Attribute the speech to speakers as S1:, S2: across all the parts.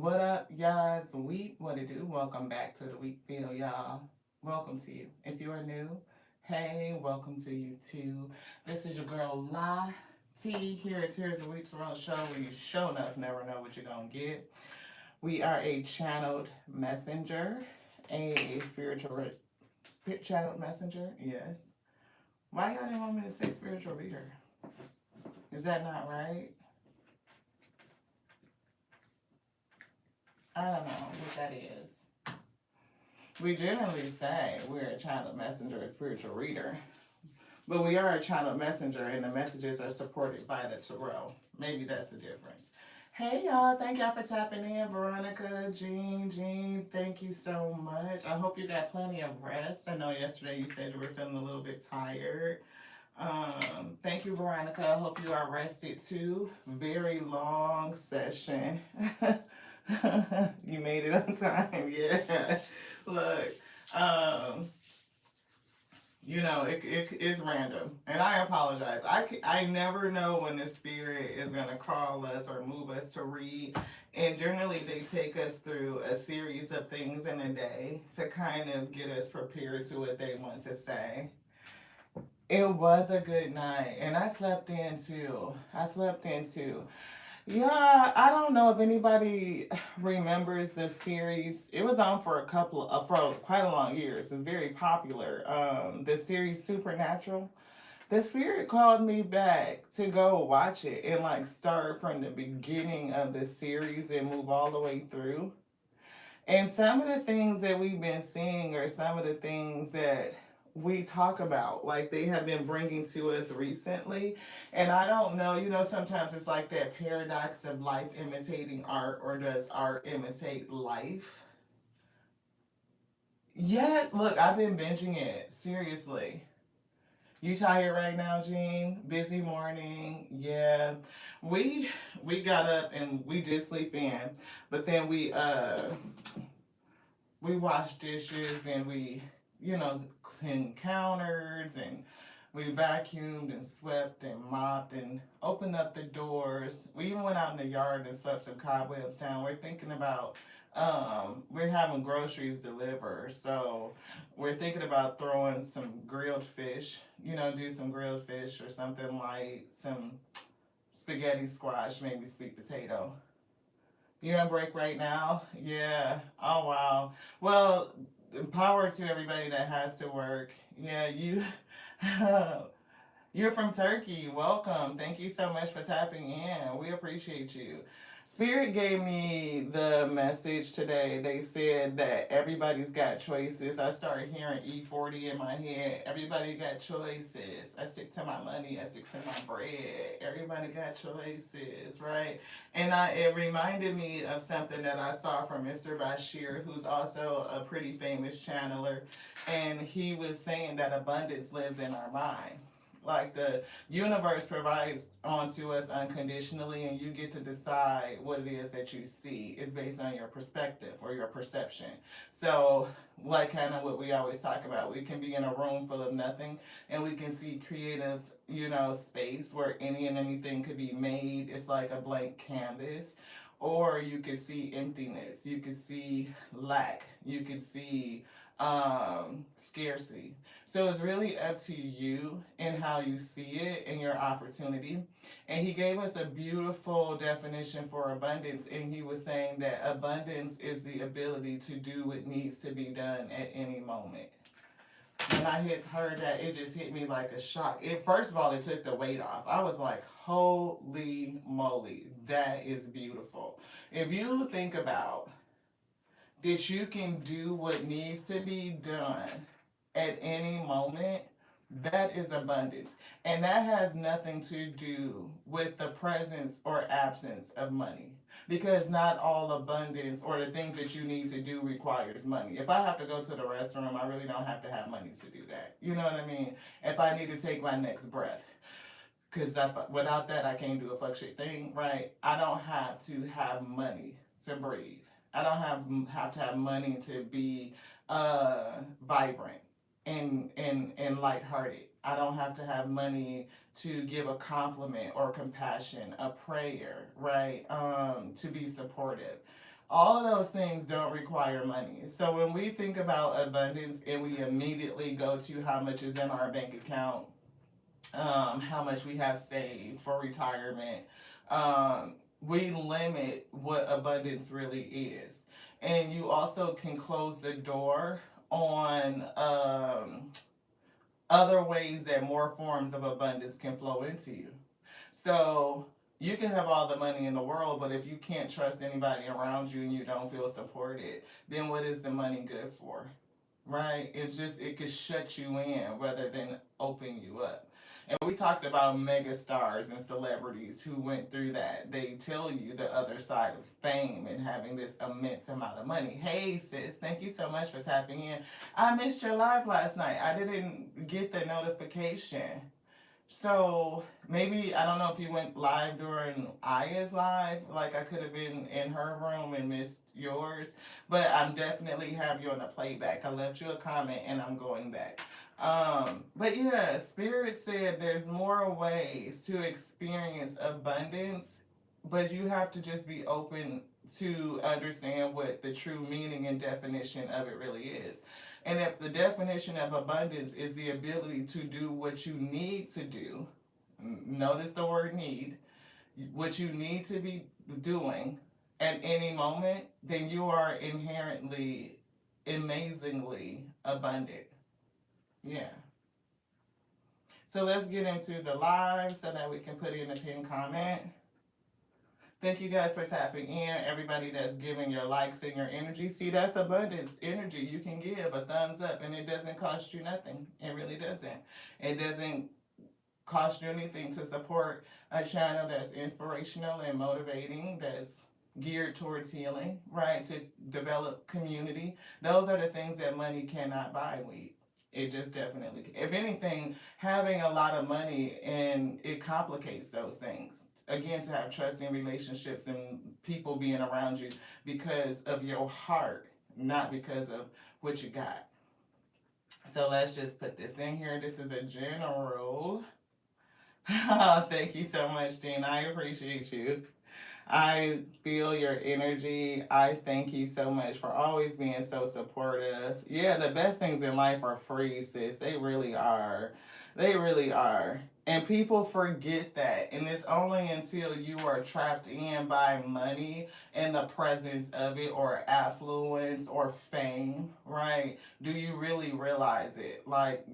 S1: What up, y'all? It's Week. What it do? Welcome back to the Week Feel, y'all. Welcome to you. If you are new, hey, welcome to you too. This is your girl La T here at Tears of Week Toronto Show, where you show enough never know what you're gonna get. We are a channeled messenger, a channeled messenger. Yes. Why y'all didn't want me to say spiritual reader? Is that not right? I don't know what that is. We generally say we're a channel messenger, a spiritual reader, but we are a channel messenger, and the messages are supported by the tarot. Maybe that's the difference. Hey y'all, thank y'all for tapping in. Veronica, Jean, thank you so much. I hope you got plenty of rest. I know yesterday you said you were feeling a little bit tired. Thank you, Veronica. I hope you are rested too. Very long session. You made it on time. Yeah. Look, um, it's random, and I apologize. I never know when the spirit is gonna call us or move us to read, and generally they take us through a series of things in a day to kind of get us prepared to what they want to say. It was a good night, and I slept in too. Yeah, I don't know if anybody remembers the series. It was on for for quite a long years. It's very popular. The series Supernatural. The spirit called me back to go watch it and like start from the beginning of the series and move all the way through. And some of the things that we've been seeing are some of the things that we talk about, like they have been bringing to us recently. And I don't know, sometimes it's like that paradox of life imitating art, or does art imitate life? Yes, look, I've been binging it, seriously. You tired right now, Jean? Busy morning. Yeah. We we got up and we did sleep in, but then we washed dishes and we, cleaned counters, and we vacuumed and swept and mopped and opened up the doors. We even went out in the yard and swept some cobwebs down. We're thinking about, we're having groceries delivered. So we're thinking about throwing some grilled fish, do some grilled fish or something, like some spaghetti squash, maybe sweet potato. You're on break right now? Yeah. Oh, wow. Well, power to everybody that has to work. Yeah, you're from Turkey. Welcome. Thank you so much for tapping in. We appreciate you. Spirit gave me the message today. They said that everybody's got choices. I started hearing E40 in my head. Everybody got choices. I stick to my money. I stick to my bread. Everybody got choices, right? And it reminded me of something that I saw from Mr. Bashir, who's also a pretty famous channeler. And he was saying that abundance lives in our mind. Like the universe provides onto us unconditionally, and you get to decide what it is that you see. It's based on your perspective or your perception. So, like kind of what we always talk about, we can be in a room full of nothing, and we can see creative, space where any and anything could be made. It's like a blank canvas. Or you could see emptiness, you could see lack, you could see scarcity. So it's really up to you and how you see it and your opportunity. And he gave us a beautiful definition for abundance. And he was saying that abundance is the ability to do what needs to be done at any moment. When I heard that, it just hit me like a shock. First of all, it took the weight off. I was like, holy moly, that is beautiful. If you think about that you can do what needs to be done at any moment, that is abundance. And that has nothing to do with the presence or absence of money. Because not all abundance or the things that you need to do requires money. If I have to go to the restroom, I really don't have to have money to do that. You know what I mean? If I need to take my next breath, because without that, I can't do a fuck shit thing, right? I don't have to have money to breathe. I don't have to have money to be vibrant and lighthearted. I don't have to have money to give a compliment or compassion, a prayer, right? To be supportive. All of those things don't require money. So when we think about abundance and we immediately go to how much is in our bank account, how much we have saved for retirement, we limit what abundance really is. And you also can close the door on other ways that more forms of abundance can flow into you. So you can have all the money in the world, but if you can't trust anybody around you and you don't feel supported, then what is the money good for? Right? It's just, it could shut you in rather than open you up. And we talked about mega stars and celebrities who went through that. They tell you the other side of fame and having this immense amount of money. Hey sis, thank you so much for tapping in. I missed your live last night. I didn't get the notification. So maybe I don't know if you went live during Aya's live, like I could have been in her room and missed yours, but I'm definitely have you on the playback. I left you a comment and I'm going back. But yeah, Spirit said there's more ways to experience abundance, but you have to just be open to understand what the true meaning and definition of it really is. And if the definition of abundance is the ability to do what you need to do, notice the word need, what you need to be doing at any moment, then you are inherently, amazingly abundant. Yeah. So let's get into the live so that we can put in a pin comment. Thank you guys for tapping in. Everybody that's giving your likes and your energy. See, that's abundance energy. You can give a thumbs up and it doesn't cost you nothing. It really doesn't. It doesn't cost you anything to support a channel that's inspirational and motivating, that's geared towards healing, right? To develop community. Those are the things that money cannot buy. It just definitely, if anything, having a lot of money and it complicates those things. Again, to have trusting relationships and people being around you because of your heart, not because of what you got. So let's just put this in here. This is a general. Thank you so much, Jean. I appreciate you. I feel your energy. I thank you so much for always being so supportive. Yeah, the best things in life are free, sis. They really are. They really are. And people forget that. And it's only until you are trapped in by money and the presence of it, or affluence or fame, right? Do you really realize it? Like,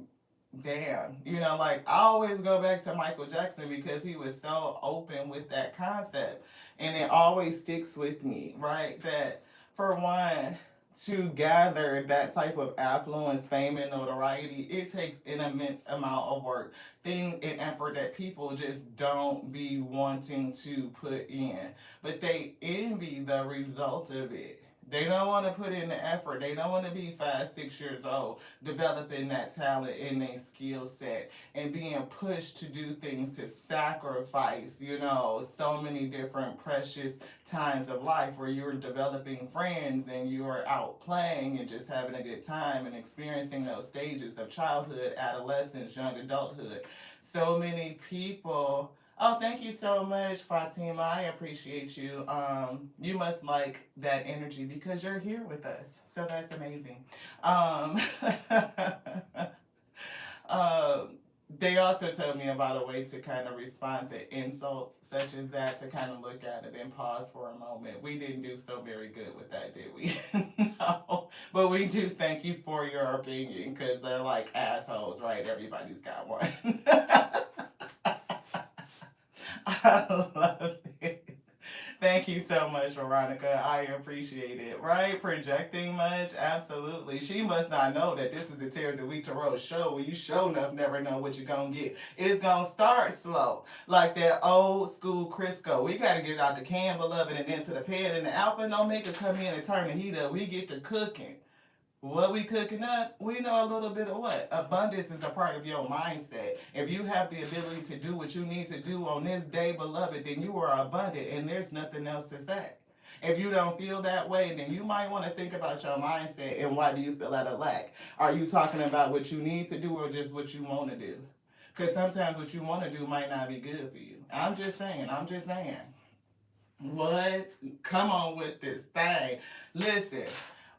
S1: damn, like I always go back to Michael Jackson because he was so open with that concept, and it always sticks with me, right? That for one, to gather that type of affluence, fame, and notoriety, it takes an immense amount of work, thing, and effort that people just don't be wanting to put in, but they envy the result of it. They don't want to put in the effort. They don't want to be 5, 6 years old, developing that talent in their skill set and being pushed to do things, to sacrifice, so many different precious times of life where you're developing friends and you're out playing and just having a good time and experiencing those stages of childhood, adolescence, young adulthood. So many people. Oh, thank you so much, Fatima. I appreciate you. You must like that energy because you're here with us. So that's amazing. Um, uh, they also told me about a way to kind of respond to insults such as that, to kind of look at it and pause for a moment. We didn't do so very good with that, did we? No. But we do thank you for your opinion because they're like assholes, right? Everybody's got one. I love it. Thank you so much, Veronica. I appreciate it. Right? Projecting much? Absolutely. She must not know that this is a Tears of Week Tarot show where you show enough never know what you're going to get. It's going to start slow. Like that old school Crisco. We got to get it out the can, beloved, and then to the pan. And the alpha no maker come in and turn the heat up. We get to cooking. What we cooking up, we know a little bit of what? Abundance is a part of your mindset. If you have the ability to do what you need to do on this day, beloved, then you are abundant and there's nothing else to say. If you don't feel that way, then you might want to think about your mindset and why do you feel out of lack? Are you talking about what you need to do or just what you want to do? Because sometimes what you want to do might not be good for you. I'm just saying. I'm just saying. What? Come on with this thing. Listen,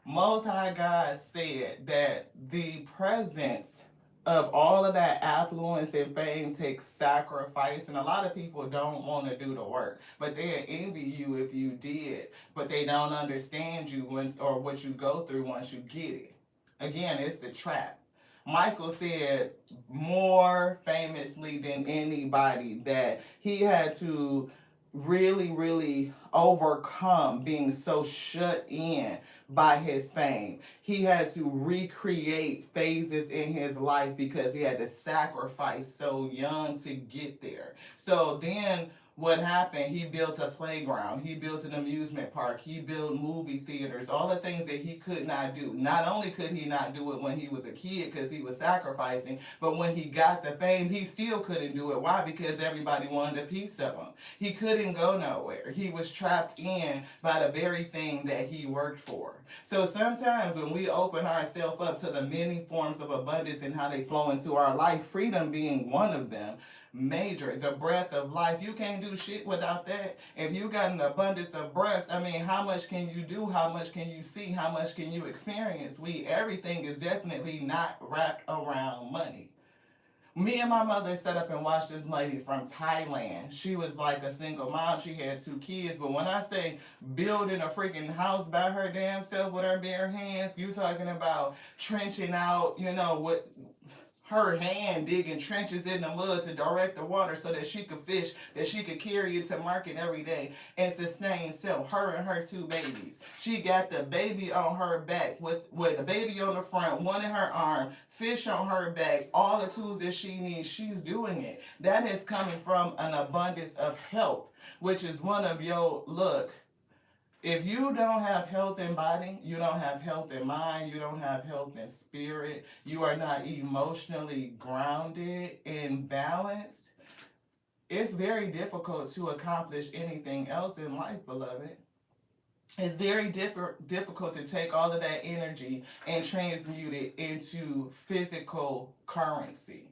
S1: Most High God said that the presence of all of that affluence and fame takes sacrifice, and a lot of people don't want to do the work, but they envy you if you did, but they don't understand you once or what you go through once you get it. Again, it's the trap. Michael said more famously than anybody that he had to really overcome being so shut in by his fame. He had to recreate phases in his life because he had to sacrifice so young to get there. So then what happened? He built a playground, he built an amusement park, he built movie theaters, all the things that he could not do. Not only could he not do it when he was a kid because he was sacrificing, but when he got the fame, he still couldn't do it. Why? Because everybody wanted a piece of him. He couldn't go nowhere. He was trapped in by the very thing that he worked for. So sometimes when we open ourselves up to the many forms of abundance and how they flow into our life, freedom being one of them, major, the breath of life, you can't do shit without that. If you got an abundance of breaths, I mean, how much can you do? How much can you see? How much can you experience? Everything is definitely not wrapped around money. Me and my mother sat up and watched this lady from Thailand. She was like a single mom. She had 2 kids. But when I say building a freaking house by her damn self with her bare hands, you talking about trenching out, with her hand digging trenches in the mud to direct the water so that she could fish, that she could carry it to market every day and sustain self. Her and her 2 babies. She got the baby on her back with the baby on the front, one in her arm, fish on her back, all the tools that she needs. She's doing it. That is coming from an abundance of health, which is one of your look. If you don't have health in body, you don't have health in mind, you don't have health in spirit, you are not emotionally grounded and balanced, it's very difficult to accomplish anything else in life, beloved. It's very difficult to take all of that energy and transmute it into physical currency.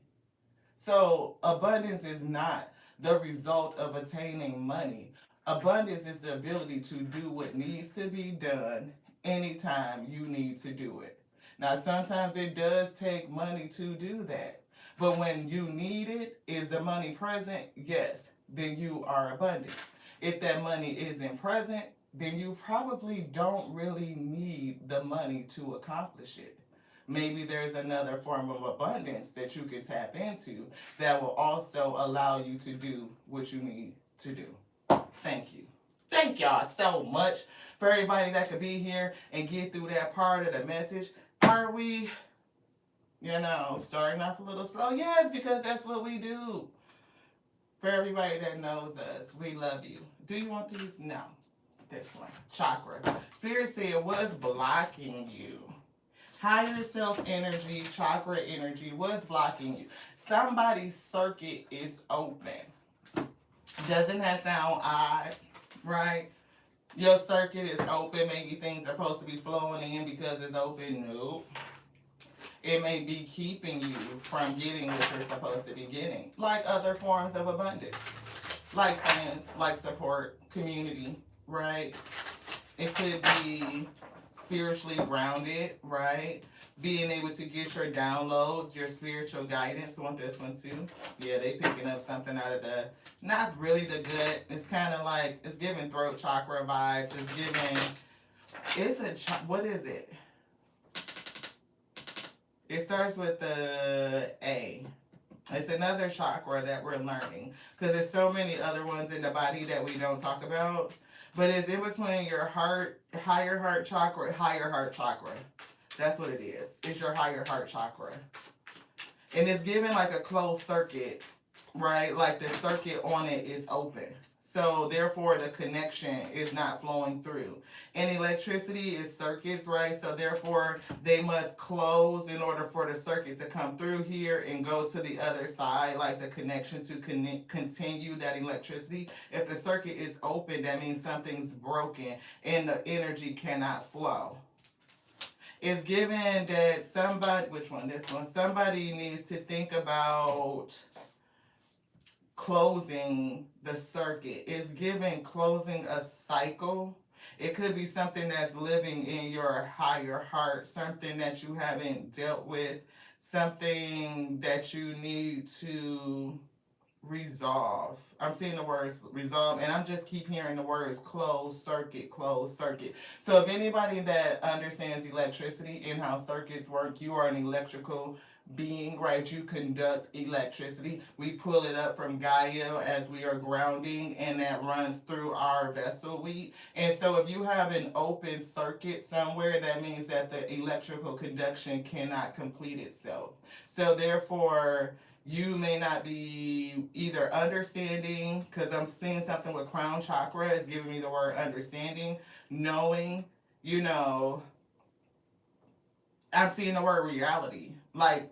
S1: So, abundance is not the result of attaining money. Abundance is the ability to do what needs to be done anytime you need to do it. Now, sometimes it does take money to do that. But when you need it, is the money present? Yes, then you are abundant. If that money isn't present, then you probably don't really need the money to accomplish it. Maybe there's another form of abundance that you can tap into that will also allow you to do what you need to do. Thank you. Thank y'all so much for everybody that could be here and get through that part of the message. Are we, starting off a little slow? Yes, because that's what we do. For everybody that knows us, we love you. Do you want these? No. This one. Chakra. Spirit said, what's blocking you? Higher self energy, chakra energy, what's blocking you? Somebody's circuit is open. Doesn't that sound odd? Right? Your circuit is open. Maybe things are supposed to be flowing in because it's open. Nope. It may be keeping you from getting what you're supposed to be getting. Like other forms of abundance. Like friends, like support, community, right? It could be spiritually grounded, right? Being able to get your downloads, your spiritual guidance. I want this one too. Yeah, they picking up something out of not really the gut. It's kind of like, it's giving throat chakra vibes. It's giving, what is it? It starts with the A. It's another chakra that we're learning because there's so many other ones in the body that we don't talk about. But it's in between your heart, higher heart chakra, higher heart chakra. That's what it is. It's your higher heart chakra. And it's given like a closed circuit, right? Like the circuit on it is open. So therefore the connection is not flowing through. And electricity is circuits, right? So therefore they must close in order for the circuit to come through here and go to the other side, like the connection to continue that electricity. If the circuit is open, that means something's broken and the energy cannot flow. It's given that somebody, which one? This one. Somebody needs to think about closing the circuit. It's given closing a cycle. It could be something that's living in your higher heart, something that you haven't dealt with, something that you need to resolve. I'm seeing the words resolve, and I'm just keep hearing the words closed circuit, closed circuit. So if anybody that understands electricity and how circuits work, you are an electrical being, right? You conduct electricity. We pull it up from Gaia as we are grounding, and that runs through our vessel weave. And so if you have an open circuit somewhere, that means that the electrical conduction cannot complete itself. So therefore, you may not be either understanding, because I'm seeing something with crown chakra is giving me the word understanding, knowing, you know, I'm seeing the word reality, like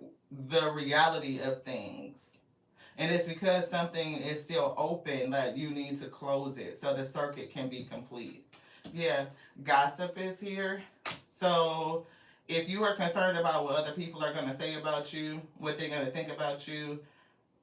S1: the reality of things. And it's because something is still open that you need to close it so the circuit can be complete. Yeah, gossip is here. So if you are concerned about what other people are going to say about you, what they're going to think about you,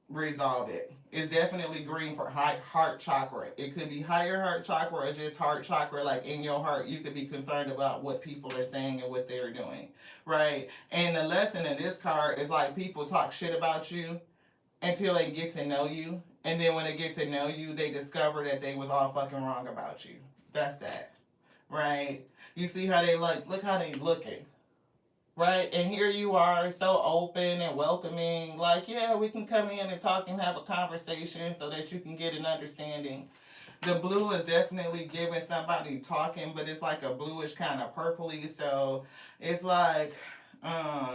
S1: resolve it. It's definitely green for high heart chakra. It could be higher heart chakra or just heart chakra, like in your heart. You could be concerned about what people are saying and what they're doing, right? And the lesson in this card is like people talk shit about you until they get to know you, and then when they get to know you, they discover that they was all fucking wrong about you. That's that, right? You see how they look how they looking, right? And here you are, so open and welcoming. Like, yeah, we can come in and talk and have a conversation so that you can get an understanding. The blue is definitely giving somebody talking, but it's like a bluish kind of purpley. So it's like,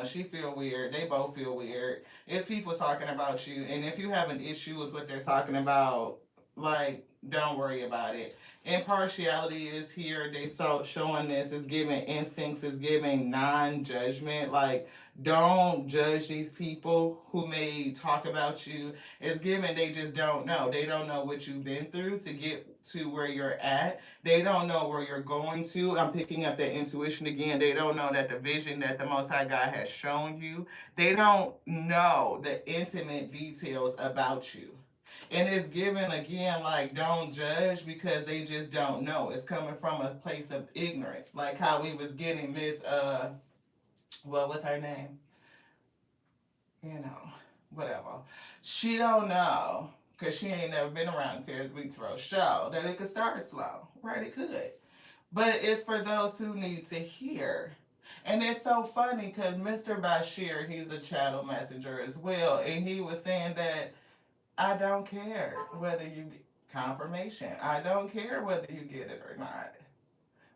S1: she feel weird. They both feel weird. It's people talking about you, and if you have an issue with what they're talking about, like, don't worry about it. Impartiality is here. They so showing this is giving instincts, is giving non-judgment. Like, don't judge these people who may talk about you. It's given they just don't know. They don't know what you've been through to get to where you're at. They don't know where you're going to. I'm picking up that intuition again. They don't know that the vision that the Most High God has shown you. They don't know the intimate details about you. And it's given again, like, don't judge because they just don't know. It's coming from a place of ignorance. Like how we was getting Miss what was her name? You know, whatever. She don't know because she ain't never been around Terry's Weeks Row show that it could start slow. Right, it could. But it's for those who need to hear. And it's so funny because Mr. Bashir, he's a channel messenger as well. And he was saying that I don't care whether you get confirmation. I don't care whether you get it or not.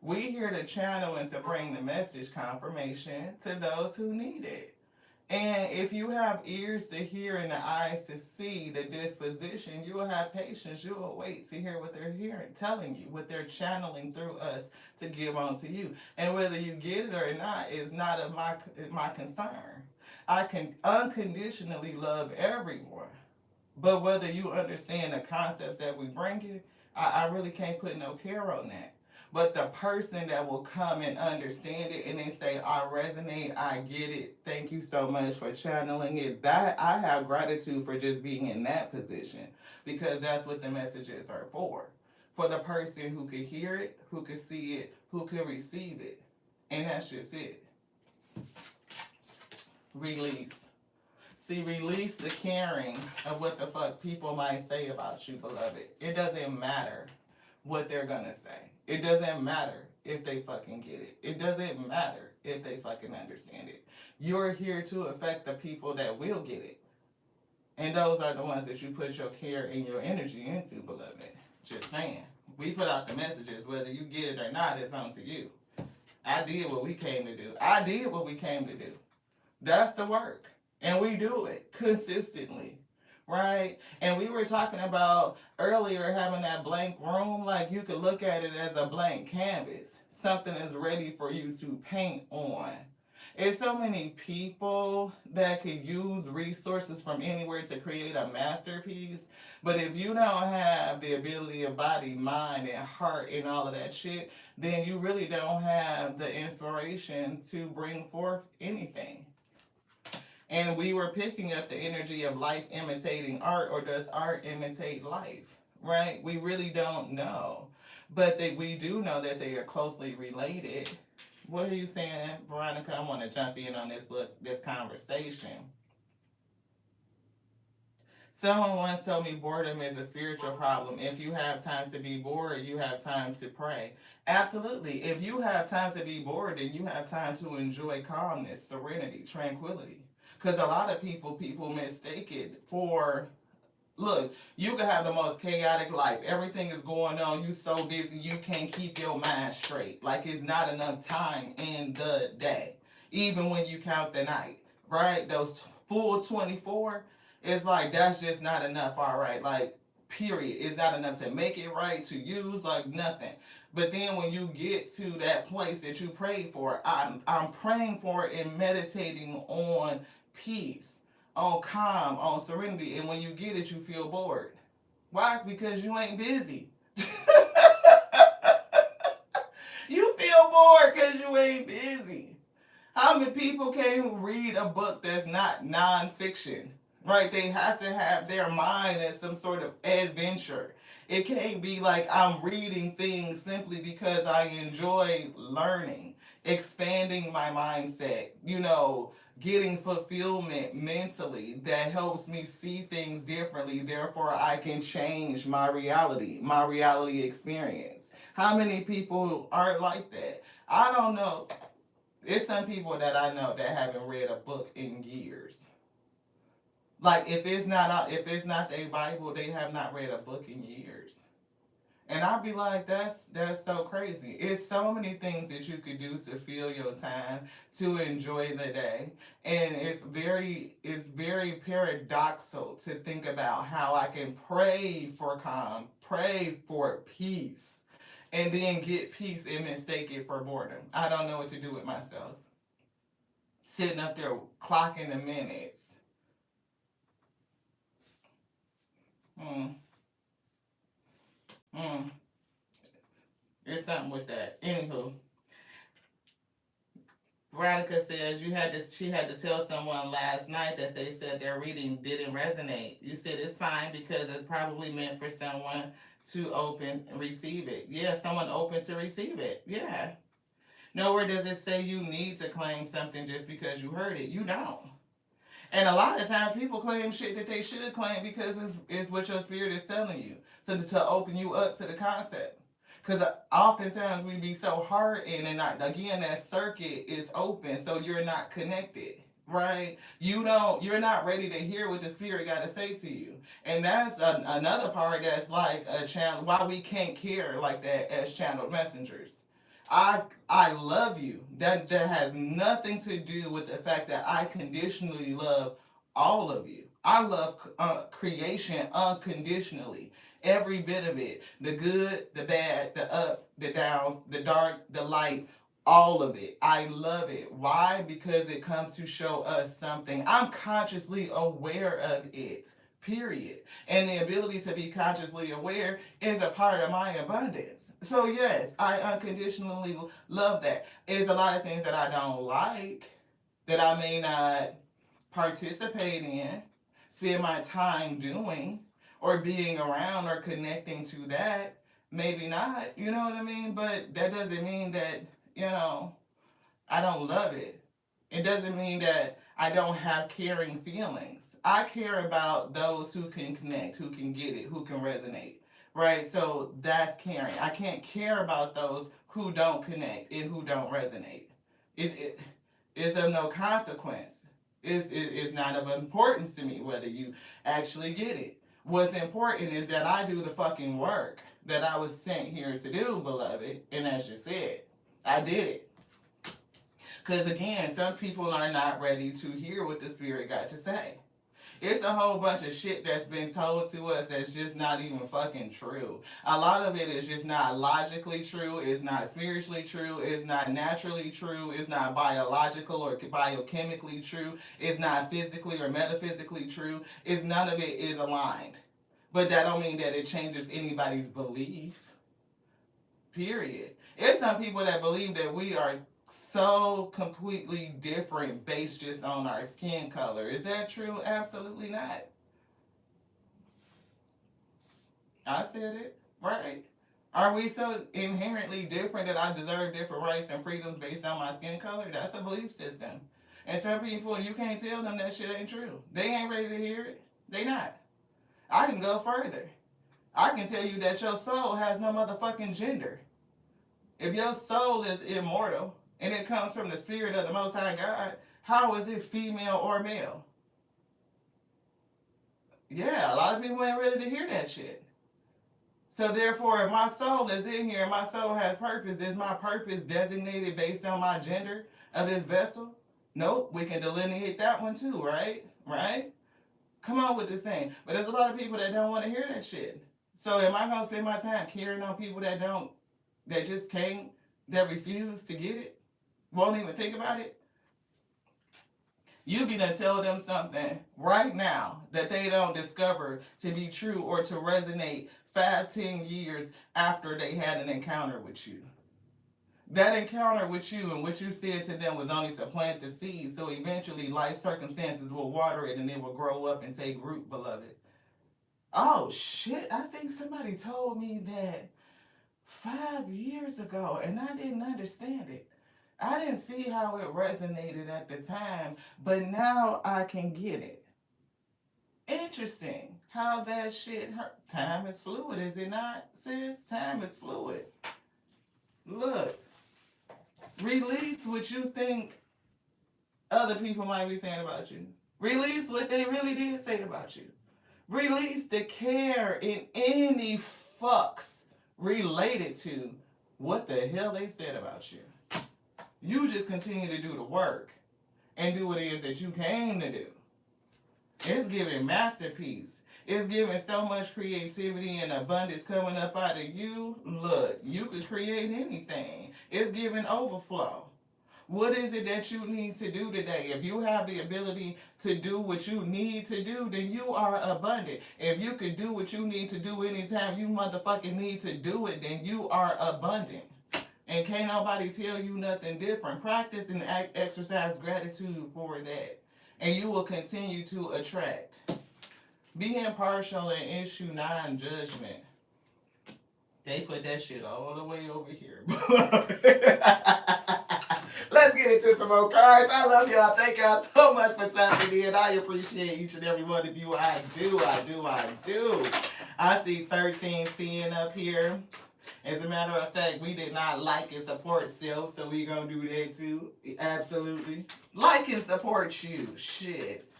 S1: We here to channel and to bring the message confirmation to those who need it. And if you have ears to hear and the eyes to see the disposition, you will have patience. You will wait to hear what they're hearing, telling you, what they're channeling through us to give on to you. And whether you get it or not is not of my concern. I can unconditionally love everyone. But whether you understand the concepts that we bring in, I really can't put no care on that. But the person that will come and understand it and they say, I resonate, I get it, thank you so much for channeling it. That I have gratitude for just being in that position because that's what the messages are for. For the person who could hear it, who could see it, who could receive it. And that's just it. Release. See, release the caring of what the fuck people might say about you, beloved. It doesn't matter what they're gonna say. It doesn't matter if they fucking get it. It doesn't matter if they fucking understand it. You're here to affect the people that will get it. And those are the ones that you put your care and your energy into, beloved. Just saying. We put out the messages, whether you get it or not, it's on to you. I did what we came to do. I did what we came to do. That's the work. And we do it consistently, right? And we were talking about earlier having that blank room, like you could look at it as a blank canvas. Something is ready for you to paint on. It's so many people that could use resources from anywhere to create a masterpiece. But if you don't have the ability of body, mind, and heart and all of that shit, then you really don't have the inspiration to bring forth anything. And we were picking up the energy of life imitating art, or does art imitate life? Right? We really don't know. But we do know that they are closely related. What are you saying, Veronica? I want to jump in on this conversation. Someone once told me boredom is a spiritual problem. If you have time to be bored, you have time to pray. Absolutely. If you have time to be bored, then you have time to enjoy calmness, serenity, tranquility. Because a lot of people mistake it for, look, you can have the most chaotic life. Everything is going on. You so busy you can't keep your mind straight. Like it's not enough time in the day. Even when you count the night, right? Those full 24, it's like that's just not enough, all right? Like period. It's not enough to make it right, to use, like nothing. But then when you get to that place that you prayed for, I'm praying for and meditating on peace, on calm, on serenity. And when you get it, you feel bored. Why? Because you ain't busy. You feel bored because you ain't busy. How many people can read a book that's not nonfiction? Right? They have to have their mind as some sort of adventure. It can't be like I'm reading things simply because I enjoy learning, expanding my mindset, getting fulfillment mentally that helps me see things differently. Therefore, I can change my reality experience. How many people are like that? I don't know. It's some people that I know that haven't read a book in years. Like if it's not their Bible, they have not read a book in years. And I'd be like, that's so crazy. It's so many things that you could do to fill your time, to enjoy the day. And it's very paradoxical to think about how I can pray for calm, pray for peace, and then get peace and mistake it for boredom. I don't know what to do with myself. Sitting up there clocking the minutes. Mm, mm. There's something with that. Anywho, Veronica says she had to tell someone last night that they said their reading didn't resonate. You said it's fine because it's probably meant for someone to open and receive it. Yeah, someone open to receive it. Yeah. Nowhere does it say you need to claim something just because you heard it. You don't. And a lot of times people claim shit that they should claim because it's what your spirit is telling you. So to open you up to the concept. Because oftentimes we be so hard in and not, again, that circuit is open, so you're not connected, right? You're not ready to hear what the spirit got to say to you. And that's another part that's like a channel, why we can't care like that as channeled messengers. I love you. That has nothing to do with the fact that I conditionally love all of you. I love creation unconditionally. Every bit of it. The good, the bad, the ups, the downs, the dark, the light, all of it. I love it. Why? Because it comes to show us something. I'm consciously aware of it. Period. And the ability to be consciously aware is a part of my abundance. So yes, I unconditionally love that. There's a lot of things that I don't like, that I may not participate in, spend my time doing, or being around or connecting to that. Maybe not, you know what I mean? But that doesn't mean that, you know, I don't love it. It doesn't mean that I don't have caring feelings. I care about those who can connect, who can get it, who can resonate, right? So that's caring. I can't care about those who don't connect and who don't resonate. It is of no consequence. It's not of importance to me whether you actually get it. What's important is that I do the fucking work that I was sent here to do, beloved. And as you said, I did it. Because again, some people are not ready to hear what the Spirit got to say. It's a whole bunch of shit that's been told to us that's just not even fucking true. A lot of it is just not logically true. It's not spiritually true. It's not naturally true. It's not biological or biochemically true. It's not physically or metaphysically true. It's none of it is aligned. But that don't mean that it changes anybody's belief. Period. It's some people that believe that we are so completely different based just on our skin color. Is that true? Absolutely not. I said it, right? Are we so inherently different that I deserve different rights and freedoms based on my skin color? That's a belief system. And some people, you can't tell them that shit ain't true. They ain't ready to hear it. They not. I can go further. I can tell you that your soul has no motherfucking gender. If your soul is immortal and it comes from the spirit of the Most High God, how is it female or male? Yeah, a lot of people ain't ready to hear that shit. So therefore, if my soul is in here and my soul has purpose, is my purpose designated based on my gender of this vessel? Nope, we can delineate that one too, right? Right? Come on with this thing. But there's a lot of people that don't want to hear that shit. So am I gonna spend my time caring on people that don't, that just can't, that refuse to get it? Won't even think about it? You be to tell them something right now that they don't discover to be true or to resonate 5, 10 years after they had an encounter with you. That encounter with you and what you said to them was only to plant the seed, so eventually life circumstances will water it and it will grow up and take root, beloved. Oh shit, I think somebody told me that 5 years ago and I didn't understand it. I didn't see how it resonated at the time, but now I can get it. Interesting how that shit hurt. Time is fluid, is it not, sis? Time is fluid. Look, release what you think other people might be saying about you. Release what they really did say about you. Release the care in any fucks related to what the hell they said about you. You just continue to do the work and do what it is that you came to do. It's giving masterpiece. It's giving so much creativity and abundance coming up out of you. Look, you could create anything. It's giving overflow. What is it that you need to do today? If you have the ability to do what you need to do, then you are abundant. If you could do what you need to do anytime you motherfucking need to do it, then you are abundant. And can't nobody tell you nothing different. Practice and exercise gratitude for that. And you will continue to attract. Be impartial and issue non-judgment. They put that shit all the way over here. Let's get into some more cards. I love y'all. Thank y'all so much for tapping in. I appreciate each and every one of you. I do. I see 13 seeing up here. As a matter of fact, we did not like and support self, so we gonna do that too. Absolutely. Like and support you. Shit.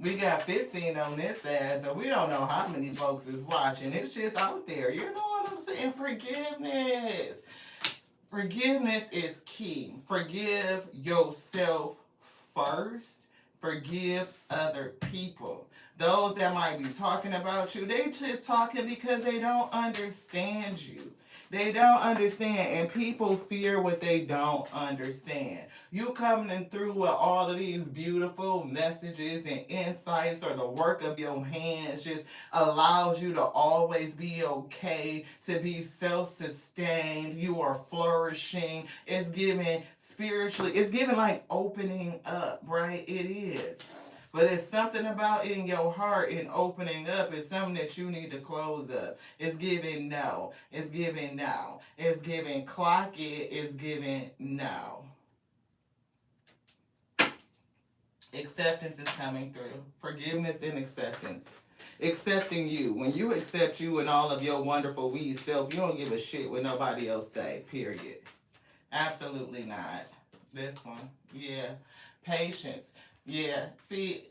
S1: We got 15 on this side, so we don't know how many folks is watching. It's just out there. You know what I'm saying? Forgiveness. Forgiveness is key. Forgive yourself first. Forgive other people. Those that might be talking about you, they just talking because they don't understand you. They don't understand, and people fear what they don't understand. You coming through with all of these beautiful messages and insights, or the work of your hands just allows you to always be okay, to be self-sustained. You are flourishing. It's giving spiritually, it's giving like opening up, right? It is. But it's something about in your heart and opening up. It's something that you need to close up. It's giving no. It's giving now. It's giving clock it. It's giving no. Acceptance is coming through. Forgiveness and acceptance. Accepting you. When you accept you and all of your wonderful wee self, you don't give a shit what nobody else say. Period. Absolutely not. This one. Yeah. Patience. Yeah, see,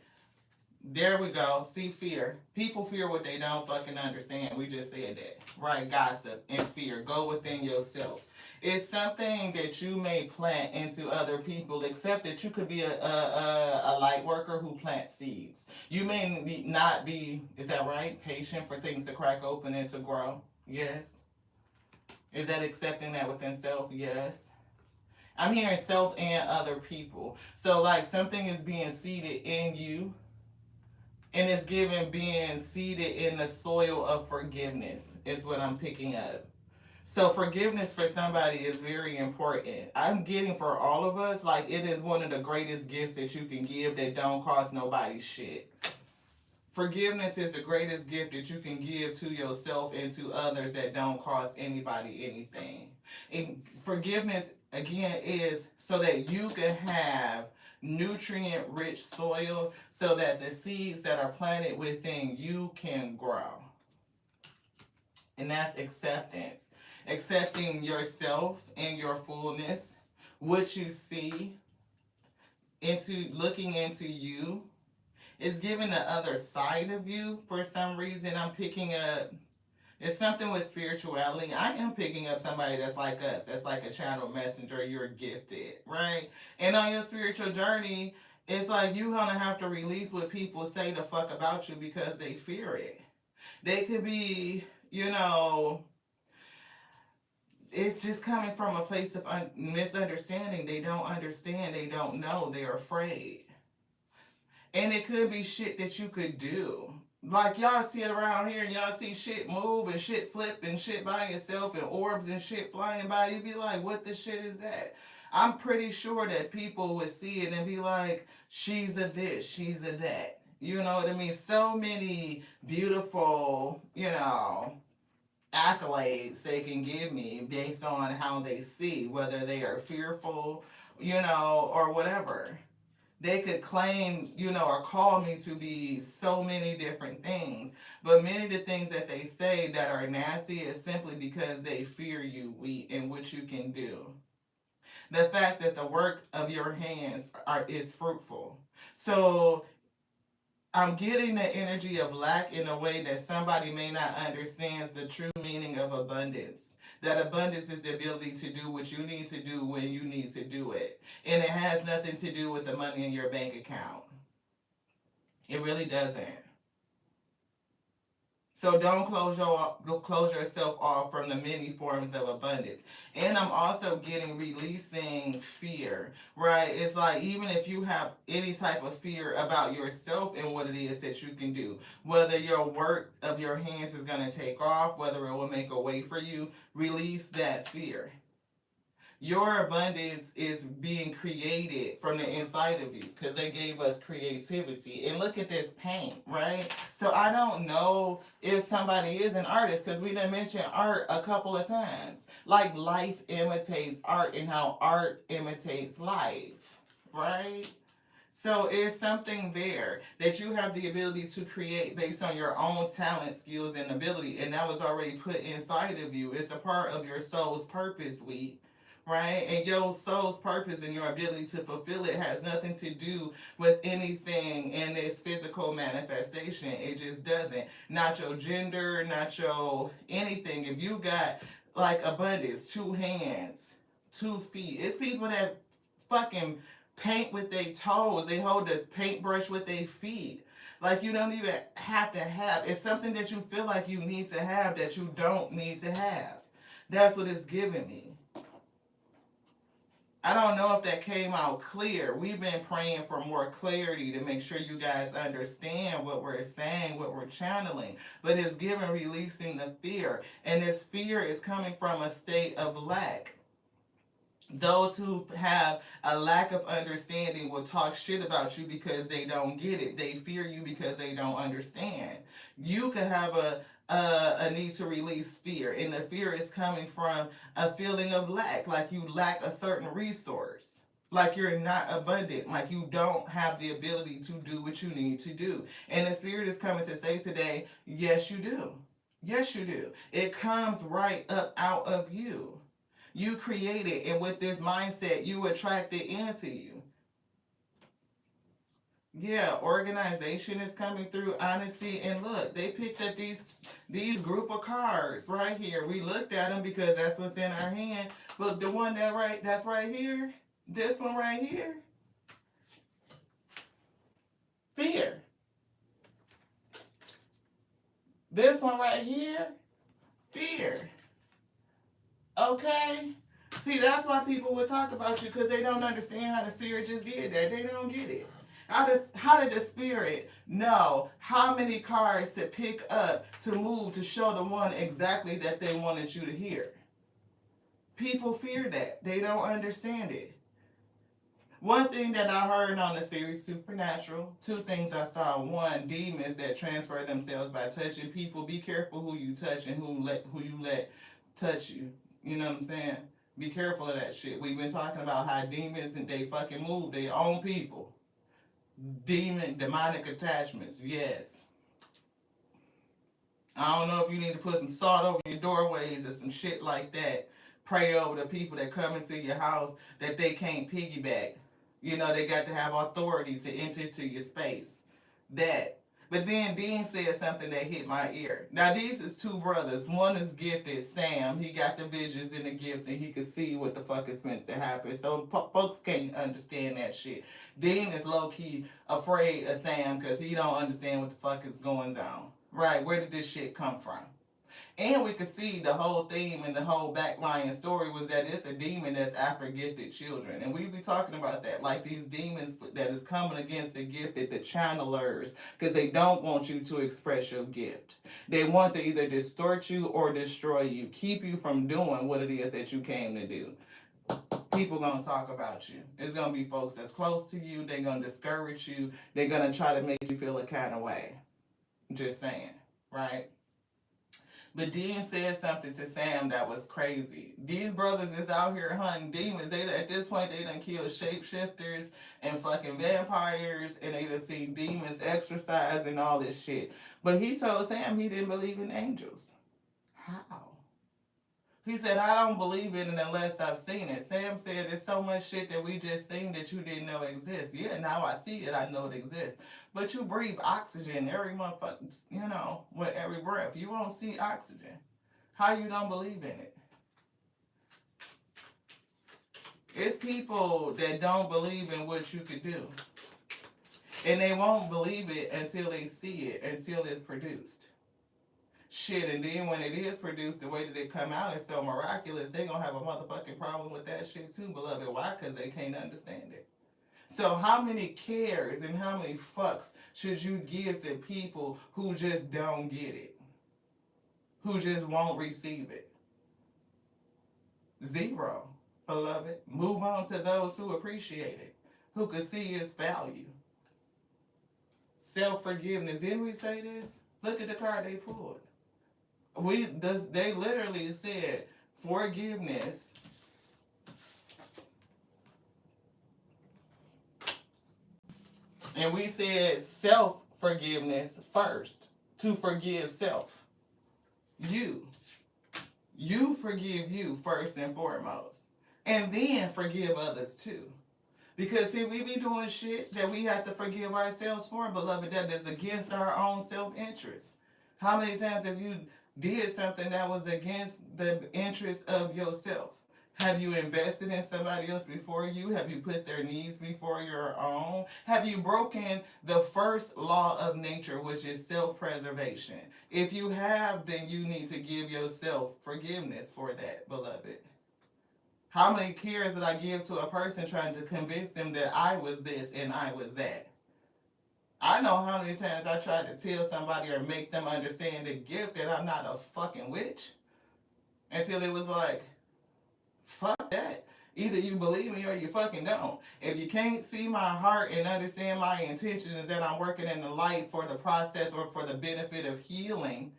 S1: there we go. See, fear. People fear what they don't fucking understand. We just said that. Right? Gossip and fear. Go within yourself. It's something that you may plant into other people, except that you could be a light worker who plants seeds. You may not be, is that right? Patient for things to crack open and to grow. Yes. Is that accepting that within self? Yes. I'm hearing self and other people. So, like, something is being seeded in you, and it's given being seeded in the soil of forgiveness, is what I'm picking up. So forgiveness for somebody is very important. I'm getting for all of us, like it is one of the greatest gifts that you can give that don't cost nobody shit. Forgiveness is the greatest gift that you can give to yourself and to others that don't cost anybody anything. And forgiveness again is so that you can have nutrient rich soil so that the seeds that are planted within you can grow. And that's acceptance. Accepting yourself and your fullness, what you see, into looking into you. It's giving the other side of you for some reason. I'm picking up, it's something with spirituality. I am picking up somebody that's like us, that's like a channel messenger. You're gifted, right? And on your spiritual journey, it's like you gonna have to release what people say the fuck about you because they fear it. They could be, you know, it's just coming from a place of misunderstanding. They don't understand. They don't know. They're afraid. And it could be shit that you could do. Like y'all see it around here and y'all see shit move and shit flip and shit by itself and orbs and shit flying by. You be like, what the shit is that? I'm pretty sure that people would see it and be like, she's a this, she's a that. You know what I mean? So many beautiful, accolades they can give me based on how they see, whether they are fearful, or whatever. They could claim, or call me to be so many different things. But many of the things that they say that are nasty is simply because they fear you and what you can do. The fact that the work of your hands is fruitful. So I'm getting the energy of lack in a way that somebody may not understand the true meaning of abundance. That abundance is the ability to do what you need to do when you need to do it. And it has nothing to do with the money in your bank account. It really doesn't. So don't close yourself off from the many forms of abundance. And I'm also getting releasing fear, right? It's like even if you have any type of fear about yourself and what it is that you can do, whether your work of your hands is going to take off, whether it will make a way for you, release that fear. Your abundance is being created from the inside of you because they gave us creativity. And look at this paint, right? So I don't know if somebody is an artist because we didn't mention art a couple of times. Like life imitates art and how art imitates life, right? So it's something there that you have the ability to create based on your own talent, skills, and ability. And that was already put inside of you. It's a part of your soul's purpose, right? And your soul's purpose and your ability to fulfill it has nothing to do with anything in its physical manifestation. It just doesn't. Not your gender, not your anything. If you got like abundance, 2 hands, 2 feet, it's people that fucking paint with their toes. They hold the paintbrush with their feet. Like you don't even have to have. It's something that you feel like you need to have that you don't need to have. That's what it's giving me. I don't know if that came out clear. We've been praying for more clarity to make sure you guys understand what we're saying, what we're channeling. But it's giving releasing the fear. And this fear is coming from a state of lack. Those who have a lack of understanding will talk shit about you because they don't get it. They fear you because they don't understand. You could have a need to release fear, and the fear is coming from a feeling of lack, like you lack a certain resource, like you're not abundant, like you don't have the ability to do what you need to do. And the spirit is coming to say today, yes, you do. Yes, you do. It comes right up out of you. You create it, and with this mindset, you attract it into you. Yeah, organization is coming through, honesty, and look, they picked up these group of cards right here. We looked at them because that's what's in our hand. But the one that's right here, this one right here, fear. This one right here, fear. Okay? See, that's why people would talk about you because they don't understand how the spirit just did that. They don't get it. How did the spirit know how many cards to pick up to move to show the one exactly that they wanted you to hear? People fear that. They don't understand it. One thing that I heard on the series Supernatural, two things I saw. One, demons that transfer themselves by touching people. Be careful who you touch and who you let touch you. You know what I'm saying? Be careful of that shit. We've been talking about how demons and they fucking move their own people. Demonic attachments, yes. I don't know if you need to put some salt over your doorways or some shit like that. Pray over the people that come into your house that they can't piggyback. You know, they got to have authority to enter to your space. That. But then Dean said something that hit my ear. Now, these is two brothers. One is gifted, Sam. He got the visions and the gifts, and he could see what the fuck is meant to happen. So folks can't understand that shit. Dean is low-key afraid of Sam because he don't understand what the fuck is going on. Right, where did this shit come from? And we could see the whole theme and the whole backline story was that it's a demon that's after gifted children. And we be talking about that, like these demons that is coming against the gifted, the channelers, because they don't want you to express your gift. They want to either distort you or destroy you, keep you from doing what it is that you came to do. People gonna talk about you. It's gonna be folks that's close to you. They're gonna discourage you. They're gonna try to make you feel a kind of way. Just saying, right? But Dean said something to Sam that was crazy. These brothers is out here hunting demons. They at this point they done killed shapeshifters and fucking vampires, and they done seen demons exercise and all this shit. But he told Sam he didn't believe in angels. How? He said, I don't believe in it unless I've seen it. Sam said, there's so much shit that we just seen that you didn't know exists. Yeah, now I see it, I know it exists. But you breathe oxygen every motherfucking, with every breath. You won't see oxygen. How you don't believe in it? It's people that don't believe in what you could do. And they won't believe it until they see it, until it's produced. Shit, and then when it is produced, the way that it come out is so miraculous, they gonna have a motherfucking problem with that shit too, beloved. Why? Because they can't understand it. So how many cares and how many fucks should you give to people who just don't get it? Who just won't receive it? Zero, beloved. Move on to those who appreciate it, who could see its value. Self-forgiveness. Didn't we say this? Look at the card they pulled. They literally said forgiveness and we said self-forgiveness first, to forgive self. You forgive you first and foremost, and then forgive others too. Because see, we be doing shit that we have to forgive ourselves for, beloved, that is against our own self-interest. How many times have you did something that was against the interest of yourself? Have you invested in somebody else before you? Have you put their needs before your own? Have you broken the first law of nature, which is self-preservation? If you have, then you need to give yourself forgiveness for that, beloved. How many cares did I give to a person trying to convince them that I was this and I was that? I know how many times I tried to tell somebody or make them understand the gift that I'm not a fucking witch. Until it was like, fuck that. Either you believe me or you fucking don't. If you can't see my heart and understand my intentions that I'm working in the light for the process or for the benefit of healing,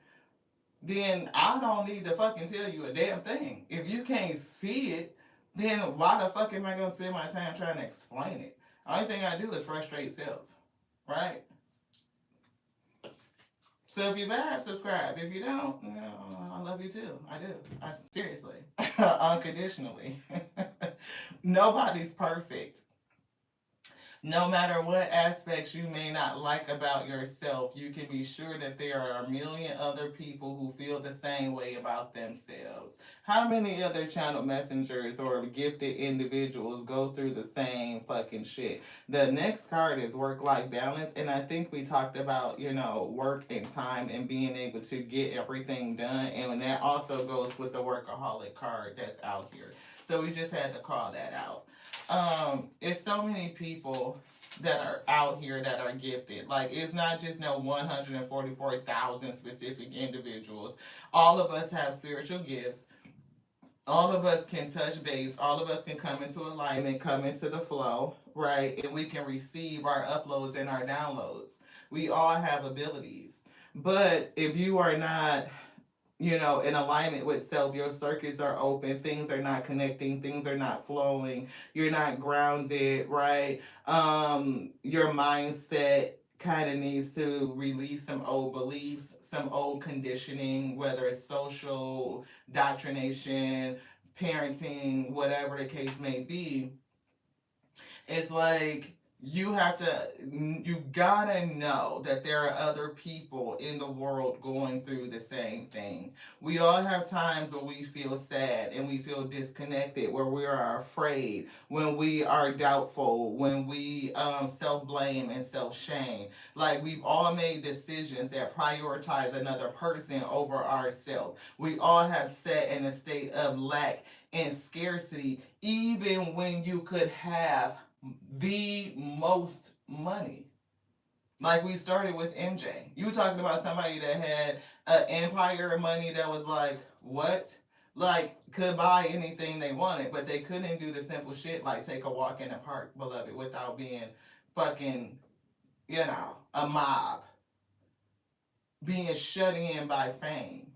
S1: then I don't need to fucking tell you a damn thing. If you can't see it, then why the fuck am I going to spend my time trying to explain it? Only thing I do is frustrate self. Right? So if you vibe, subscribe. If you don't, I love you too. I do. Seriously. Unconditionally. Nobody's perfect. No matter what aspects you may not like about yourself, you can be sure that there are a million other people who feel the same way about themselves. How many other channel messengers or gifted individuals go through the same fucking shit? The next card is work life balance, and I think we talked about, work and time and being able to get everything done, and that also goes with the workaholic card that's out here. So we just had to call that out. It's so many people that are out here that are gifted. Like, it's not just no 144,000 specific individuals. All of us have spiritual gifts. All of us can touch base. All of us can come into alignment, come into the flow, right? And we can receive our uploads and our downloads. We all have abilities. But if you are not, in alignment with self, your circuits are open, things are not connecting, things are not flowing, you're not grounded, right? Your mindset kind of needs to release some old beliefs, some old conditioning, whether it's social, doctrination, parenting, whatever the case may be. It's like you gotta know that there are other people in the world going through the same thing. We all have times where we feel sad and we feel disconnected, where we are afraid, when we are doubtful, when we self-blame and self-shame. Like, we've all made decisions that prioritize another person over ourselves. We all have sat in a state of lack and scarcity, even when you could have the most money. Like, we started with MJ. You talking about somebody that had an empire of money that was like, what? Like, could buy anything they wanted, but they couldn't do the simple shit like take a walk in the park, beloved, without being fucking, a mob, being shut in by fame.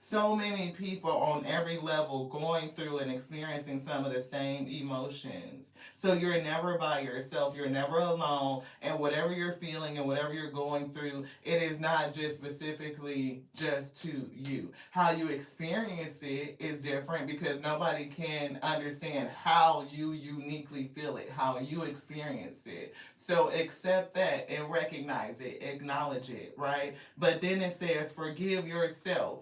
S1: So many people on every level going through and experiencing some of the same emotions. So you're never by yourself, you're never alone, and whatever you're feeling and whatever you're going through, it is not just specifically just to you. How you experience it is different because nobody can understand how you uniquely feel it, how you experience it. So accept that and recognize it, acknowledge it, right? But then it says, forgive yourself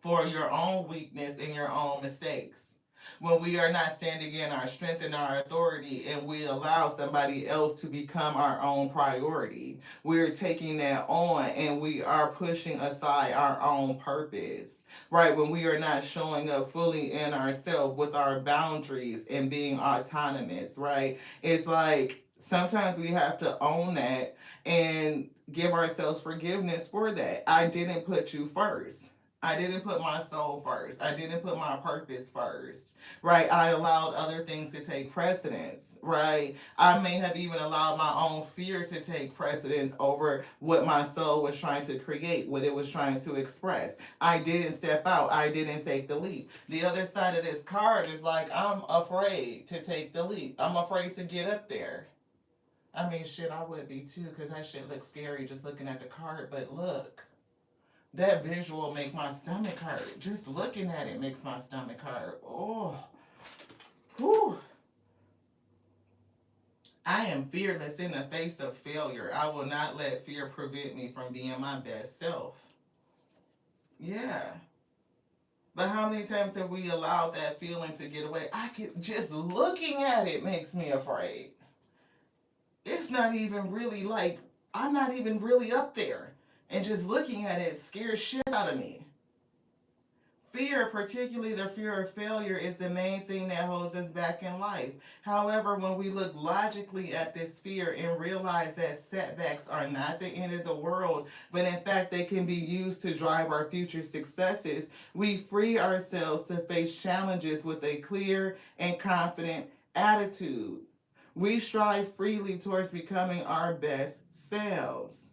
S1: for your own weakness and your own mistakes. When we are not standing in our strength and our authority and we allow somebody else to become our own priority, we're taking that on and we are pushing aside our own purpose, right? When we are not showing up fully in ourselves with our boundaries and being autonomous, right? It's like sometimes we have to own that and give ourselves forgiveness for that. I didn't put you first. I didn't put my soul first. I didn't put my purpose first, right? I allowed other things to take precedence, right? I may have even allowed my own fear to take precedence over what my soul was trying to create, what it was trying to express. I didn't step out. I didn't take the leap. The other side of this card is like, I'm afraid to take the leap. I'm afraid to get up there. I mean, shit, I would be too, because that shit looks scary just looking at the card, but look. That visual make my stomach hurt. Just looking at it makes my stomach hurt. Oh, whew. I am fearless in the face of failure. I will not let fear prevent me from being my best self. Yeah. But how many times have we allowed that feeling to get away? I could just looking at it makes me afraid. It's not even really like I'm not even really up there. And just looking at it scares shit out of me. Fear, particularly the fear of failure, is the main thing that holds us back in life. However, when we look logically at this fear and realize that setbacks are not the end of the world, but in fact they can be used to drive our future successes, we free ourselves to face challenges with a clear and confident attitude. We strive freely towards becoming our best selves.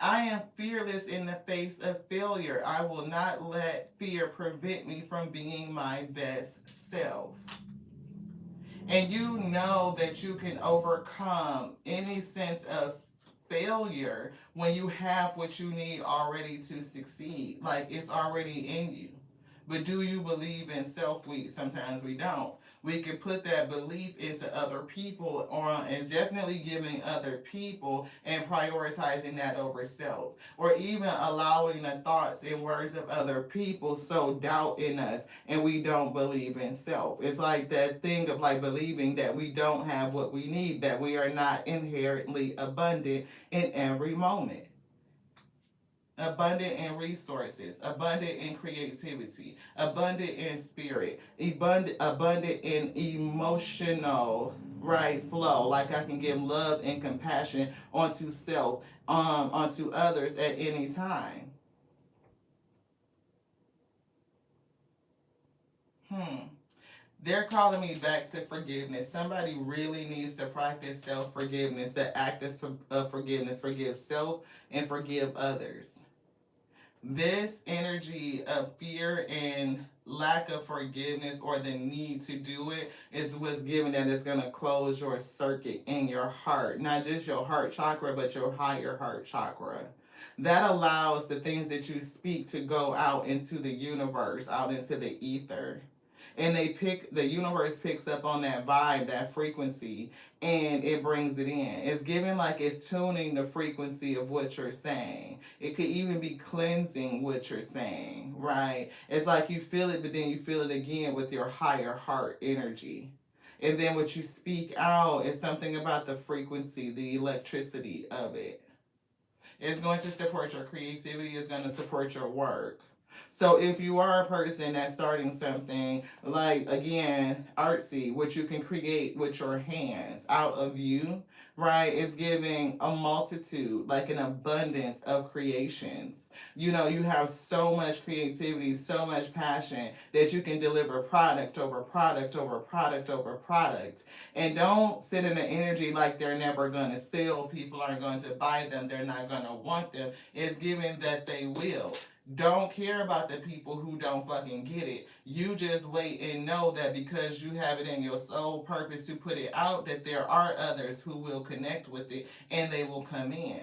S1: I am fearless in the face of failure. I will not let fear prevent me from being my best self. And you know that you can overcome any sense of failure when you have what you need already to succeed. Like, it's already in you. But do you believe in self? Sometimes we don't. We can put that belief into other people, or is definitely giving other people and prioritizing that over self, or even allowing the thoughts and words of other people sow doubt in us and we don't believe in self. It's like that thing of like believing that we don't have what we need, that we are not inherently abundant in every moment, abundant in resources, abundant in creativity, abundant in spirit, abundant in emotional right flow. Like I can give love and compassion onto self, onto others at any time. Hmm. They're calling me back to forgiveness. Somebody really needs to practice self forgiveness, the act of forgiveness. Forgive self and forgive others. This energy of fear and lack of forgiveness or the need to do it is what's given that it's going to close your circuit in your heart, not just your heart chakra, but your higher heart chakra. That allows the things that you speak to go out into the universe, out into the ether, and the universe picks up on that vibe, that frequency, and it brings it in. It's giving like it's tuning the frequency of what you're saying. It could even be cleansing what you're saying, right? It's like you feel it, but then you feel it again with your higher heart energy. And then what you speak out is something about the frequency, the electricity of it. It's going to support your creativity, it's going to support your work. So if you are a person that's starting something like, again, artsy, which you can create with your hands out of you, right? It's giving a multitude, like an abundance of creations. You know, you have so much creativity, so much passion that you can deliver product over product over product over product. And don't sit in the energy like they're never going to sell, people aren't going to buy them, they're not going to want them. It's given that they will. Don't care about the people who don't fucking get it. You just wait and know that because you have it in your soul purpose to put it out, that there are others who will connect with it and they will come in.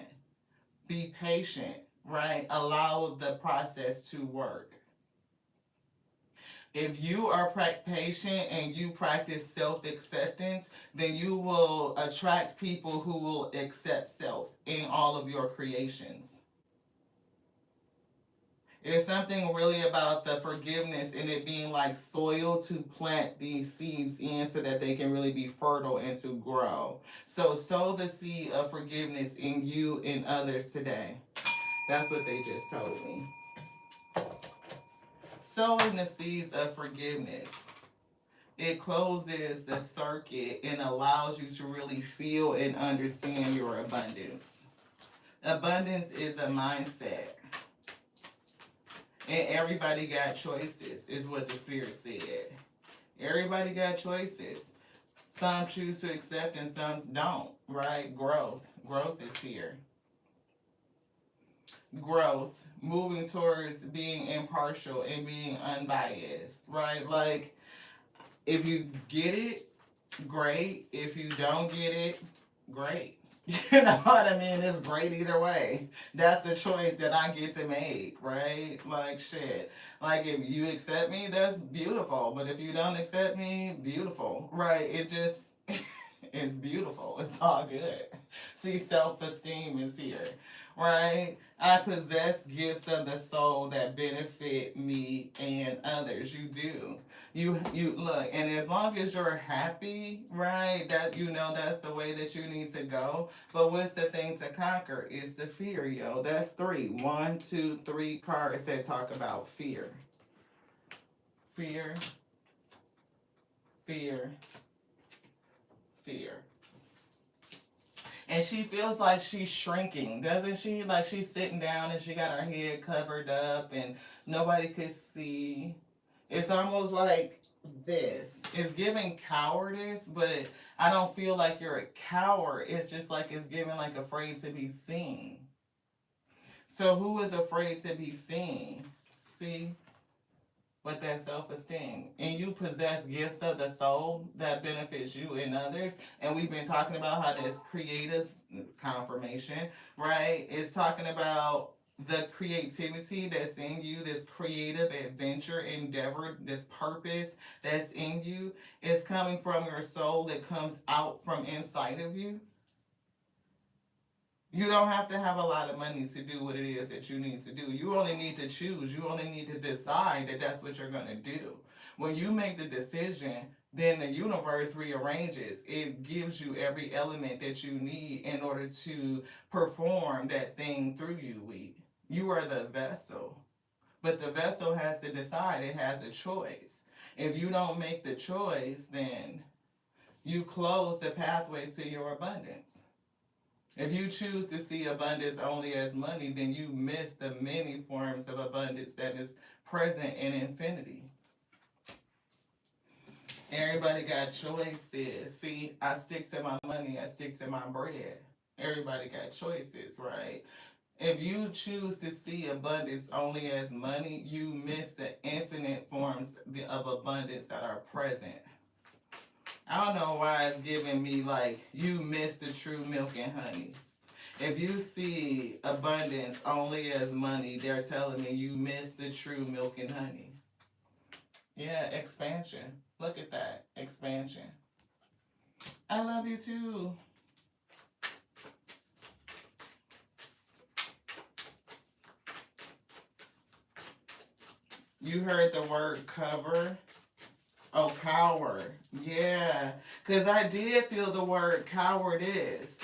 S1: Be patient, right? Allow the process to work. If you are patient and you practice self acceptance, then you will attract people who will accept self in all of your creations. It's something really about the forgiveness and it being like soil to plant these seeds in so that they can really be fertile and to grow. So sow the seed of forgiveness in you and others today. That's what they just told me. Sowing the seeds of forgiveness. It closes the circuit and allows you to really feel and understand your abundance. Abundance is a mindset. And everybody got choices, is what the Spirit said. Everybody got choices. Some choose to accept and some don't, right? Growth. Growth is here. Growth. Moving towards being impartial and being unbiased, right? Like, if you get it, great. If you don't get it, great. You know what I mean? It's great either way. That's the choice that I get to make, right? Like, shit. Like, if you accept me, that's beautiful. But if you don't accept me, beautiful, right? It just, it's beautiful. It's all good. See, self esteem is here, right? I possess gifts of the soul that benefit me and others. You do. You look, and as long as you're happy, right, that you know that's the way that you need to go. But what's the thing to conquer is the fear, yo. That's three. 1, 2, 3 cards that talk about fear. Fear, fear, fear. And she feels like she's shrinking, doesn't she? Like she's sitting down and she got her head covered up and nobody could see. It's almost like this. It's giving cowardice, but I don't feel like you're a coward. It's just like it's giving like afraid to be seen. So who is afraid to be seen? See? With that self-esteem. And you possess gifts of the soul that benefits you and others. And we've been talking about how that's creative confirmation, right? It's talking about the creativity that's in you, this creative adventure, endeavor, this purpose that's in you is coming from your soul that comes out from inside of you. You don't have to have a lot of money to do what it is that you need to do. You only need to choose. You only need to decide that that's what you're going to do. When you make the decision, then the universe rearranges. It gives you every element that you need in order to perform that thing through you, we. You are the vessel. But the vessel has to decide. It has a choice. If you don't make the choice, then you close the pathways to your abundance. If you choose to see abundance only as money, then you miss the many forms of abundance that is present in infinity. Everybody got choices. See, I stick to my money, I stick to my bread. Everybody got choices, right? If you choose to see abundance only as money, you miss the infinite forms of abundance that are present. I don't know why it's giving me like you miss the true milk and honey. If you see abundance only as money, they're telling me you miss the true milk and honey. Yeah, expansion. Look at that. Expansion. I love you too. You heard the word cover. Oh, coward. Yeah. Because I did feel the word cowardice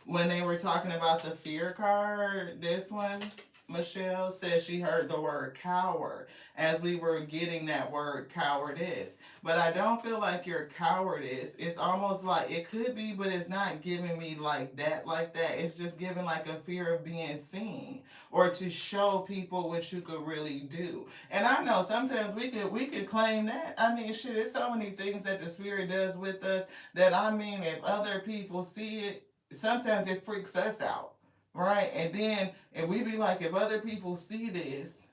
S1: when they were talking about the fear card. This one, Michelle said she heard the word coward as we were getting that word cowardice. But I don't feel like you're cowardice. It's almost like it could be, but it's not giving me like that, like that. It's just giving like a fear of being seen or to show people what you could really do. And I know sometimes we could claim that. I mean, shit, there's so many things that the spirit does with us that I mean, if other people see it, sometimes it freaks us out, right? And then if we be like, if other people see this,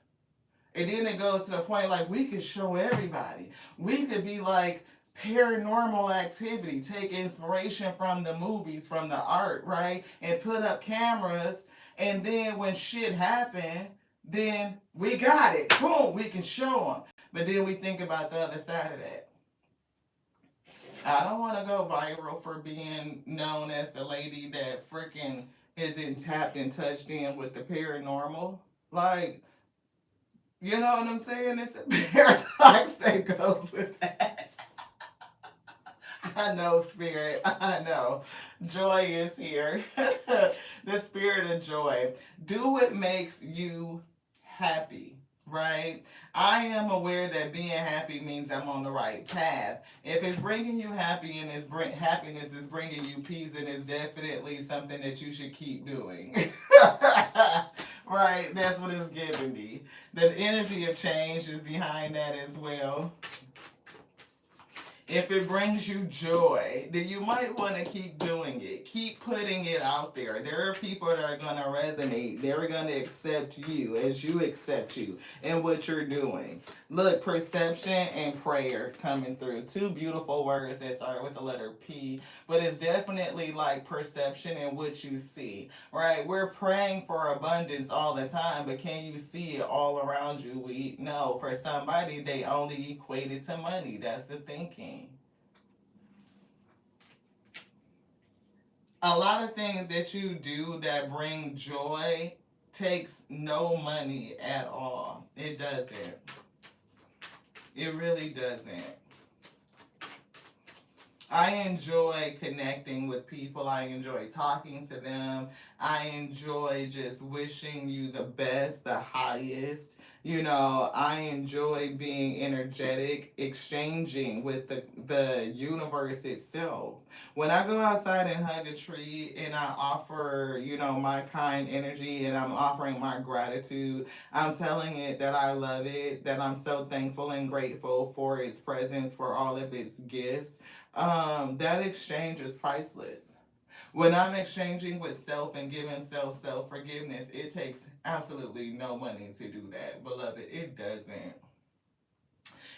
S1: and then it goes to the point like we could show everybody. We could be like paranormal activity, take inspiration from the movies, from the art, right? And put up cameras. And then when shit happen, then we got it. Boom, we can show them. But then we think about the other side of that. I don't want to go viral for being known as the lady that freaking isn't tapped and touched in with the paranormal. Like, you know what I'm saying? It's a paradox that goes with that. I know, spirit. I know. Joy is here. The spirit of joy. Do what makes you happy, right? I am aware that being happy means I'm on the right path. If it's bringing you happy and happiness is bringing you peace, and it's definitely something that you should keep doing. Right? That's what it's giving me. The energy of change is behind that as well. If it brings you joy, then you might want to keep doing it. Keep putting it out there. There are people that are going to resonate. They're going to accept you as you accept you and what you're doing. Look, perception and prayer coming through. Two beautiful words that start with the letter P, but it's definitely like perception and what you see, right? We're praying for abundance all the time, but can you see it all around you? We know for somebody, they only equate it to money. That's the thinking. A lot of things that you do that bring joy takes no money at all. It doesn't. It really doesn't. I enjoy connecting with people. I enjoy talking to them. I enjoy just wishing you the best, the highest. You know, I enjoy being energetic, exchanging with the universe itself. When I go outside and hug a tree and I offer, you know, my kind energy and I'm offering my gratitude, I'm telling it that I love it, that I'm so thankful and grateful for its presence, for all of its gifts. That exchange is priceless. When I'm exchanging with self and giving self forgiveness, it takes absolutely no money to do that, beloved. It doesn't.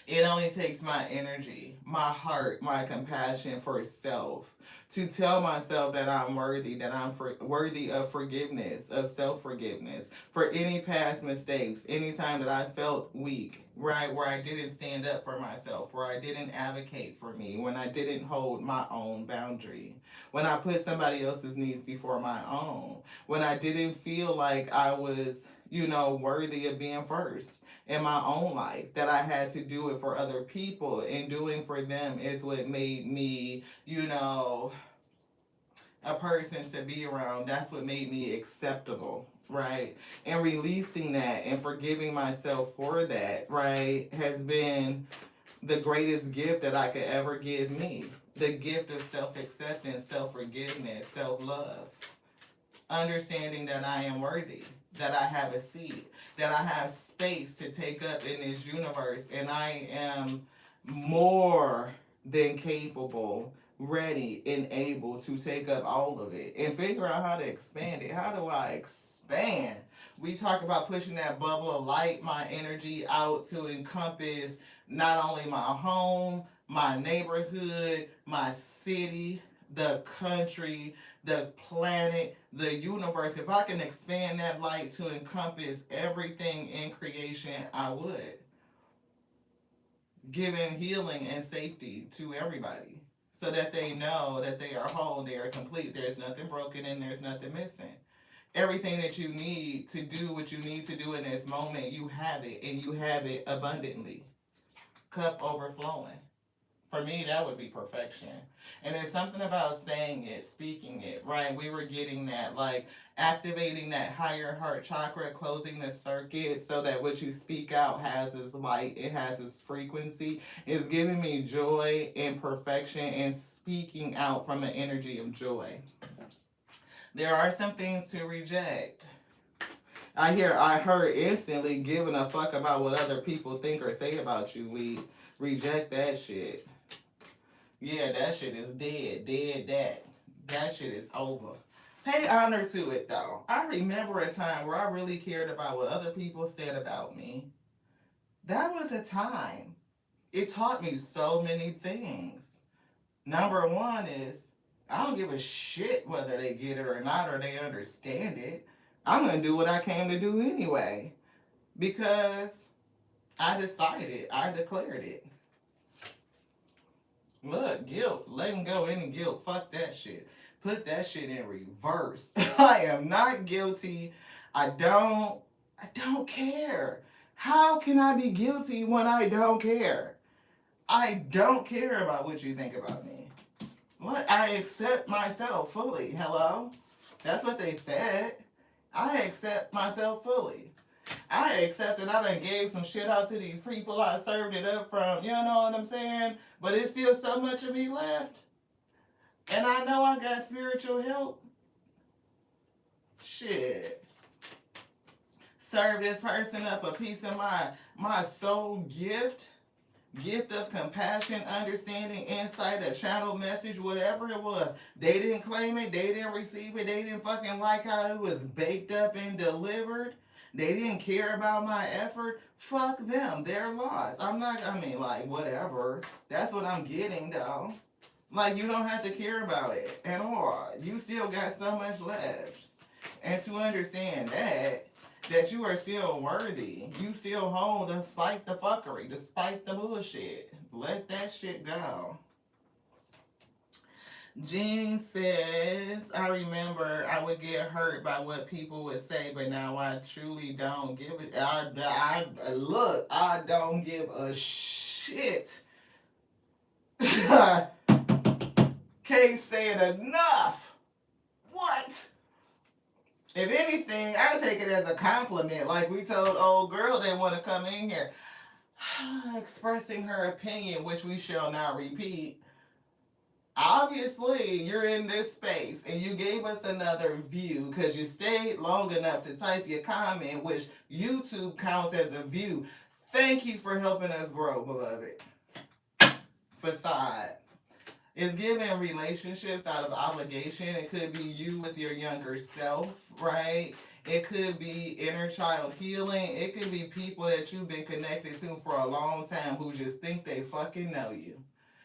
S1: It only takes my energy, my heart, my compassion for self to tell myself that I'm worthy, that I'm worthy of forgiveness, of self forgiveness for any past mistakes, any time that I felt weak, right? Where I didn't stand up for myself, where I didn't advocate for me, when I didn't hold my own boundary, when I put somebody else's needs before my own, when I didn't feel like I was, worthy of being first in my own life, that I had to do it for other people, and doing for them is what made me, a person to be around. That's what made me acceptable, right? And releasing that and forgiving myself for that, right, has been the greatest gift that I could ever give me. The gift of self acceptance, self forgiveness, self love. Understanding that I am worthy, that I have a seat, that I have space to take up in this universe, and I am more than capable, ready, and able to take up all of it and figure out how to expand it. How do I expand? We talk about pushing that bubble of light, my energy out to encompass not only my home, my neighborhood, my city, the country, the planet, the universe. If I can expand that light to encompass everything in creation, I would. Giving healing and safety to everybody so that they know that they are whole, they are complete, there's nothing broken, and there's nothing missing. Everything that you need to do what you need to do in this moment, you have it, and you have it abundantly. Cup overflowing. For me, that would be perfection. And it's something about saying it, speaking it, right? We were getting that, like activating that higher heart chakra, closing the circuit so that what you speak out has its light, it has its frequency. It's giving me joy and perfection and speaking out from an energy of joy. There are some things to reject. I heard instantly giving a fuck about what other people think or say about you. We reject that shit. Yeah, that shit is dead. Dead that. That shit is over. Pay honor to it though. I remember a time where I really cared about what other people said about me. That was a time. It taught me so many things. Number one is I don't give a shit whether they get it or not or they understand it. I'm gonna do what I came to do anyway. Because I decided, I declared it. Look, guilt, letting go any guilt, fuck that shit. Put that shit in reverse. I am not guilty. I don't care. How can I be guilty when I don't care? I don't care about what you think about me. What? I accept myself fully. Hello? That's what they said. I accept myself fully. I accepted I done gave some shit out to these people I served it up from, you know what I'm saying? But it's still so much of me left. And I know I got spiritual help. Shit. Serve this person up a piece of my soul gift. Gift of compassion, understanding, insight, a channel message, whatever it was. They didn't claim it, they didn't receive it, they didn't fucking like how it was baked up and delivered. They didn't care about my effort. Fuck them. They're lost. Like, whatever. That's what I'm getting, though. Like, you don't have to care about it at all. You still got so much left. And to understand that you are still worthy. You still whole despite the fuckery, despite the bullshit. Let that shit go. Jean says, I remember I would get hurt by what people would say, but now I truly don't give it. I don't give a shit. Can't say it enough. What? If anything, I take it as a compliment. Like we told old girl they want to come in here expressing her opinion, which we shall not repeat. Obviously, you're in this space and you gave us another view because you stayed long enough to type your comment, which YouTube counts as a view. Thank you for helping us grow, beloved. Facade. It's giving relationships out of obligation. It could be you with your younger self, right? It could be inner child healing. It could be people that you've been connected to for a long time who just think they fucking know you.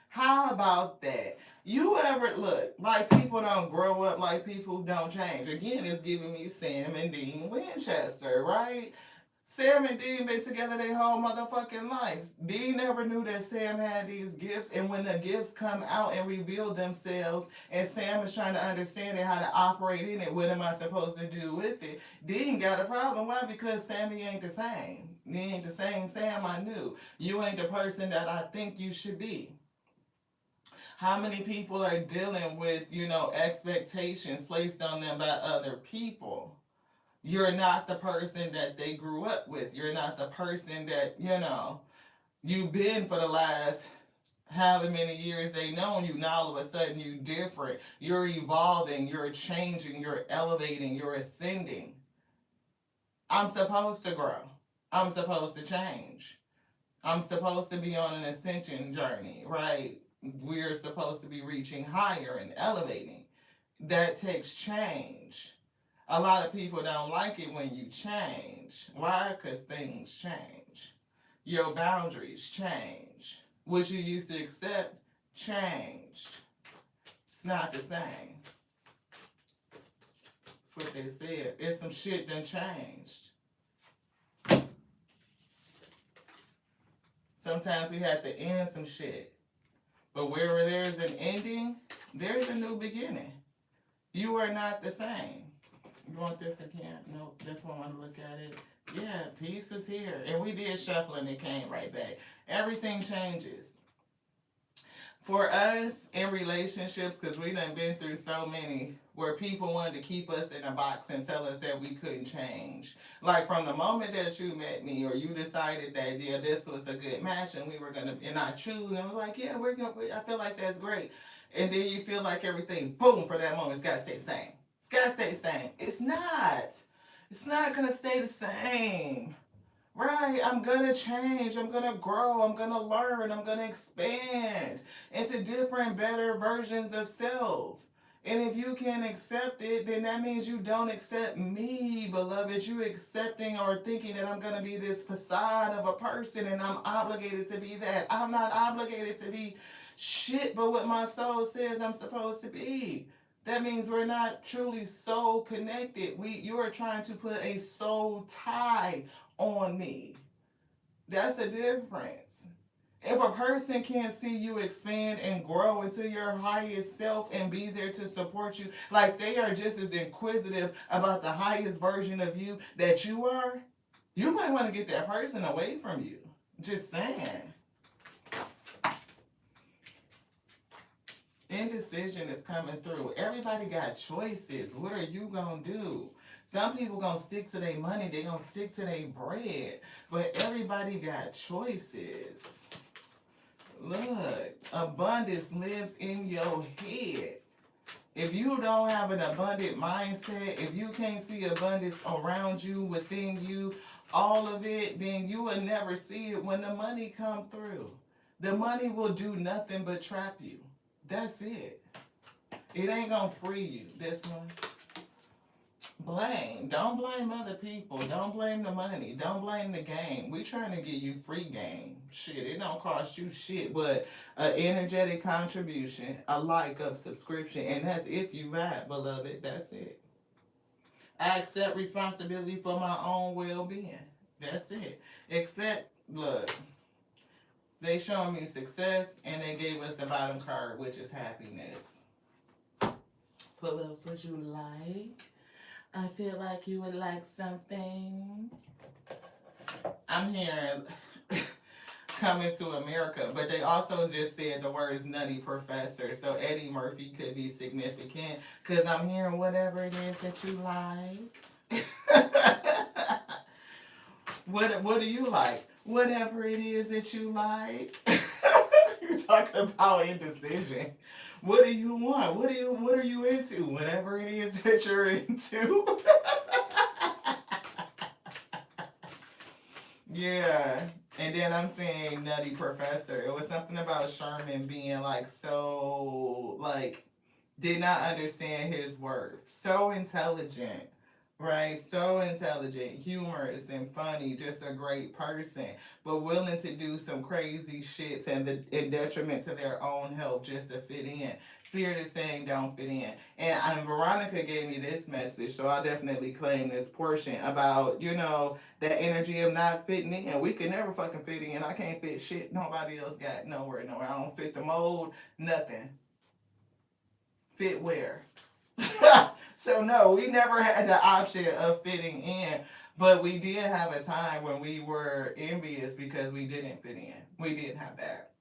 S1: How about that? You ever look like people don't grow up, like people don't change? Again, it's giving me Sam and Dean Winchester, right? Sam and Dean been together their whole motherfucking lives. Dean never knew that Sam had these gifts, and when the gifts come out and reveal themselves, and Sam is trying to understand it, how to operate in it, what am I supposed to do with it? Dean got a problem. Why? Because Sammy ain't the same. You ain't the same Sam I knew. You ain't the person that I think you should be. How many people are dealing with, expectations placed on them by other people? You're not the person that they grew up with. You're not the person that, you've been for the last however many years they known you. Now all of a sudden you different. You're evolving, you're changing, you're elevating, you're ascending. I'm supposed to grow. I'm supposed to change. I'm supposed to be on an ascension journey, right? We're supposed to be reaching higher and elevating. That takes change. A lot of people don't like it when you change. Why? Because things change. Your boundaries change. What you used to accept changed. It's not the same. That's what they said. It's some shit done changed. Sometimes we have to end some shit. But wherever there's an ending, there's a new beginning. You are not the same. You want this again? No, this one, I want to look at it. Yeah, peace is here. And we did shuffle and it came right back. Everything changes. For us in relationships, because we done been through so many where people wanted to keep us in a box and tell us that we couldn't change. Like from the moment that you met me or you decided that, yeah, this was a good match and we were going to, and I choose, and I was like, yeah, I feel like that's great. And then you feel like everything, boom, for that moment, it's got to stay the same. It's got to stay the same. It's not. It's not going to stay the same. Right, I'm gonna change, I'm gonna grow, I'm gonna learn, I'm gonna expand into different, better versions of self. And if you can't accept it, then that means you don't accept me, beloved. You accepting or thinking that I'm gonna be this facade of a person and I'm obligated to be that. I'm not obligated to be shit but what my soul says I'm supposed to be. That means we're not truly soul connected. You are trying to put a soul tie on me. That's the difference. If a person can't see you expand and grow into your highest self and be there to support you, like they are just as inquisitive about the highest version of you that you are, you might want to get that person away from you. Just saying. Indecision is coming through. Everybody got choices. What are you going to do? Some people gonna stick to their money, they gonna stick to their bread. But everybody got choices. Look, abundance lives in your head. If you don't have an abundant mindset, if you can't see abundance around you, within you, all of it, then you will never see it when the money come through. The money will do nothing but trap you. That's it. It ain't gonna free you. This one. Blame. Don't blame other people. Don't blame the money. Don't blame the game. We trying to get you free game. Shit, it don't cost you shit, but an energetic contribution, a like, a subscription, and that's if you vibe, beloved. That's it. I accept responsibility for my own well-being. That's it. Except, look, they showing me success, and they gave us the bottom card, which is happiness. What else would you like? I feel like you would like something. I'm hearing Coming to America, but they also just said the words nutty professor, so Eddie Murphy could be significant, because I'm hearing whatever it is that you like. What do you like? Whatever it is that you like. You're talking about indecision. What do you want? What are you into? Whatever it is that you're into. Yeah. And then I'm saying nutty professor. It was something about Sherman being like so like did not understand his worth. So intelligent. right? So intelligent, humorous, and funny, just a great person, but willing to do some crazy shits in detriment to their own health just to fit in. Spirit is saying don't fit in. And Veronica gave me this message, so I definitely claim this portion about, that energy of not fitting in. We can never fucking fit in. I can't fit shit nobody else got nowhere. I don't fit the mold, nothing. Fit where? So no, we never had the option of fitting in, but we did have a time when we were envious because we didn't fit in. We didn't have that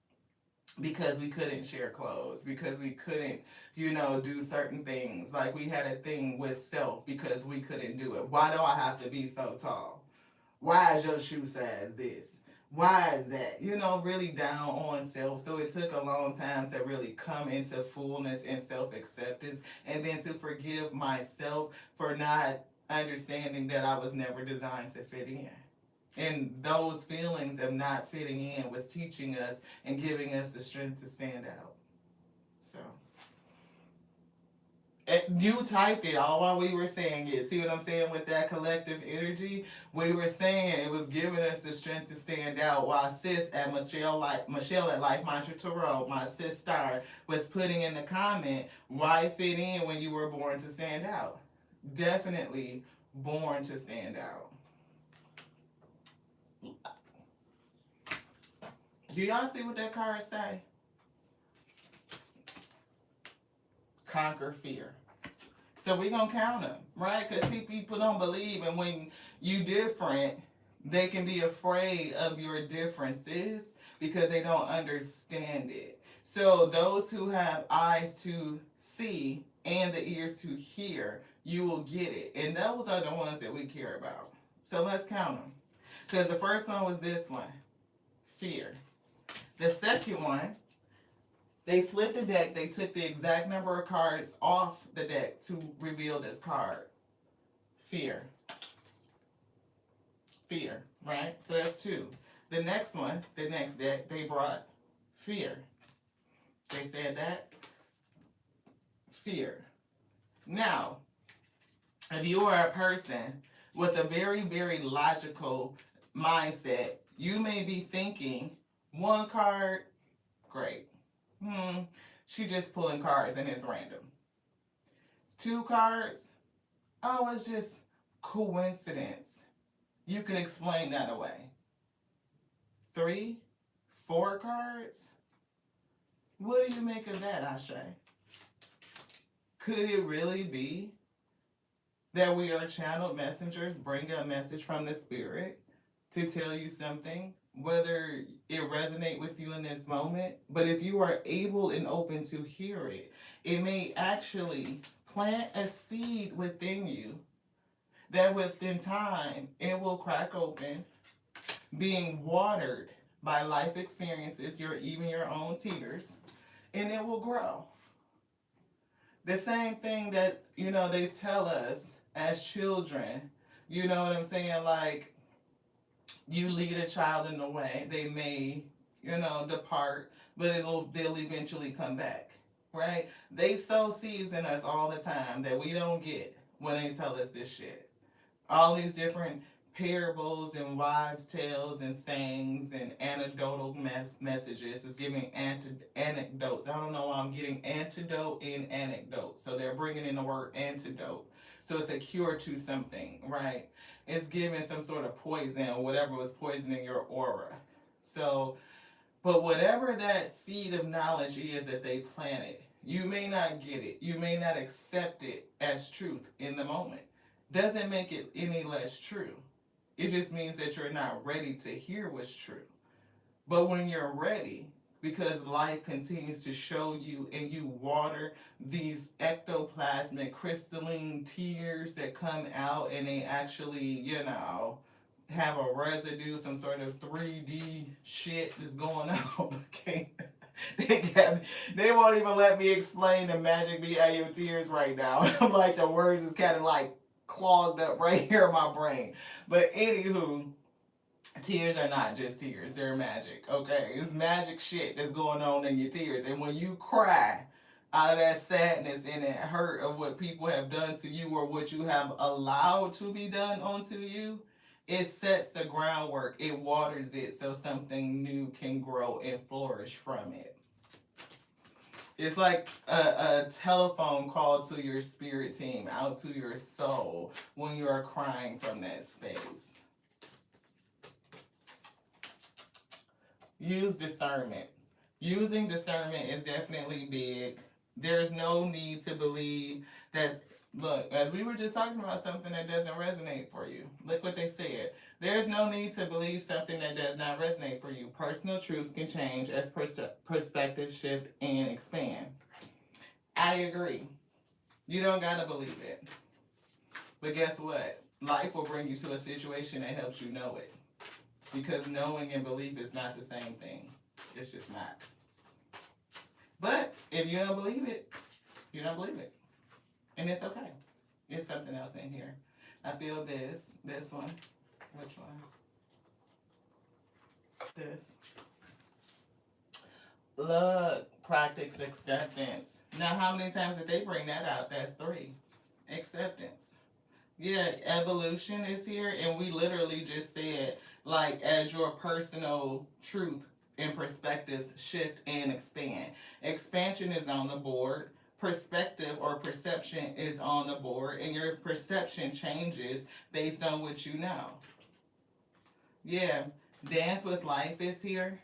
S1: because we couldn't share clothes, because we couldn't, do certain things. Like we had a thing with self because we couldn't do it. Why do I have to be so tall? Why is your shoe size this? Why is that? Really down on self. So it took a long time to really come into fullness and self acceptance, and then to forgive myself for not understanding that I was never designed to fit in. And those feelings of not fitting in was teaching us and giving us the strength to stand out. So. You typed it all while we were saying it. See what I'm saying with that collective energy? We were saying it was giving us the strength to stand out. While sis at Michelle at Life Mantra Tarot, my sis star, was putting in the comment, why fit in when you were born to stand out? Definitely born to stand out. Do y'all see what that card say? Conquer fear. So we're going to count them, right? Because see, people don't believe, and when you different, they can be afraid of your differences because they don't understand it. So those who have eyes to see and the ears to hear, you will get it. And those are the ones that we care about. So let's count them. Because the first one was this one, fear. The second one, they flipped the deck. They took the exact number of cards off the deck to reveal this card. Fear. Fear, right? So that's two. The next one, the next deck, they brought fear. They said that. Fear. Now, if you are a person with a very, very logical mindset, you may be thinking, one card, great. She just pulling cards and it's random. Two cards, oh, it's just coincidence. You can explain that away. 3, 4 cards, what do you make of that, Ashe? Could it really be that we are channeled messengers, bring a message from the spirit to tell you something, whether it resonate with you in this moment? But if you are able and open to hear it, it may actually plant a seed within you that within time it will crack open, being watered by life experiences, even your own tears, and it will grow. The same thing that, they tell us as children, you know what I'm saying? Like, you lead a child in the way, they may, depart, but they'll eventually come back, right? They sow seeds in us all the time that we don't get when they tell us this shit. All these different parables and wives' tales and sayings and anecdotal messages is giving anecdotes. I don't know why I'm getting antidote and anecdote. So they're bringing in the word antidote. So it's a cure to something, right? It's giving some sort of poison or whatever was poisoning your aura. So, but whatever that seed of knowledge is that they planted, you may not get it. You may not accept it as truth in the moment. Doesn't make it any less true. It just means that you're not ready to hear what's true. But when you're ready, because life continues to show you and you water these ectoplasmic crystalline tears that come out and they actually, have a residue, some sort of 3D shit that's going on. Okay. They won't even let me explain the magic behind your tears right now. I'm like, the words is kind of like clogged up right here in my brain. But anywho, tears are not just tears, they're magic, okay? It's magic shit that's going on in your tears. And when you cry, out of that sadness and that hurt of what people have done to you or what you have allowed to be done onto you, it sets the groundwork. It waters it so something new can grow and flourish from it. It's like a telephone call to your spirit team, out to your soul when you are crying from that space. Use discernment. Using discernment is definitely big. There's no need to believe that. Look, as we were just talking about something that doesn't resonate for you. Look what they said. There's no need to believe something that does not resonate for you. Personal truths can change as perspective shift and expand. I agree. You don't gotta believe it. But guess what? Life will bring you to a situation that helps you know it. Because knowing and belief is not the same thing. It's just not. But if you don't believe it, you don't believe it. And it's okay. It's something else in here. I feel this one. Which one? This. Look, practice acceptance. Now, how many times did they bring that out? That's 3. Acceptance. Yeah, evolution is here, and we literally just said, like, as your personal truth and perspectives shift and expand. Expansion is on the board. Perspective or perception is on the board, and your perception changes based on what you know. Yeah, dance with life is here.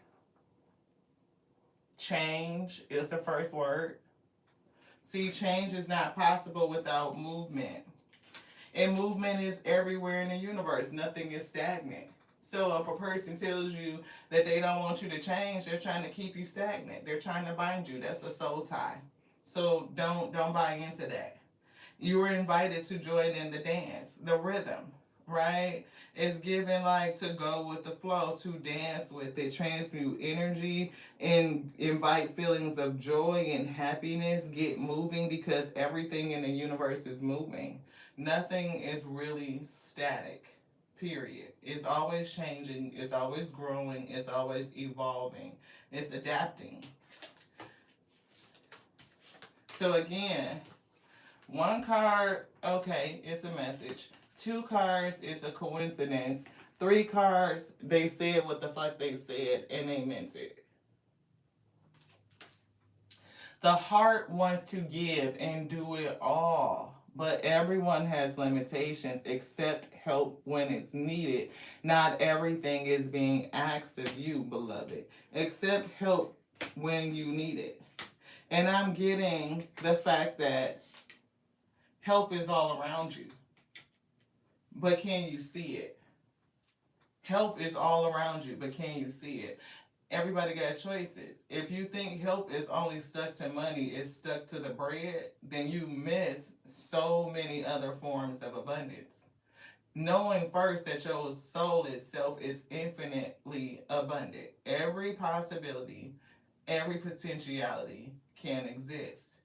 S1: Change is the first word. See, change is not possible without movement. And movement is everywhere in the universe. Nothing is stagnant. So if a person tells you that they don't want you to change, they're trying to keep you stagnant. They're trying to bind you. That's a soul tie. So don't buy into that. You were invited to join in the dance, the rhythm, right? It's given like to go with the flow, to dance with it, transmute energy, and invite feelings of joy and happiness. Get moving because everything in the universe is moving. Nothing is really static, period. It's always changing, it's always growing, it's always evolving, it's adapting. So again, 1 card, okay, it's a message. 2 cards, it's a coincidence. 3 cards, they said what the fuck they said and they meant it. The heart wants to give and do it all. But everyone has limitations. Accept help when it's needed. Not everything is being asked of you, beloved. Accept help when you need it. And I'm getting the fact that help is all around you. But can you see it? Help is all around you, but can you see it? Everybody got choices. If you think help is only stuck to money, is stuck to the bread, then you miss so many other forms of abundance. Knowing first that your soul itself is infinitely abundant. Every possibility, every potentiality can exist.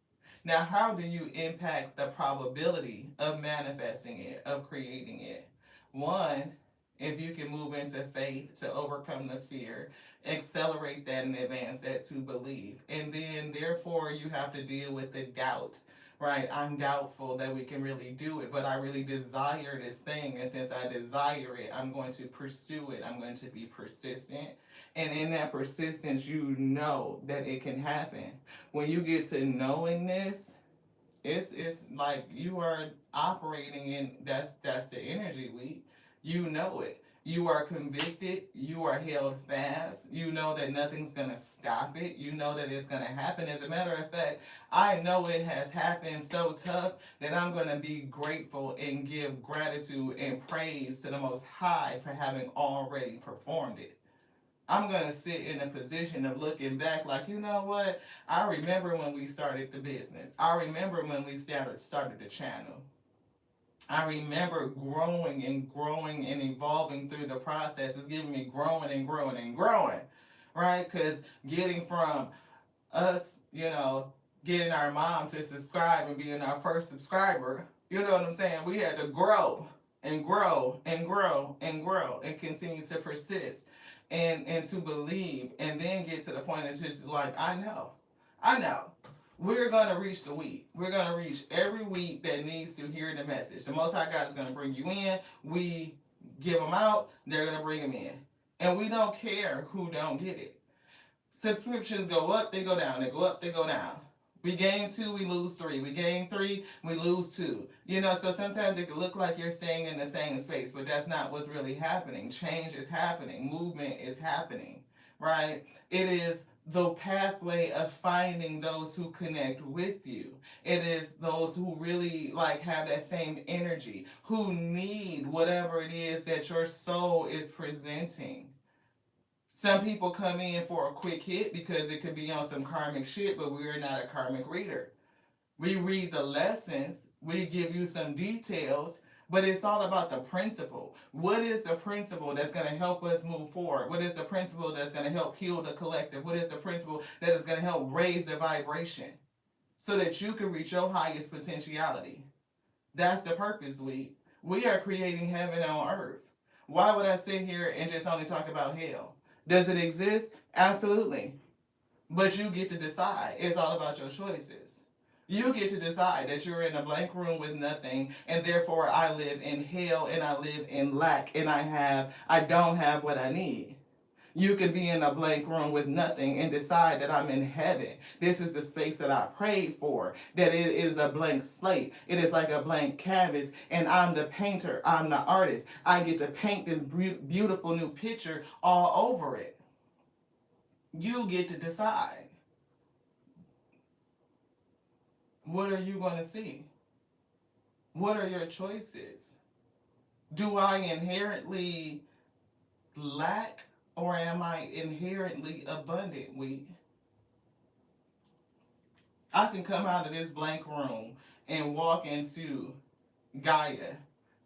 S1: Now, how do you impact the probability of manifesting it, of creating it? 1, if you can move into faith to overcome the fear, accelerate that and advance that to believe. And then, therefore, you have to deal with the doubt, right? I'm doubtful that we can really do it, but I really desire this thing. And since I desire it, I'm going to pursue it. I'm going to be persistent. And in that persistence, you know that it can happen. When you get to knowing this, it's like you are operating in, that's the energy week. You know it. You are convicted. You are held fast. You know that nothing's going to stop it. You know that it's going to happen. As a matter of fact, I know it has happened so tough that I'm going to be grateful and give gratitude and praise to the Most High for having already performed it. I'm going to sit in a position of looking back like, you know what? I remember when we started the business. I remember when we started the channel. I remember growing and evolving through the process. It's giving me growing and growing and growing, right? Because getting from us, getting our mom to subscribe and being our first subscriber, you know what I'm saying? We had to grow and grow and grow and grow and continue to persist and to believe and then get to the point of just like, I know. We're going to reach the wheat. We're going to reach every wheat that needs to hear the message. The Most High God is going to bring you in. We give them out. They're going to bring them in. And we don't care who don't get it. Subscriptions go up, they go down. They go up, they go down. We gain 2, we lose 3. We gain 3, we lose 2. You know, so sometimes it can look like you're staying in the same space, but that's not what's really happening. Change is happening. Movement is happening, right? It is the pathway of finding those who connect with you. It is those who really like have that same energy, who need whatever it is that your soul is presenting. Some people come in for a quick hit because it could be on some karmic shit, but we're not a karmic reader. We read the lessons, we give you some details, but it's all about the principle. What is the principle that's going to help us move forward? What is the principle that's going to help heal the collective? What is the principle that is going to help raise the vibration so that you can reach your highest potentiality? That's the purpose. We are creating heaven on earth. Why would I sit here and just only talk about hell? Does it exist? Absolutely. But you get to decide. It's all about your choices. You get to decide that you're in a blank room with nothing, and therefore I live in hell and I live in lack and I don't have what I need. You can be in a blank room with nothing and decide that I'm in heaven. This is the space that I prayed for. That it is a blank slate. It is like a blank canvas. And I'm the painter. I'm the artist. I get to paint this beautiful new picture all over it. You get to decide. What are you going to see? What are your choices? Do I inherently lack? Or am I inherently abundant? I can come out of this blank room and walk into Gaia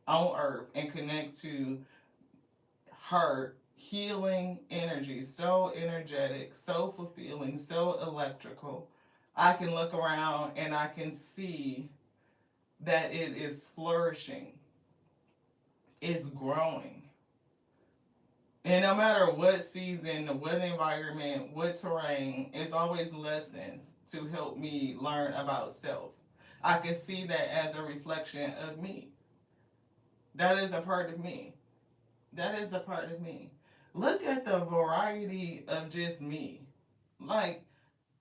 S1: on Earth and connect to her healing energy, so energetic, so fulfilling, so electrical. I can look around and I can see that it is flourishing. It's growing. And no matter what season, what environment, what terrain, it's always lessons to help me learn about self. I can see that as a reflection of me. That is a part of me. That is a part of me. Look at the variety of just me. Like,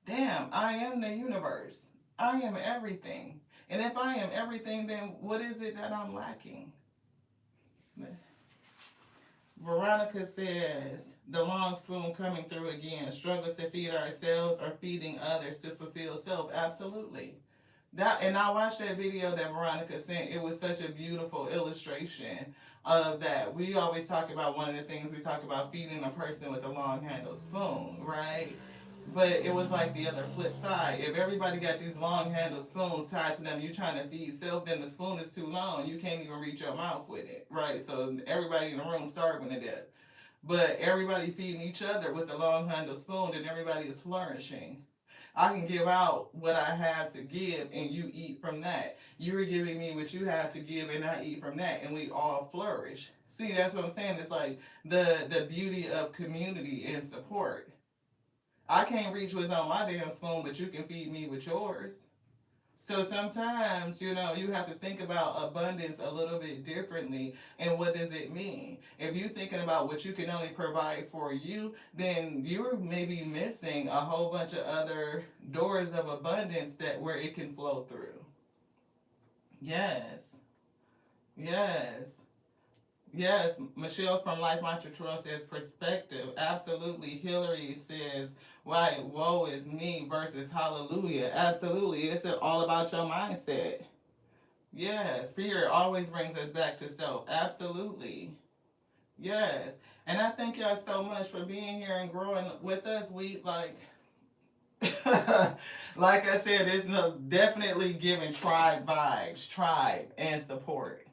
S1: damn, I am the universe. I am everything. And if I am everything, then what is it that I'm lacking? Veronica says, the long spoon coming through again. Struggle to feed ourselves or feeding others to fulfill self. Absolutely. And I watched that video that Veronica sent. It was such a beautiful illustration of that. We always talk about, one of the things we talk about, feeding a person with a long handled spoon, right? But it was like the other flip side. If everybody got these long handled spoons tied to them, you trying to feed self, then the spoon is too long. You can't even reach your mouth with it, right? So everybody in the room starving to death. But everybody feeding each other with the long handled spoon, and everybody is flourishing. I can give out what I have to give, and you eat from that. You're giving me what you have to give, and I eat from that, and we all flourish. See, that's what I'm saying. It's like the beauty of community and support. I can't reach what's on my damn spoon, but you can feed me with yours. So sometimes, you know, you have to think about abundance a little bit differently. And what does it mean? If you're thinking about what you can only provide for you, then you're maybe missing a whole bunch of other doors of abundance that where it can flow through. Yes. Yes. Yes, Michelle from Life Mantra Trust says perspective. Absolutely. Hillary says, right, woe is me versus hallelujah. Absolutely. It's all about your mindset. Yeah, spirit always brings us back to self. Absolutely. Yes. And I thank y'all so much for being here and growing with us. We like I said, it's definitely giving tribe vibes, tribe and support.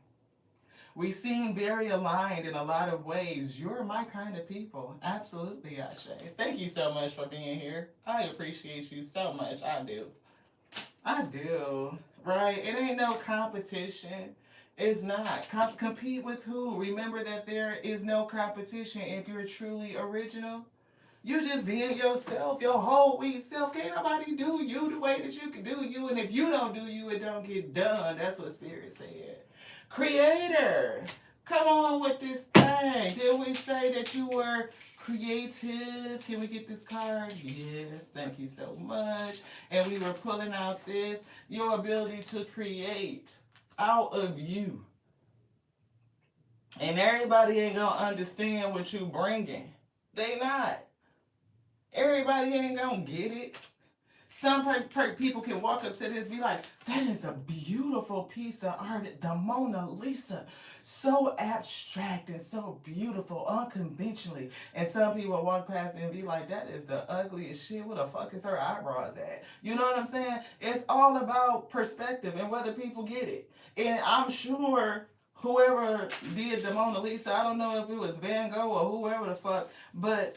S1: We seem very aligned in a lot of ways. You're my kind of people. Absolutely, Ashe. Thank you so much for being here. I appreciate you so much. I do. I do. Right? It ain't no competition. It's not. Compete with who? Remember that there is no competition if you're truly original. You just being yourself, your whole weak self. Can't nobody do you the way that you can do you. And if you don't do you, it don't get done. That's what Spirit said. Creator, come on with this thing. Did we say that you were creative? Can we get this card? Yes, thank you so much. And we were pulling out this, your ability to create out of you. And everybody ain't gonna understand what you bringing. They not. Everybody ain't gonna get it. Some people can walk up to this and be like, that is a beautiful piece of art, the Mona Lisa. So abstract and so beautiful, unconventionally. And some people walk past it and be like, that is the ugliest shit. Where the fuck is her eyebrows at? You know what I'm saying? It's all about perspective and whether people get it. And I'm sure whoever did the Mona Lisa, I don't know if it was Van Gogh or whoever the fuck, but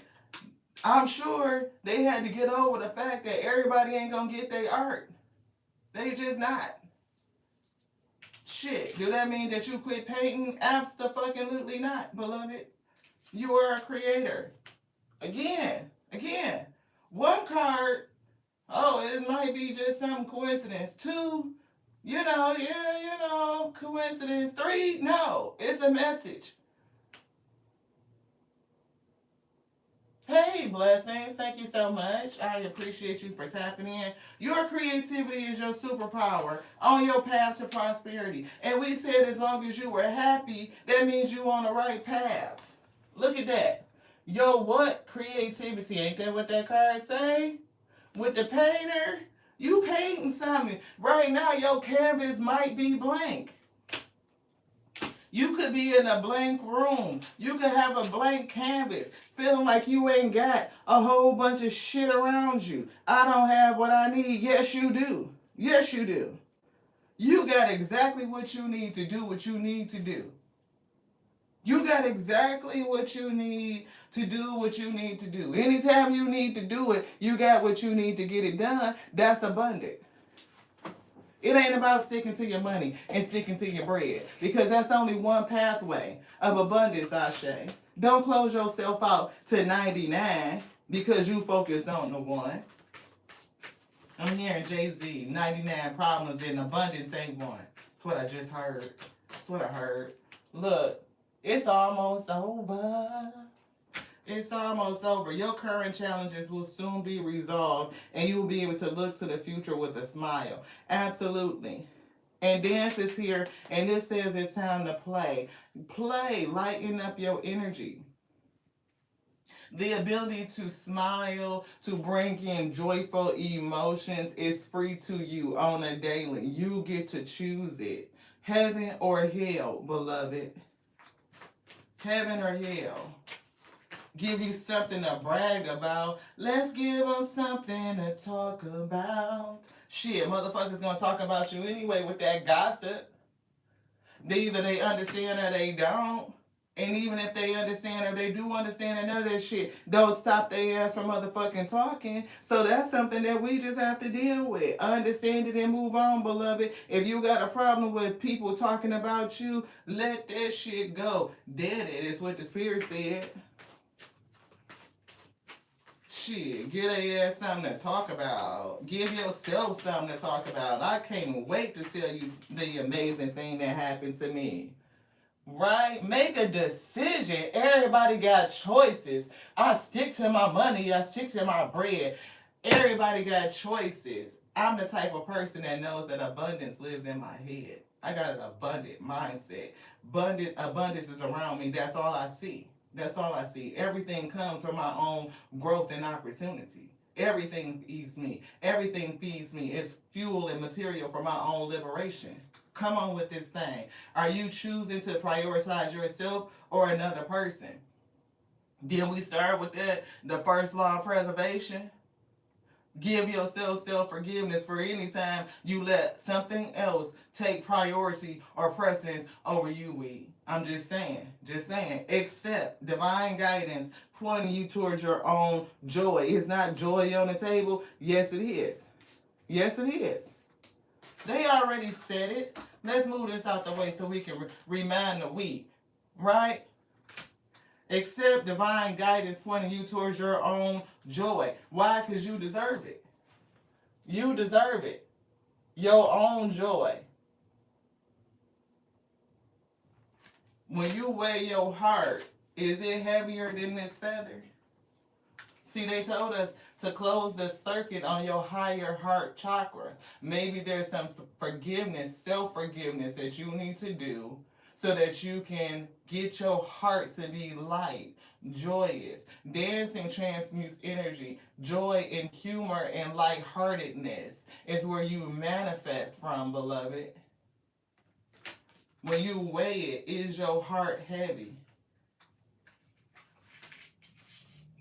S1: I'm sure they had to get over the fact that everybody ain't gonna get their art. They just not. Shit, do that mean that you quit painting? Abso-fucking-lutely not, beloved. You are a creator. Again. One card, oh, it might be just some coincidence. Two, coincidence. Three, no, it's a message. Hey, blessings. Thank you so much. I appreciate you for tapping in. Your creativity is your superpower on your path to prosperity. And we said as long as you were happy, that means you on the right path. Look at that. Yo, what? Creativity. Ain't that what that card say? With the painter, you painting something. Right now, your canvas might be blank. You could be in a blank room. You could have a blank canvas, feeling like you ain't got a whole bunch of shit around you. I don't have what I need. Yes, you do. Yes, you do. You got exactly what you need to do what you need to do. You got exactly what you need to do what you need to do. Anytime you need to do it, you got what you need to get it done. That's abundant. It ain't about sticking to your money and sticking to your bread, because that's only one pathway of abundance, Ashe. Don't close yourself out to 99 because you focus on the one. I'm hearing Jay-Z, 99 problems and abundance ain't one. That's what I just heard. That's what I heard. Look, it's almost over. It's almost over. Your current challenges will soon be resolved and you will be able to look to the future with a smile. Absolutely. And dance is here, and this says it's time to play. Play, lighten up your energy. The ability to smile, to bring in joyful emotions is free to you on a daily. You get to choose it. Heaven or hell, beloved. Heaven or hell. Give you something to brag about. Let's give them something to talk about. Shit, motherfuckers gonna talk about you anyway with that gossip. Either they understand or they don't. And even if they understand or they do understand, and none of that shit don't stop their ass from motherfucking talking. So that's something that we just have to deal with. Understand it and move on, beloved. If you got a problem with people talking about you, let that shit go. Dead it is what the Spirit said. Shit, get a ass something to talk about. Give yourself something to talk about. I can't wait to tell you the amazing thing that happened to me. Right? Make a decision. Everybody got choices. I stick to my money. I stick to my bread. Everybody got choices. I'm the type of person that knows that abundance lives in my head. I got an abundant mindset. Abundance is around me. That's all I see. That's all I see. Everything comes from my own growth and opportunity. Everything feeds me. Everything feeds me. It's fuel and material for my own liberation. Come on with this thing. Are you choosing to prioritize yourself or another person? Then we start with the first law of preservation. Give yourself self-forgiveness for any time you let something else take priority or precedence over you, we. I'm just saying. Accept divine guidance pointing you towards your own joy. Is not joy on the table? Yes, it is. Yes, it is. They already said it. Let's move this out the way so we can remind the we. Right? Accept divine guidance pointing you towards your own joy. Why? Because you deserve it. You deserve it. Your own joy. When you weigh your heart, is it heavier than this feather? See, they told us to close the circuit on your higher heart chakra. Maybe there's some forgiveness, self-forgiveness that you need to do so that you can get your heart to be light, joyous. Dancing transmutes energy. Joy and humor and lightheartedness is where you manifest from, beloved. When you weigh it, is your heart heavy?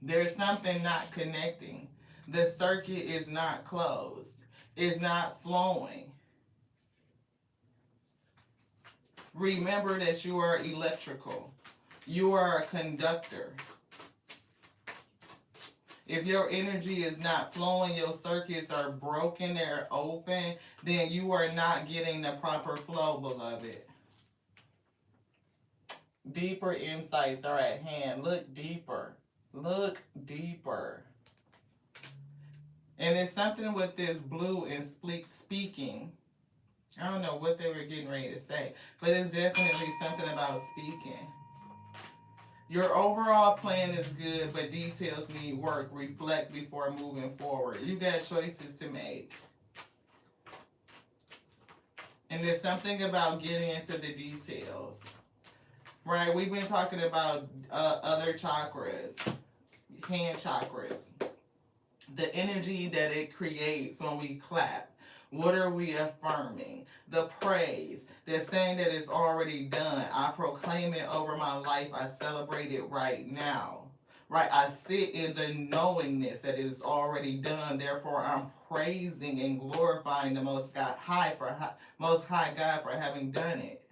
S1: There's something not connecting. The circuit is not closed. It's not flowing. Remember that you are electrical. You are a conductor. If your energy is not flowing, your circuits are broken, they're open, then you are not getting the proper flow, beloved. Deeper insights are at hand. Look deeper. Look deeper. And it's something with this blue and speaking. I don't know what they were getting ready to say, but it's definitely something about speaking. Your overall plan is good, but details need work. Reflect before moving forward. You got choices to make. And there's something about getting into the details. Right? We've been talking about other chakras, hand chakras. The energy that it creates when we clap. What are we affirming? The praise, the saying that it's already done. I proclaim it over my life. I celebrate it right now. Right? I sit in the knowingness that it is already done. Therefore, I'm praising and glorifying the Most High God for having done it.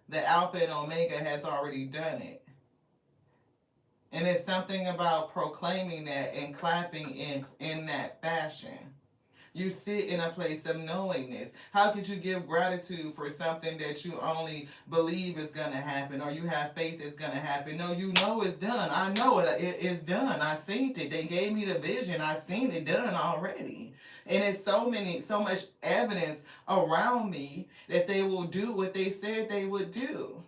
S1: The Alpha and Omega has already done it. And it's something about proclaiming that and clapping in that fashion. You sit in a place of knowingness. How could you give gratitude for something that you only believe is going to happen or you have faith it's going to happen? No, you know it's done. I know it is done. I seen it. They gave me the vision. I seen it done already. And it's so much evidence around me that they will do what they said they would do.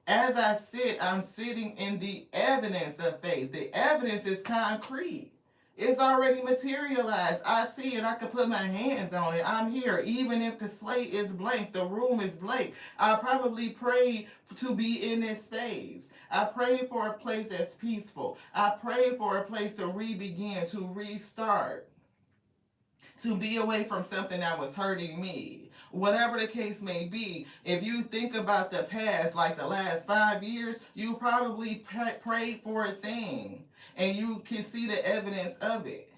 S1: As I sit, I'm sitting in the evidence of faith. The evidence is concrete. It's already materialized. I see it. I can put my hands on it. I'm here. Even if the slate is blank, the room is blank. I probably prayed to be in this space. I prayed for a place that's peaceful. I prayed for a place to re-begin, to restart, to be away from something that was hurting me. Whatever the case may be, if you think about the past, like the last 5 years, you probably prayed for a thing. And you can see the evidence of it.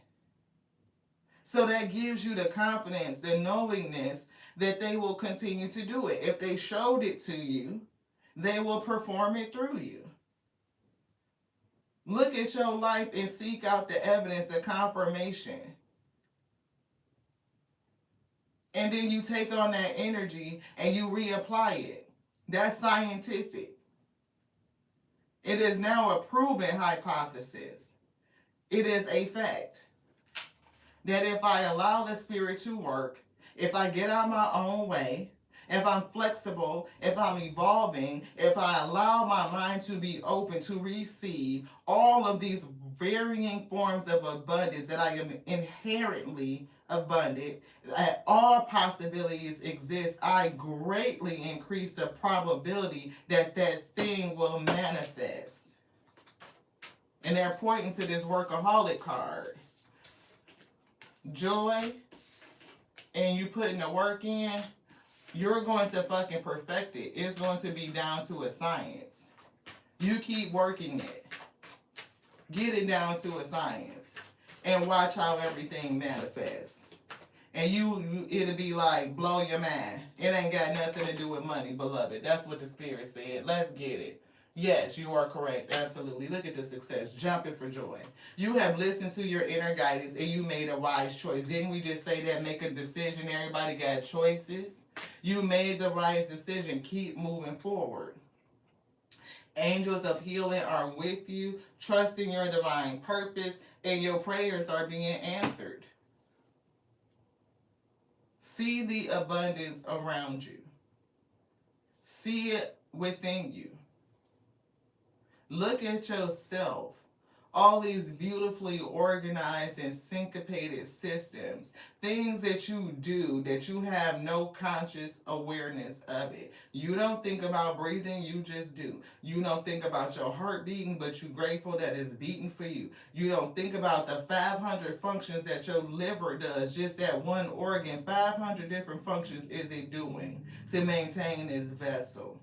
S1: So that gives you the confidence, the knowingness that they will continue to do it. If they showed it to you, they will perform it through you. Look at your life and seek out the evidence, the confirmation. And then you take on that energy and you reapply it. That's scientific. It is now a proven hypothesis. It is a fact that if I allow the spirit to work, if I get out my own way, if I'm flexible, if I'm evolving, if I allow my mind to be open to receive all of these varying forms of abundance, that I am inherently abundant, that all possibilities exist, I greatly increase the probability that that thing will manifest. And they're pointing to this workaholic card. Joy, and you putting the work in, you're going to fucking perfect it. It's going to be down to a science. You keep working it. Get it down to a science. And watch how everything manifests. And it'll be like, blow your mind. It ain't got nothing to do with money, beloved. That's what the Spirit said. Let's get it. Yes, you are correct. Absolutely. Look at the success. Jumping for joy. You have listened to your inner guidance and you made a wise choice. Didn't we just say that? Make a decision. Everybody got choices. You made the right decision. Keep moving forward. Angels of healing are with you, trusting your divine purpose, and your prayers are being answered. See the abundance around you. See it within you. Look at yourself. All these beautifully organized and syncopated systems, things that you do that you have no conscious awareness of it. You don't think about breathing, you just do. You don't think about your heart beating, but you're grateful that it's beating for you. You don't think about the 500 functions that your liver does, just that one organ. 500 different functions is it doing to maintain its vessel.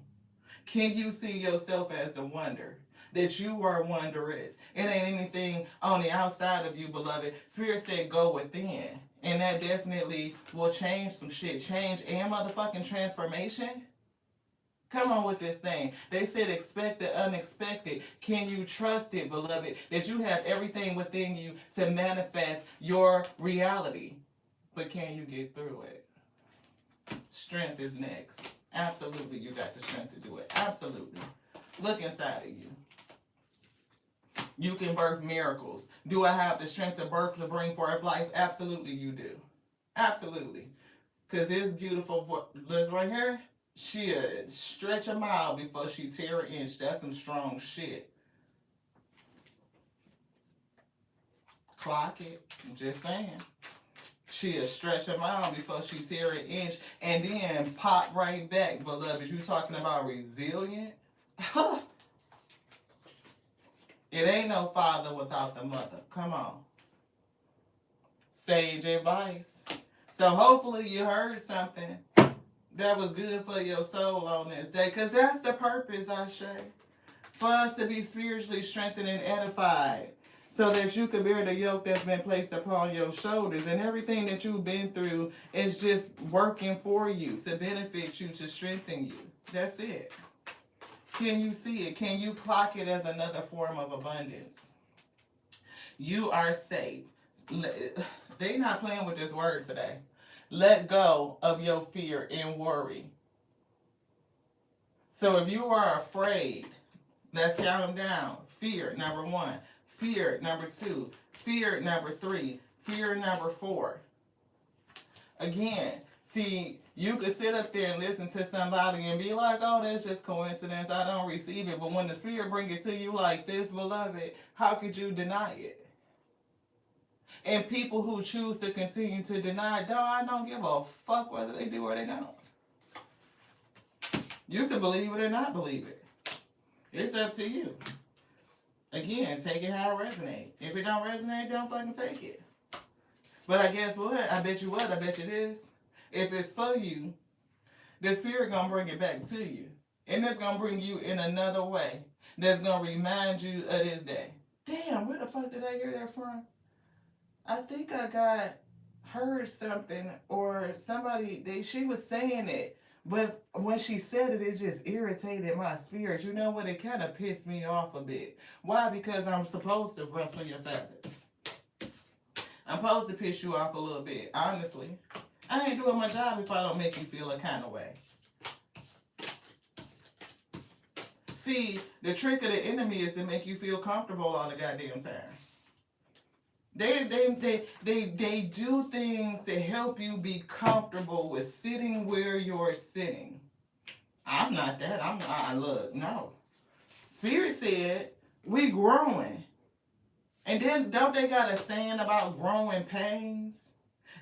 S1: Can you see yourself as a wonder? That you are wondrous. It ain't anything on the outside of you, beloved. Spirit said go within. And that definitely will change some shit. Change and motherfucking transformation. Come on with this thing. They said expect the unexpected. Can you trust it, beloved? That you have everything within you to manifest your reality. But can you get through it? Strength is next. Absolutely, you got the strength to do it. Absolutely. Look inside of you. You can birth miracles. Do I have the strength to birth to bring forth life? Absolutely, you do. Absolutely. Because this beautiful Liz right here, she'll stretch a mile before she tear an inch. That's some strong shit. Clock it. I'm just saying. She'll stretch a mile before she tear an inch and then pop right back, beloved. You talking about resilient? It ain't no father without the mother. Come on. Sage advice. So hopefully you heard something that was good for your soul on this day. Because that's the purpose, Ashe. For us to be spiritually strengthened and edified. So that you can bear the yoke that's been placed upon your shoulders. And everything that you've been through is just working for you. To benefit you, to strengthen you. That's it. Can you see it? Can you clock it as another form of abundance? You are safe. They not playing with this word today. Let go of your fear and worry. So if you are afraid, let's count them down. Fear, number 1. Fear, number 2. Fear, number 3. Fear, number 4. Again, see, you could sit up there and listen to somebody and be like, oh, that's just coincidence. I don't receive it. But when the Spirit brings it to you like this, beloved, how could you deny it? And people who choose to continue to deny, I don't give a fuck whether they do or they don't. You can believe it or not believe it. It's up to you. Again, take it how it resonates. If it don't resonate, don't fucking take it. But I guess what? I bet you what? I bet you this. If it's for you, the Spirit gonna bring it back to you. And it's gonna bring you in another way. That's gonna remind you of this day. Damn, where the fuck did I hear that from? I think I heard something or somebody, she was saying it. But when she said it, it just irritated my spirit. You know what? It kind of pissed me off a bit. Why? Because I'm supposed to rustle your feathers. I'm supposed to piss you off a little bit, honestly. I ain't doing my job if I don't make you feel a kind of way. See, the trick of the enemy is to make you feel comfortable all the goddamn time. They do things to help you be comfortable with sitting where you're sitting. I'm not that. Look, no. Spirit said, we growing. And then don't they got a saying about growing pains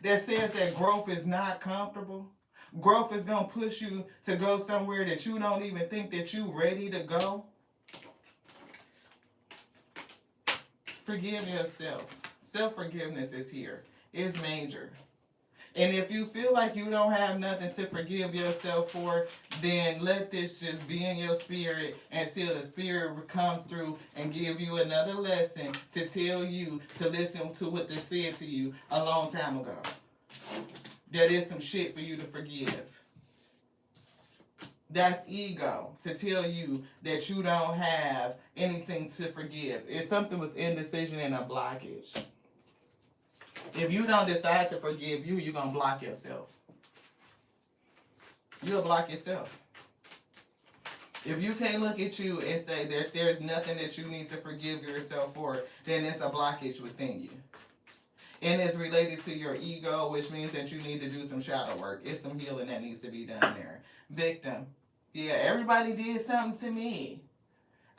S1: that says that growth is not comfortable? Growth is going to push you to go somewhere that you don't even think that you ready to go. Forgive yourself. Self-forgiveness is here. It's major. And if you feel like you don't have nothing to forgive yourself for, then let this just be in your spirit until the Spirit comes through and give you another lesson to tell you to listen to what they said to you a long time ago. That is some shit for you to forgive. That's ego to tell you that you don't have anything to forgive. It's something with indecision and a blockage. If you don't decide to forgive you, you're going to block yourself. You'll block yourself. If you can't look at you and say that there's nothing that you need to forgive yourself for, then it's a blockage within you. And it's related to your ego, which means that you need to do some shadow work. It's some healing that needs to be done there. Victim. Yeah, everybody did something to me.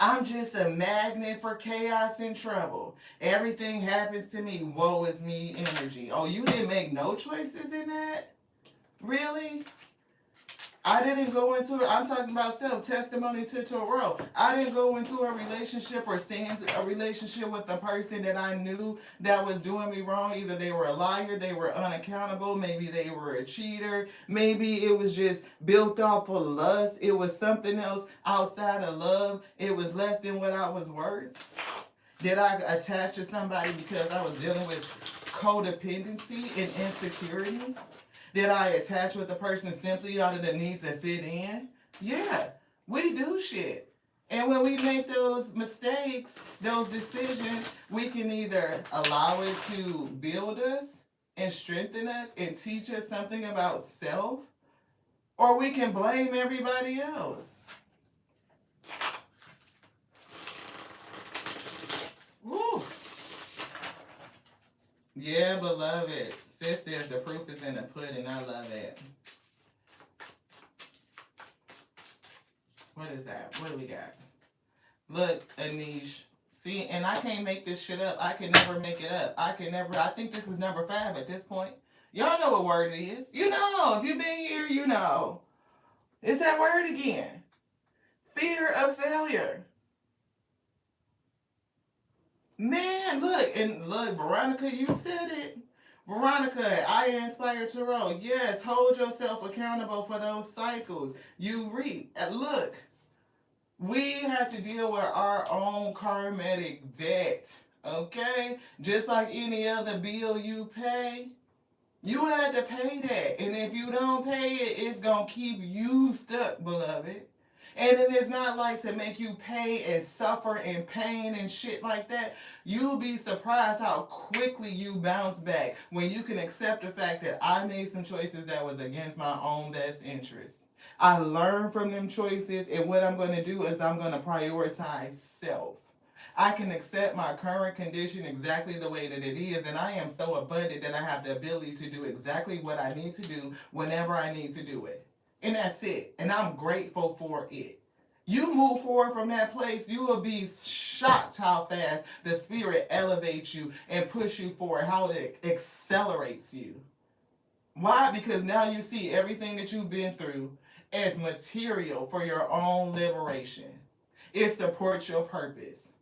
S1: I'm just a magnet for chaos and trouble. Everything happens to me. Woe is me energy. Oh, you didn't make no choices in that? Really? I didn't go into it. I'm talking about self-testimony to Tarot. I didn't go into a relationship or stay into a relationship with a person that I knew that was doing me wrong. Either they were a liar, they were unaccountable, maybe they were a cheater, maybe it was just built off of lust. It was something else outside of love. It was less than what I was worth. Did I attach to somebody because I was dealing with codependency and insecurity? Did I attach with the person simply out of the need to fit in? Yeah, we do shit. And when we make those mistakes, those decisions, we can either allow it to build us and strengthen us and teach us something about self, or we can blame everybody else. Woo. Yeah, beloved. Sis says the proof is in the pudding. I love it. What is that? What do we got? Look, Anish. See, and I can't make this shit up. I can never make it up. I think this is number 5 at this point. Y'all know what word it is. You know. If you've been here, you know. It's that word again. Fear of failure. Man, look. And look, Veronica, you said it. Veronica, I inspire Tarot. Yes, hold yourself accountable for those cycles you reap. And look, we have to deal with our own karmic debt, okay? Just like any other bill you pay, you had to pay that. And if you don't pay it, it's going to keep you stuck, beloved. And it is not like to make you pay and suffer and pain and shit like that. You'll be surprised how quickly you bounce back when you can accept the fact that I made some choices that was against my own best interest. I learned from them choices, and what I'm going to do is I'm going to prioritize self. I can accept my current condition exactly the way that it is, and I am so abundant that I have the ability to do exactly what I need to do whenever I need to do it. And that's it. And I'm grateful for it. You move forward from that place, you will be shocked how fast the spirit elevates you and push you forward, how it accelerates you. Why? Because now you see everything that you've been through as material for your own liberation. It supports your purpose.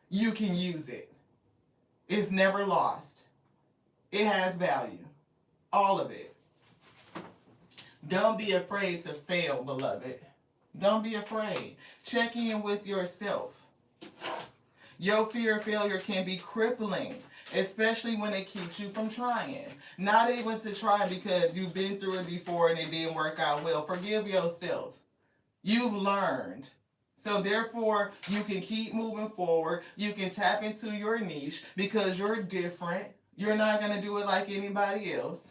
S1: You can use it. It's never lost. It has value. All of it. Don't be afraid to fail, beloved. Don't be afraid. Check in with yourself. Your fear of failure can be crippling, especially when it keeps you from trying. Not even to try because you've been through it before and it didn't work out well. Forgive yourself. You've learned. So therefore, you can keep moving forward. You can tap into your niche because you're different. You're not going to do it like anybody else.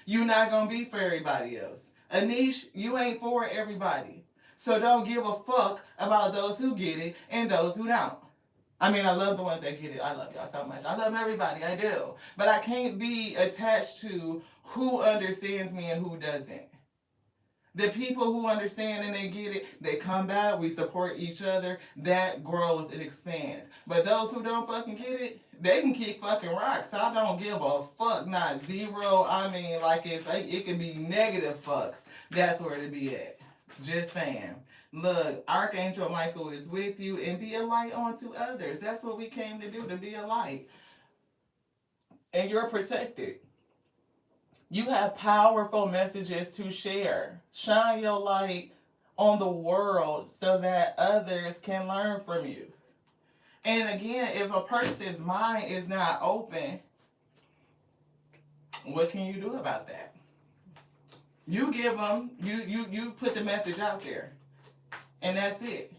S1: You're not going to be for everybody else. A niche, you ain't for everybody. So don't give a fuck about those who get it and those who don't. I mean, I love the ones that get it. I love y'all so much. I love everybody. I do. But I can't be attached to who understands me and who doesn't. The people who understand and they get it, they come back, we support each other, that grows and expands. But those who don't fucking get it, they can kick fucking rocks. I don't give a fuck, not zero. I mean, like if it can be negative fucks, that's where to be at. Just saying. Look, Archangel Michael is with you, and be a light onto others. That's what we came to do, to be a light. And you're protected. You have powerful messages to share. Shine your light on the world so that others can learn from you. And again, if a person's mind is not open, what can you do about that? You give them, you put the message out there. And that's it.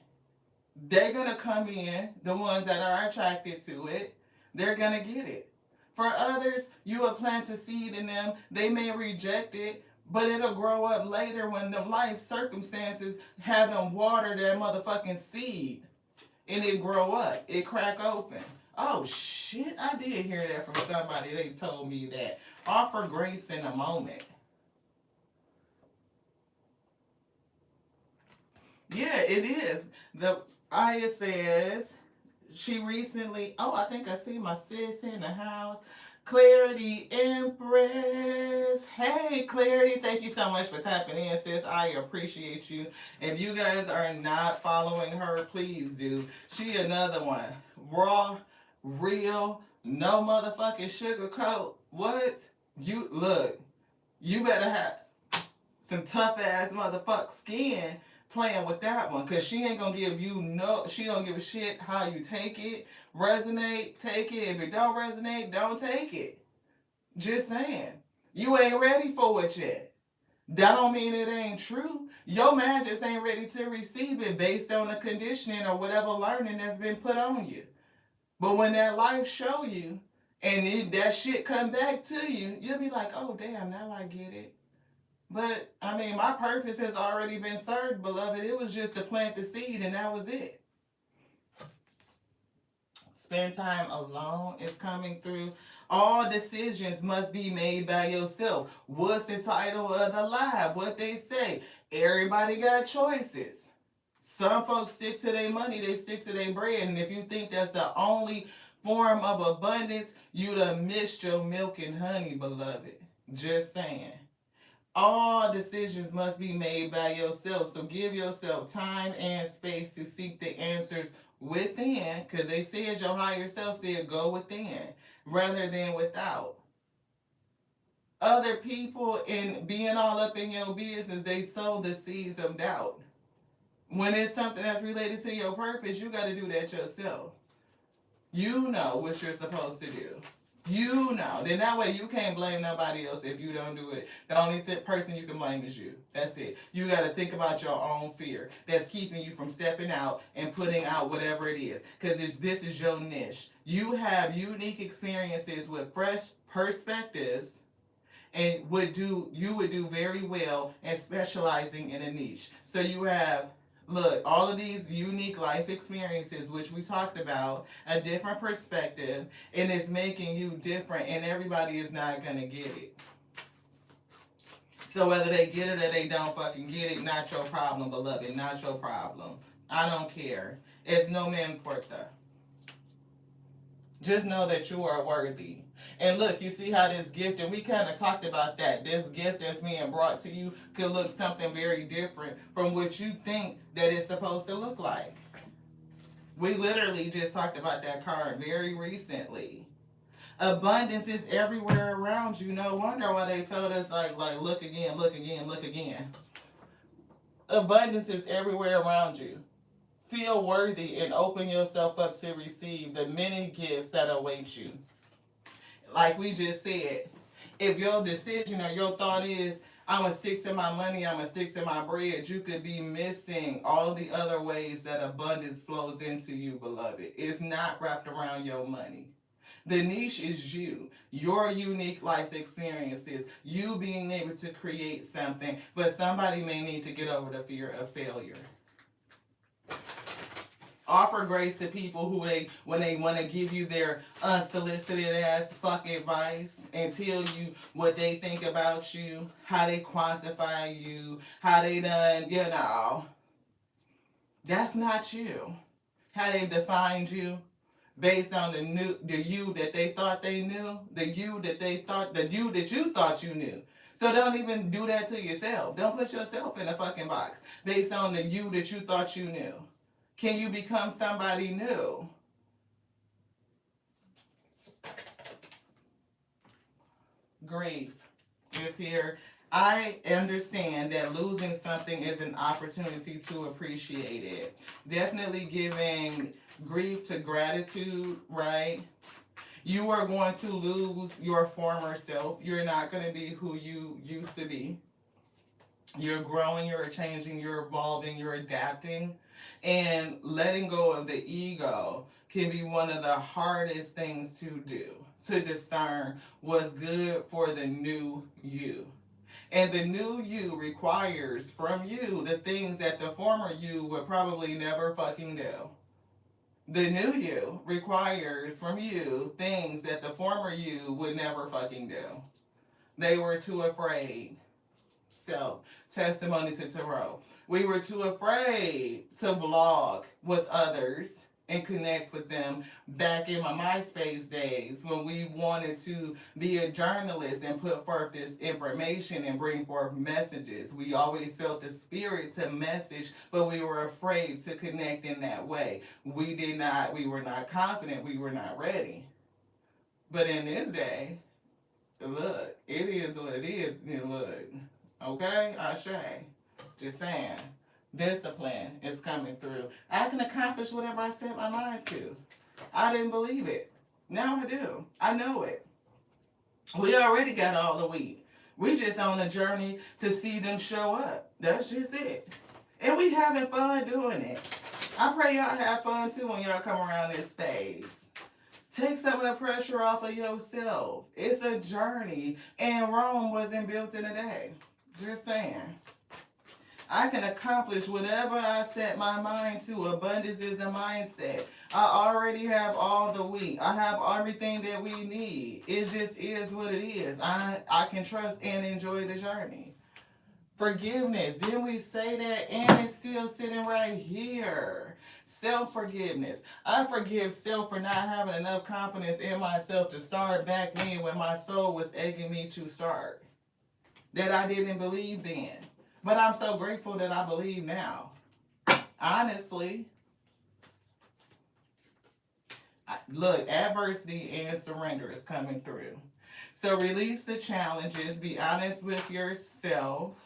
S1: They're going to come in, the ones that are attracted to it, they're going to get it. For others, you will plant a seed in them. They may reject it, But it'll grow up later when the life circumstances have them water that motherfucking seed and it grow up. It crack open. Oh shit, I did hear that from somebody. They told me that. Offer grace in a moment. Yeah, it is. The Aya says she recently, oh, I think I see my sis in the house. Clarity Empress. Hey, Clarity. Thank you so much for tapping in, sis. I appreciate you. If you guys are not following her, please do. She another one. Raw, real, no motherfucking sugarcoat. What? You look, you better have some tough ass motherfuck skin playing with that one, cause she ain't gonna give you no, she don't give a shit how you take it. Resonate, take it. If it don't resonate, don't take it. Just saying. You ain't ready for it yet. That don't mean it ain't true. Your man just ain't ready to receive it based on the conditioning or whatever learning that's been put on you. But when that life show you and that shit come back to you, you'll be like, oh damn, now I get it. But I mean, my purpose has already been served, beloved. It was just to plant the seed, and that was it. Spend time alone is coming through. All decisions must be made by yourself. What's the title of the live? What they say? Everybody got choices. Some folks stick to their money, they stick to their bread. And if you think that's the only form of abundance, you done missed your milk and honey, beloved. Just saying. All decisions must be made by yourself. So give yourself time and space to seek the answers within, because they said your higher self said go within rather than without. Other people, in being all up in your business, they sow the seeds of doubt. When it's something that's related to your purpose, you got to do that yourself. You know what you're supposed to do. You know. Then that way you can't blame nobody else if you don't do it. The only person you can blame is you. That's it. You got to think about your own fear that's keeping you from stepping out and putting out whatever it is. Because this is your niche. You have unique experiences with fresh perspectives, and you would do very well in specializing in a niche. So you have, look, all of these unique life experiences, which we talked about, a different perspective, and it's making you different, and everybody is not going to get it. So whether they get it or they don't fucking get it, not your problem, beloved, not your problem. I don't care. It's no man porta. Just know that you are worthy. And look, you see how this gift, and we kind of talked about that. This gift that's being brought to you could look something very different from what you think that it's supposed to look like. We literally just talked about that card very recently. Abundance is everywhere around you. No wonder why they told us like look again, look again, look again. Abundance is everywhere around you. Feel worthy and open yourself up to receive the many gifts that await you. Like we just said, if your decision or your thought is, I'm going to stick to my money, I'm going to stick to my bread, you could be missing all the other ways that abundance flows into you, beloved. It's not wrapped around your money. The niche is you, your unique life experiences, you being able to create something, but somebody may need to get over the fear of failure. Offer grace to people who when they want to give you their unsolicited ass fuck advice and tell you what they think about you, how they quantify you, how they done, that's not you. How they defined you based on the you that they thought they knew, the you that you thought you knew. So don't even do that to yourself. Don't put yourself in a fucking box based on the you that you thought you knew. Can you become somebody new? Grief is here. I understand that losing something is an opportunity to appreciate it. Definitely giving grief to gratitude, right? You are going to lose your former self. You're not going to be who you used to be. You're growing, you're changing, you're evolving, you're adapting. And letting go of the ego can be one of the hardest things to do, to discern what's good for the new you. And the new you requires from you the things that the former you would probably never fucking do. The new you requires from you things that the former you would never fucking do. They were too afraid. So, testimony to Tarot. We were too afraid to vlog with others and connect with them back in my MySpace days when we wanted to be a journalist and put forth this information and bring forth messages. We always felt the spirit to message, but we were afraid to connect in that way. We were not confident, we were not ready. But in this day, look, it is what it is. Look, okay, Ashe. Just saying, discipline is coming through. I can accomplish whatever I set my mind to. I didn't believe it. Now I do. I know it. We already got all the wheat. We just on a journey to see them show up. That's just it. And we having fun doing it. I pray y'all have fun too when y'all come around this space. Take some of the pressure off of yourself. It's a journey, and Rome wasn't built in a day. Just saying. I can accomplish whatever I set my mind to. Abundance is a mindset. I already have all the wheat. I have everything that we need. It just is what it is. I can trust and enjoy the journey. Forgiveness. Didn't we say that? And it's still sitting right here. Self-forgiveness. I forgive self for not having enough confidence in myself to start back then when my soul was egging me to start. That I didn't believe then. But I'm so grateful that I believe now. Honestly. Look, adversity and surrender is coming through. So release the challenges. Be honest with yourself.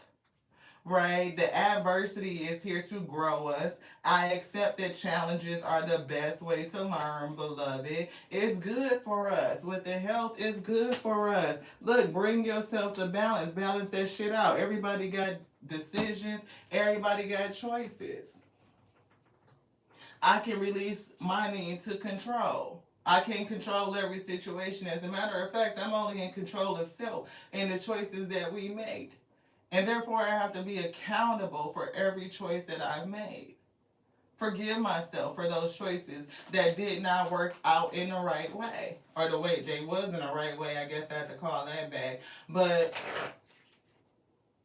S1: Right? The adversity is here to grow us. I accept that challenges are the best way to learn, beloved. It's good for us. With the health, it's good for us. Look, bring yourself to balance. Balance that shit out. Everybody got decisions. Everybody got choices. I can release my need to control. I can't control every situation. As a matter of fact, I'm only in control of self and the choices that we make. And therefore, I have to be accountable for every choice that I've made. Forgive myself for those choices that did not work out in the right way. Or the way they was in the right way, I guess I have to call that back. But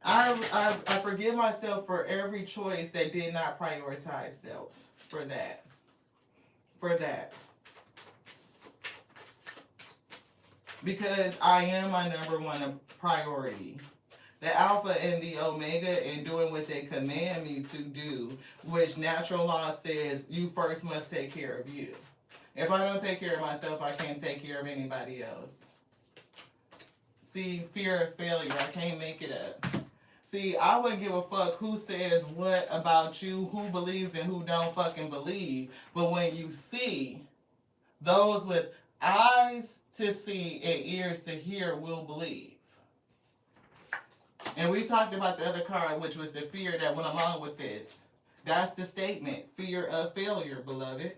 S1: I forgive myself for every choice that did not prioritize self. For that. Because I am my number one priority. The Alpha and the Omega, and doing what they command me to do, which natural law says you first must take care of you. If I don't take care of myself, I can't take care of anybody else. See, fear of failure, I can't make it up. See, I wouldn't give a fuck who says what about you, who believes and who don't fucking believe. But when you see those with eyes to see and ears to hear will believe. And we talked about the other card, which was the fear that went along with this. That's the statement. Fear of failure, beloved.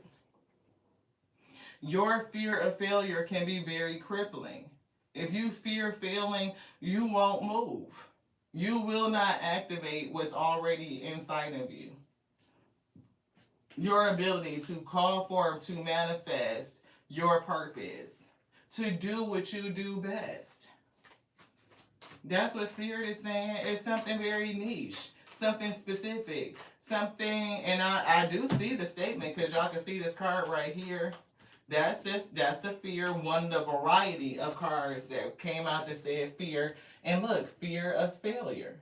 S1: Your fear of failure can be very crippling. If you fear failing, you won't move. You will not activate what's already inside of you. Your ability to call forth, to manifest your purpose, to do what you do best. That's what Spirit is saying. It's something very niche, something specific, something, and I do see the statement because y'all can see this card right here. That's the fear, one of the variety of cards that came out that said fear. And look, fear of failure.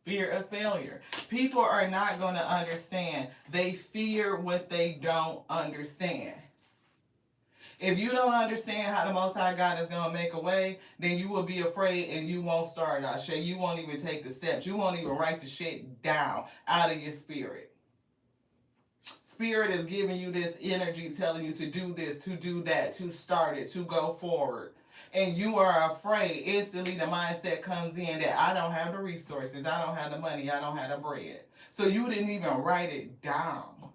S1: Fear of failure. People are not going to understand. They fear what they don't understand. If you don't understand how the Most High God is going to make a way, then you will be afraid and you won't start, Ashe. You won't even take the steps. You won't even write the shit down out of your spirit. Spirit is giving you this energy, telling you to do this, to do that, to start it, to go forward. And you are afraid. Instantly the mindset comes in that I don't have the resources, I don't have the money, I don't have the bread. So you didn't even write it down.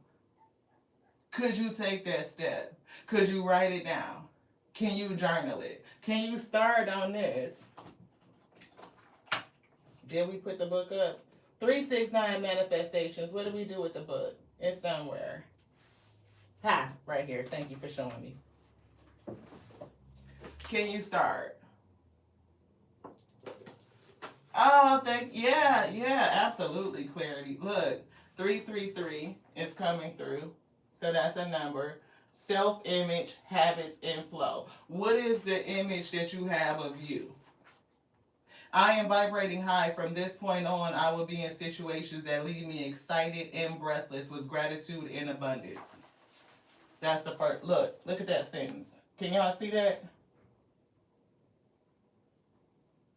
S1: Could you take that step? Could you write it down? Can you journal it? Can you start on this? Did we put the book up? 369 Manifestations. What do we do with the book? It's somewhere. Ha, right here. Thank you for showing me. Can you start? Oh, yeah, absolutely, clarity. Look, 333 is coming through. So that's a number. Self-image, habits, and flow. What is the image that you have of you? I am vibrating high. From this point on, I will be in situations that leave me excited and breathless with gratitude and abundance. That's the first. Look at that sentence. Can y'all see that?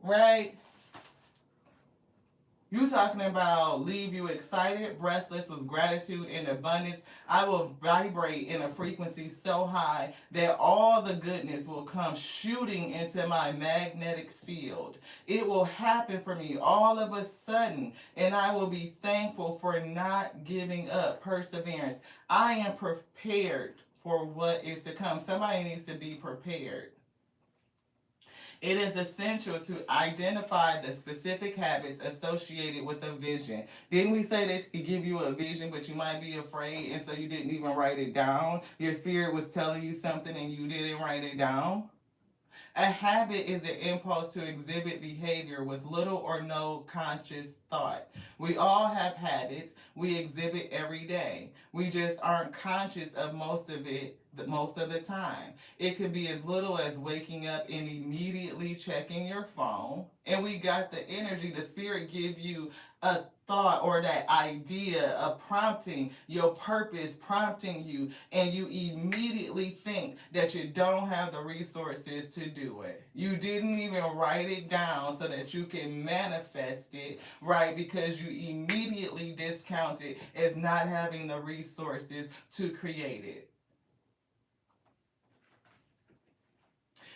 S1: Right? You talking about leave you excited, breathless with gratitude and abundance. I will vibrate in a frequency so high that all the goodness will come shooting into my magnetic field. It will happen for me all of a sudden, and I will be thankful for not giving up. Perseverance. I am prepared for what is to come. Somebody needs to be prepared. It is essential to identify the specific habits associated with a vision. Didn't we say that it could give you a vision, but you might be afraid, and so you didn't even write it down? Your spirit was telling you something and you didn't write it down? A habit is an impulse to exhibit behavior with little or no conscious thought. We all have habits we exhibit every day. We just aren't conscious of most of it most of the time. It could be as little as waking up and immediately checking your phone. And we got the energy, the spirit give you a thought or that idea, a prompting, your purpose prompting you, and you immediately think that you don't have the resources to do it. You didn't even write it down so that you can manifest it, right? Because you immediately discount it as not having the resources to create it.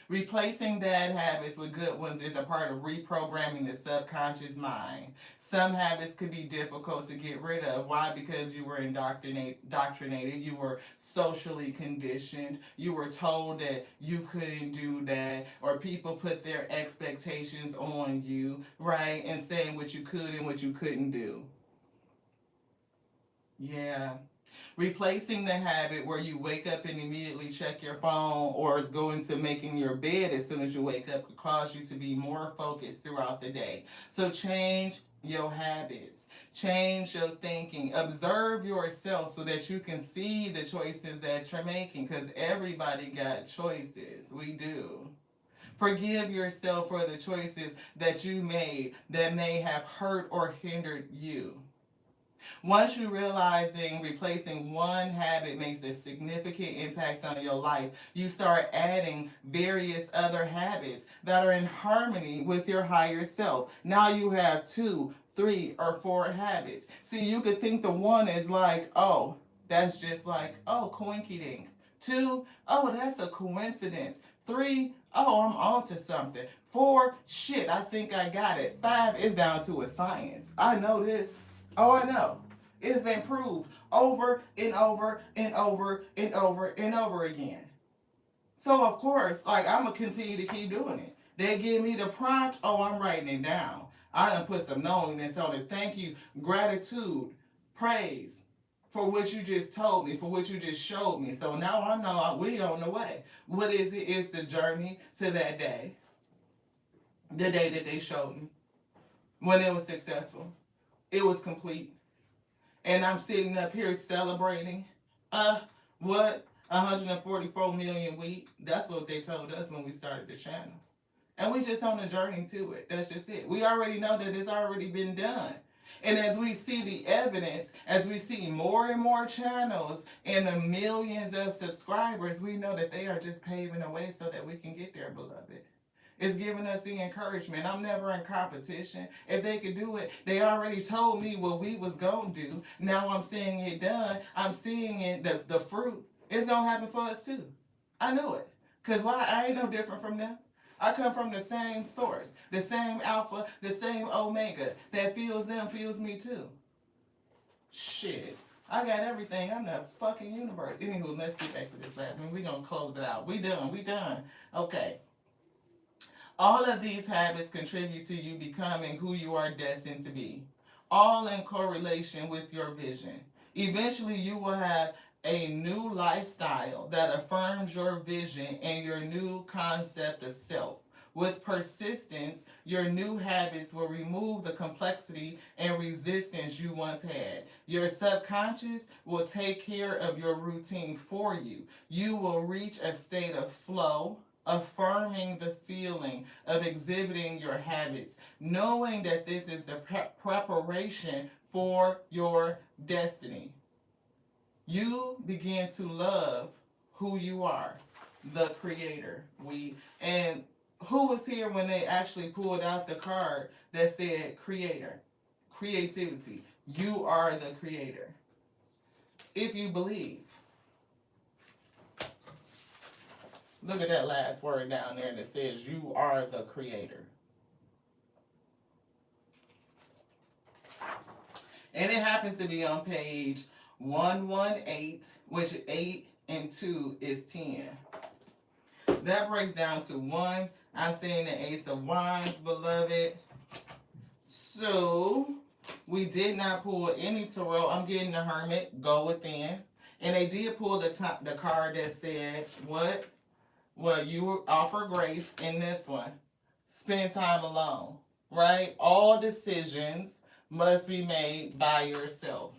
S1: Replacing bad habits with good ones is a part of reprogramming the subconscious mind. Some habits could be difficult to get rid of. Why? Because you were indoctrinated, you were socially conditioned, you were told that you couldn't do that, or people put their expectations on you, right? And saying what you could and what you couldn't do. Yeah. Replacing the habit where you wake up and immediately check your phone or go into making your bed as soon as you wake up could cause you to be more focused throughout the day. So change your habits, change your thinking, observe yourself so that you can see the choices that you're making, because everybody got choices. We do. Forgive yourself for the choices that you made that may have hurt or hindered you. Once you realizing replacing one habit makes a significant impact on your life, you start adding various other habits that are in harmony with your higher self. Now you have 2, 3, or 4 habits. See, you could think the one is like, oh, that's just like, oh, coinkydink. 2, oh, that's a coincidence. 3, oh, I'm on to something. 4, shit, I think I got it. 5 is down to a science. I know this. Oh, I know. It's been proved over and over and over and over and over again. So, of course, like, I'm going to continue to keep doing it. They give me the prompt. Oh, I'm writing it down. I done put some knowingness on it. Thank you. Gratitude. Praise for what you just told me, for what you just showed me. So now I know we on the way. What is it? It's the journey to that day. The day that they showed me. When it was successful. It was complete. And I'm sitting up here celebrating. What? 144 million wheat. That's what they told us when we started the channel. And we just on a journey to it. That's just it. We already know that it's already been done. And as we see the evidence, as we see more and more channels and the millions of subscribers, we know that they are just paving the way so that we can get there, beloved. It's giving us the encouragement. I'm never in competition. If they could do it, they already told me what we was going to do. Now I'm seeing it done. I'm seeing it, the fruit. It's going to happen for us too. I know it. Because why? I ain't no different from them. I come from the same source, the same alpha, the same omega. That feels them, feels me too. Shit. I got everything. I'm the fucking universe. Anywho, let's get back to this last one. We're going to close it out. We done. Okay. All of these habits contribute to you becoming who you are destined to be, all in correlation with your vision. Eventually, you will have a new lifestyle that affirms your vision and your new concept of self. With persistence, your new habits will remove the complexity and resistance you once had. Your subconscious will take care of your routine for you. You will reach a state of flow, affirming the feeling of exhibiting your habits, knowing that this is the preparation for your destiny. You begin to love who you are, the creator. And who was here when they actually pulled out the card that said creator, creativity. You are the creator. If you believe. Look at that last word down there that says you are the creator. And it happens to be on page 118, which 8 and 2 is 10. That breaks down to 1. I'm saying the Ace of Wands, beloved. So, we did not pull any tarot. I'm getting the Hermit, go within. And they did pull the card that said, what? Well, you offer grace in this one. Spend time alone, right? All decisions must be made by yourself.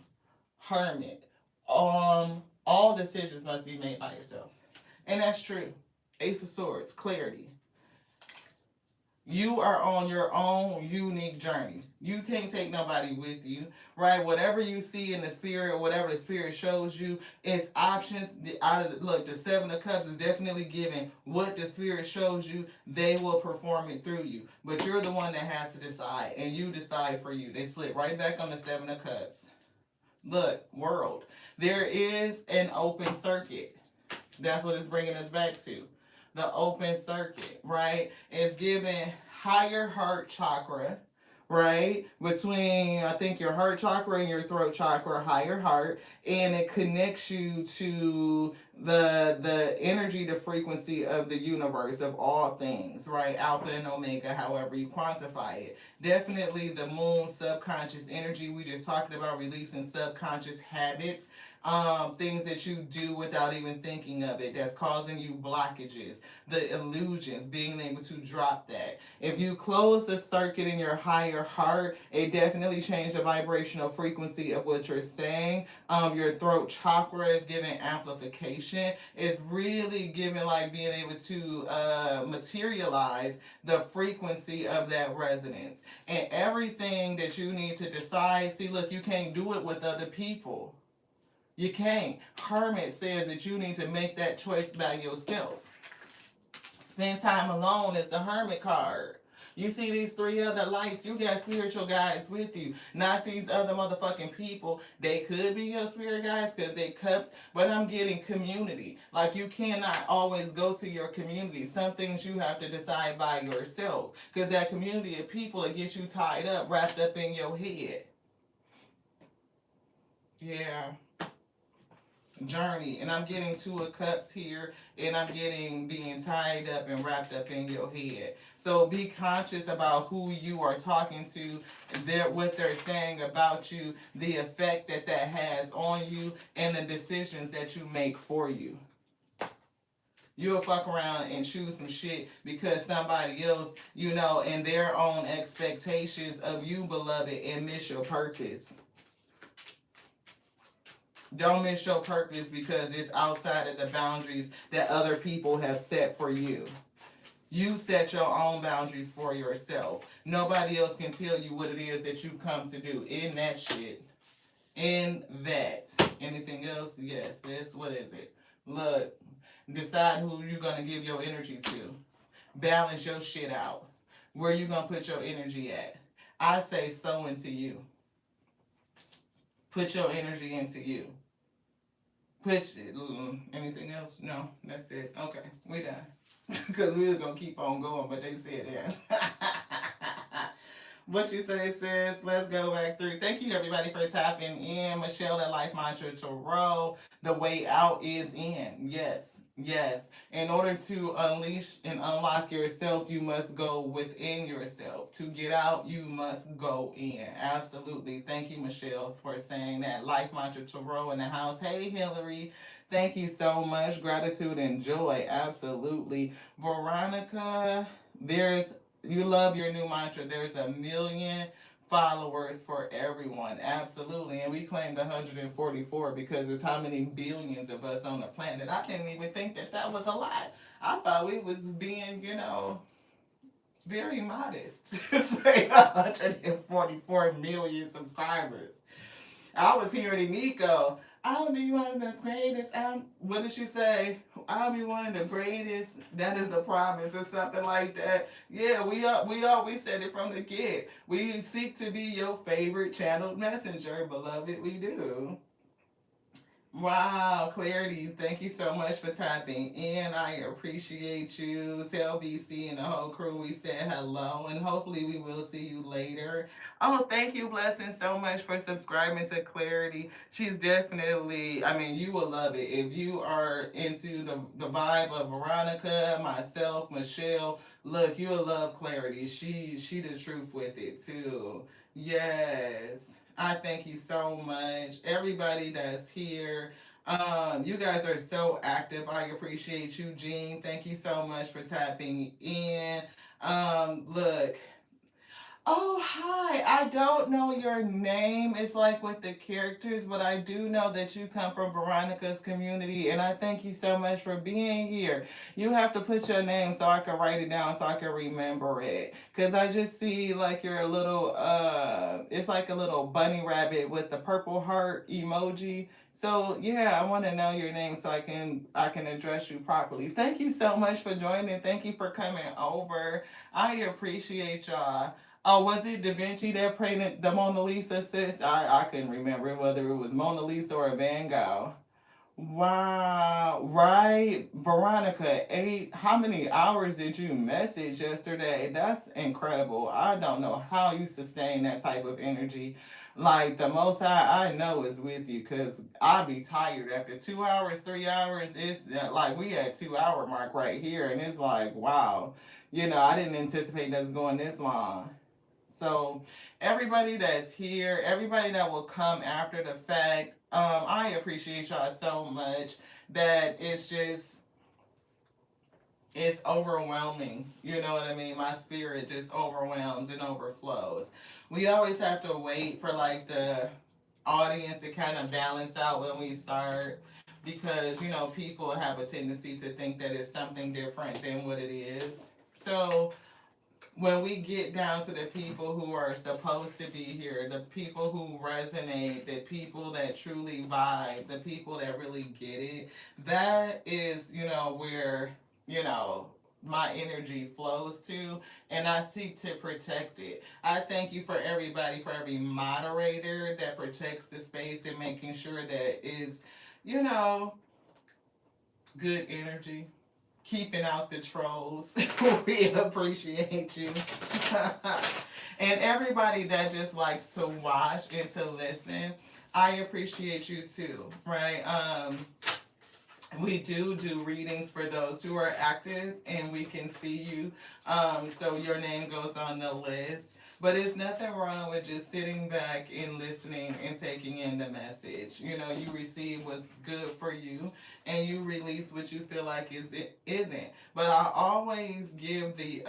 S1: Hermit. All decisions must be made by yourself. And that's true. Ace of Swords, clarity. You are on your own unique journey. You can't take nobody with you, right? Whatever you see in the spirit, or whatever the spirit shows you, it's options. Look, the Seven of Cups is definitely giving what the spirit shows you. They will perform it through you, but you're the one that has to decide, and you decide for you. They slip right back on the Seven of Cups. Look, world. There is an open circuit. That's what it's bringing us back to. The open circuit, right? It's giving higher heart chakra, right? Between, I think, your heart chakra and your throat chakra, higher heart, and it connects you to the energy, the frequency of the universe, of all things, right? Alpha and Omega, however you quantify it. Definitely the moon, subconscious energy. We just talked about releasing subconscious habits. Things that you do without even thinking of it, that's causing you blockages, the illusions, being able to drop that. If you close the circuit in your higher heart, it definitely changes the vibrational frequency of what you're saying. Your throat chakra is giving amplification. It's really giving, like, being able to materialize the frequency of that resonance. And everything that you need to decide, see, look, you can't do it with other people. You can't. Hermit says that you need to make that choice by yourself. Spend time alone is the Hermit card. You see these 3 other lights, you got spiritual guides with you. Not these other motherfucking people. They could be your spirit guides because they cups, but I'm getting community. Like, you cannot always go to your community. Some things you have to decide by yourself, because that community of people will get you tied up, wrapped up in your head. Yeah. Journey, and I'm getting 2 of Cups here, and I'm getting being tied up and wrapped up in your head. So be conscious about who you are talking to, what they're saying about you, the effect that has on you, and the decisions that you make for you. You'll fuck around and choose some shit because somebody else, in their own expectations of you, beloved, and miss your purpose. Don't miss your purpose because it's outside of the boundaries that other people have set for you. You set your own boundaries for yourself. Nobody else can tell you what it is that you come to do in that shit. In that. Anything else? Yes. This, what is it? Look, decide who you're going to give your energy to. Balance your shit out. Where you going to put your energy at? I say sow into you. Put your energy into you. Anything else? No, that's it. Okay, we done. Because we were going to keep on going, but they said that. What you say, sis? Let's go back through. Thank you, everybody, for tapping in. Michelle, that Life Mantra Tarot. The way out is in. Yes. Yes. In order to unleash and unlock yourself, you must go within yourself. To get out, you must go in. Absolutely. Thank you, Michelle, for saying that. Life mantra Tarot in the house. Hey, Hillary. Thank you so much. Gratitude and joy. Absolutely. Veronica, you love your new mantra. There's a million followers for everyone. Absolutely. And we claimed 144 because it's how many billions of us on the planet. I didn't even think that that was a lot. I thought we was being, very modest. Say 144 million subscribers. I was hearing Nico. I'll be one of the greatest. What did she say? I'll be one of the greatest. That is a promise or something like that. Yeah, we said it from the get. We seek to be your favorite channeled messenger, beloved. We do. Wow, Clarity, thank you so much for tapping in. I appreciate you. Tell BC and the whole crew we said hello, and hopefully we will see you later. Oh, thank you, Blessing, so much for subscribing to Clarity. She's definitely, I mean, you will love it. If you are into the vibe of Veronica, myself, Michelle, look, you'll love Clarity. She the truth with it, too. Yes. I thank you so much. Everybody that's here. You guys are so active. I appreciate you, Jean. Thank you so much for tapping in. Look, oh, hi. I don't know your name. It's like with the characters, but I do know that you come from Veronica's community, and I thank you so much for being here. You have to put your name so I can write it down so I can remember it. Because I just see like your little, it's like a little bunny rabbit with the purple heart emoji. So yeah, I want to know your name so I can address you properly. Thank you so much for joining. Thank you for coming over. I appreciate y'all. Oh, was it Da Vinci that painted the Mona Lisa, sis? I couldn't remember whether it was Mona Lisa or Van Gogh. Wow, right, Veronica, how many hours did you message yesterday? That's incredible. I don't know how you sustain that type of energy. Like, the most I know is with you because I'll be tired after 2 hours, 3 hours. It's like we at 2 hour mark right here, and it's like, wow, I didn't anticipate that's going this long. So, everybody that's here, everybody that will come after the fact, I appreciate y'all so much that it's overwhelming. You know what I mean? My spirit just overwhelms and overflows. We always have to wait for like the audience to kind of balance out when we start because people have a tendency to think that it's something different than what it is. So when we get down to the people who are supposed to be here, the people who resonate, the people that truly vibe, the people that really get it, that is, where, you know, my energy flows to, and I seek to protect it. I thank you for everybody, for every moderator that protects the space and making sure that is, you know, good energy, keeping out the trolls. We appreciate you. And everybody that just likes to watch and to listen, I appreciate you too, right? We do readings for those who are active and we can see you. So your name goes on the list. But it's nothing wrong with just sitting back and listening and taking in the message. You receive what's good for you and you release what you feel like isn't. But I always give the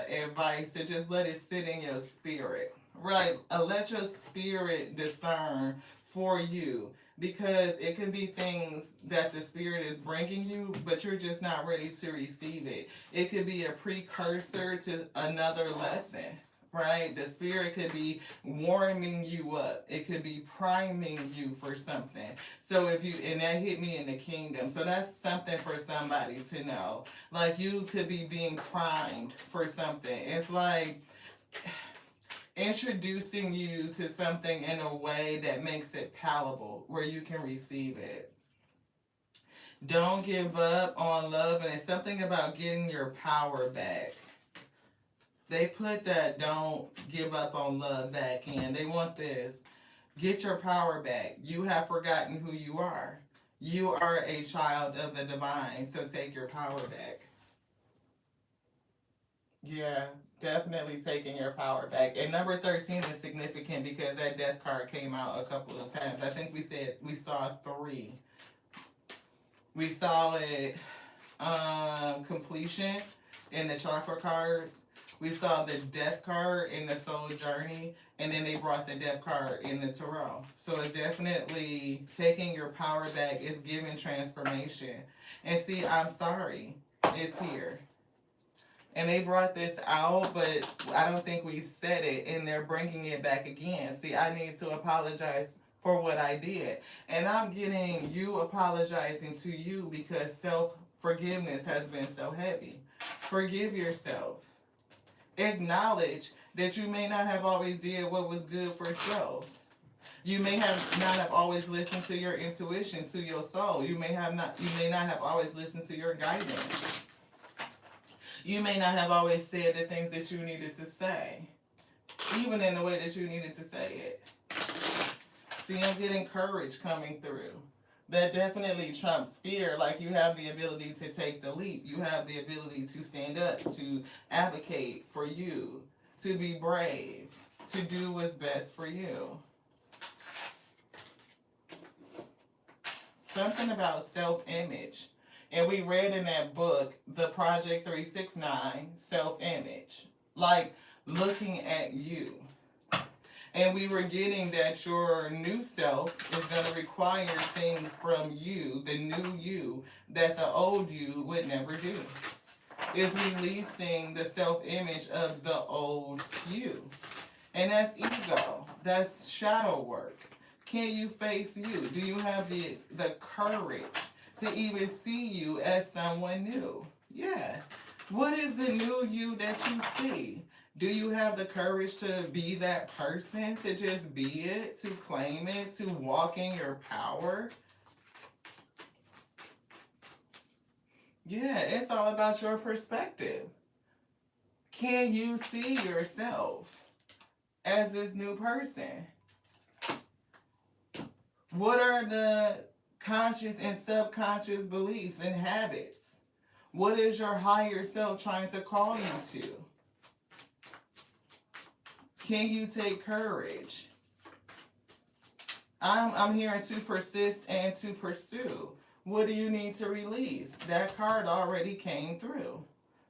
S1: advice to just let it sit in your spirit. Right? Let your spirit discern for you because it can be things that the spirit is bringing you, but you're just not ready to receive it. It could be a precursor to another lesson, right? The spirit could be warming you up. It could be priming you for something. So and that hit me in the kingdom. So that's something for somebody to know. Like you could be being primed for something. It's like introducing you to something in a way that makes it palatable, where you can receive it. Don't give up on love, and it's something about getting your power back. They put that don't give up on love back in. They want this. Get your power back. You have forgotten who you are. You are a child of the divine, so take your power back. Yeah, definitely taking your power back. And number 13 is significant because that death card came out a couple of times. I think we said we saw three. We saw it completion in the chakra cards. We saw the death card in the soul journey, and then they brought the death card in the tarot. So it's definitely taking your power back. It's giving transformation. And see, I'm sorry, it's here. And they brought this out, but I don't think we said it, and they're bringing it back again. See, I need to apologize for what I did. And I'm getting you apologizing to you because self forgiveness has been so heavy. Forgive yourself. Acknowledge that you may not have always did what was good for self. You may have not have always listened to your intuition, to your soul. You may not have always listened to your guidance. You may not have always said the things that you needed to say, even in the way that you needed to say it. See, I'm getting courage coming through. That definitely trumps fear. Like, you have the ability to take the leap. You have the ability to stand up, to advocate for you, to be brave, to do what's best for you. Something about self-image. And we read in that book, the Project 369, self-image. Like, looking at you. And we were getting that your new self is going to require things from you, the new you, that the old you would never do. It's releasing the self-image of the old you. And that's ego. That's shadow work. Can you face you? Do you have the courage to even see you as someone new? Yeah. What is the new you that you see? Do you have the courage to be that person, to just be it, to claim it, to walk in your power? Yeah, it's all about your perspective. Can you see yourself as this new person? What are the conscious and subconscious beliefs and habits? What is your higher self trying to call you to? Can you take courage? I'm hearing to persist and to pursue. What do you need to release? That card already came through.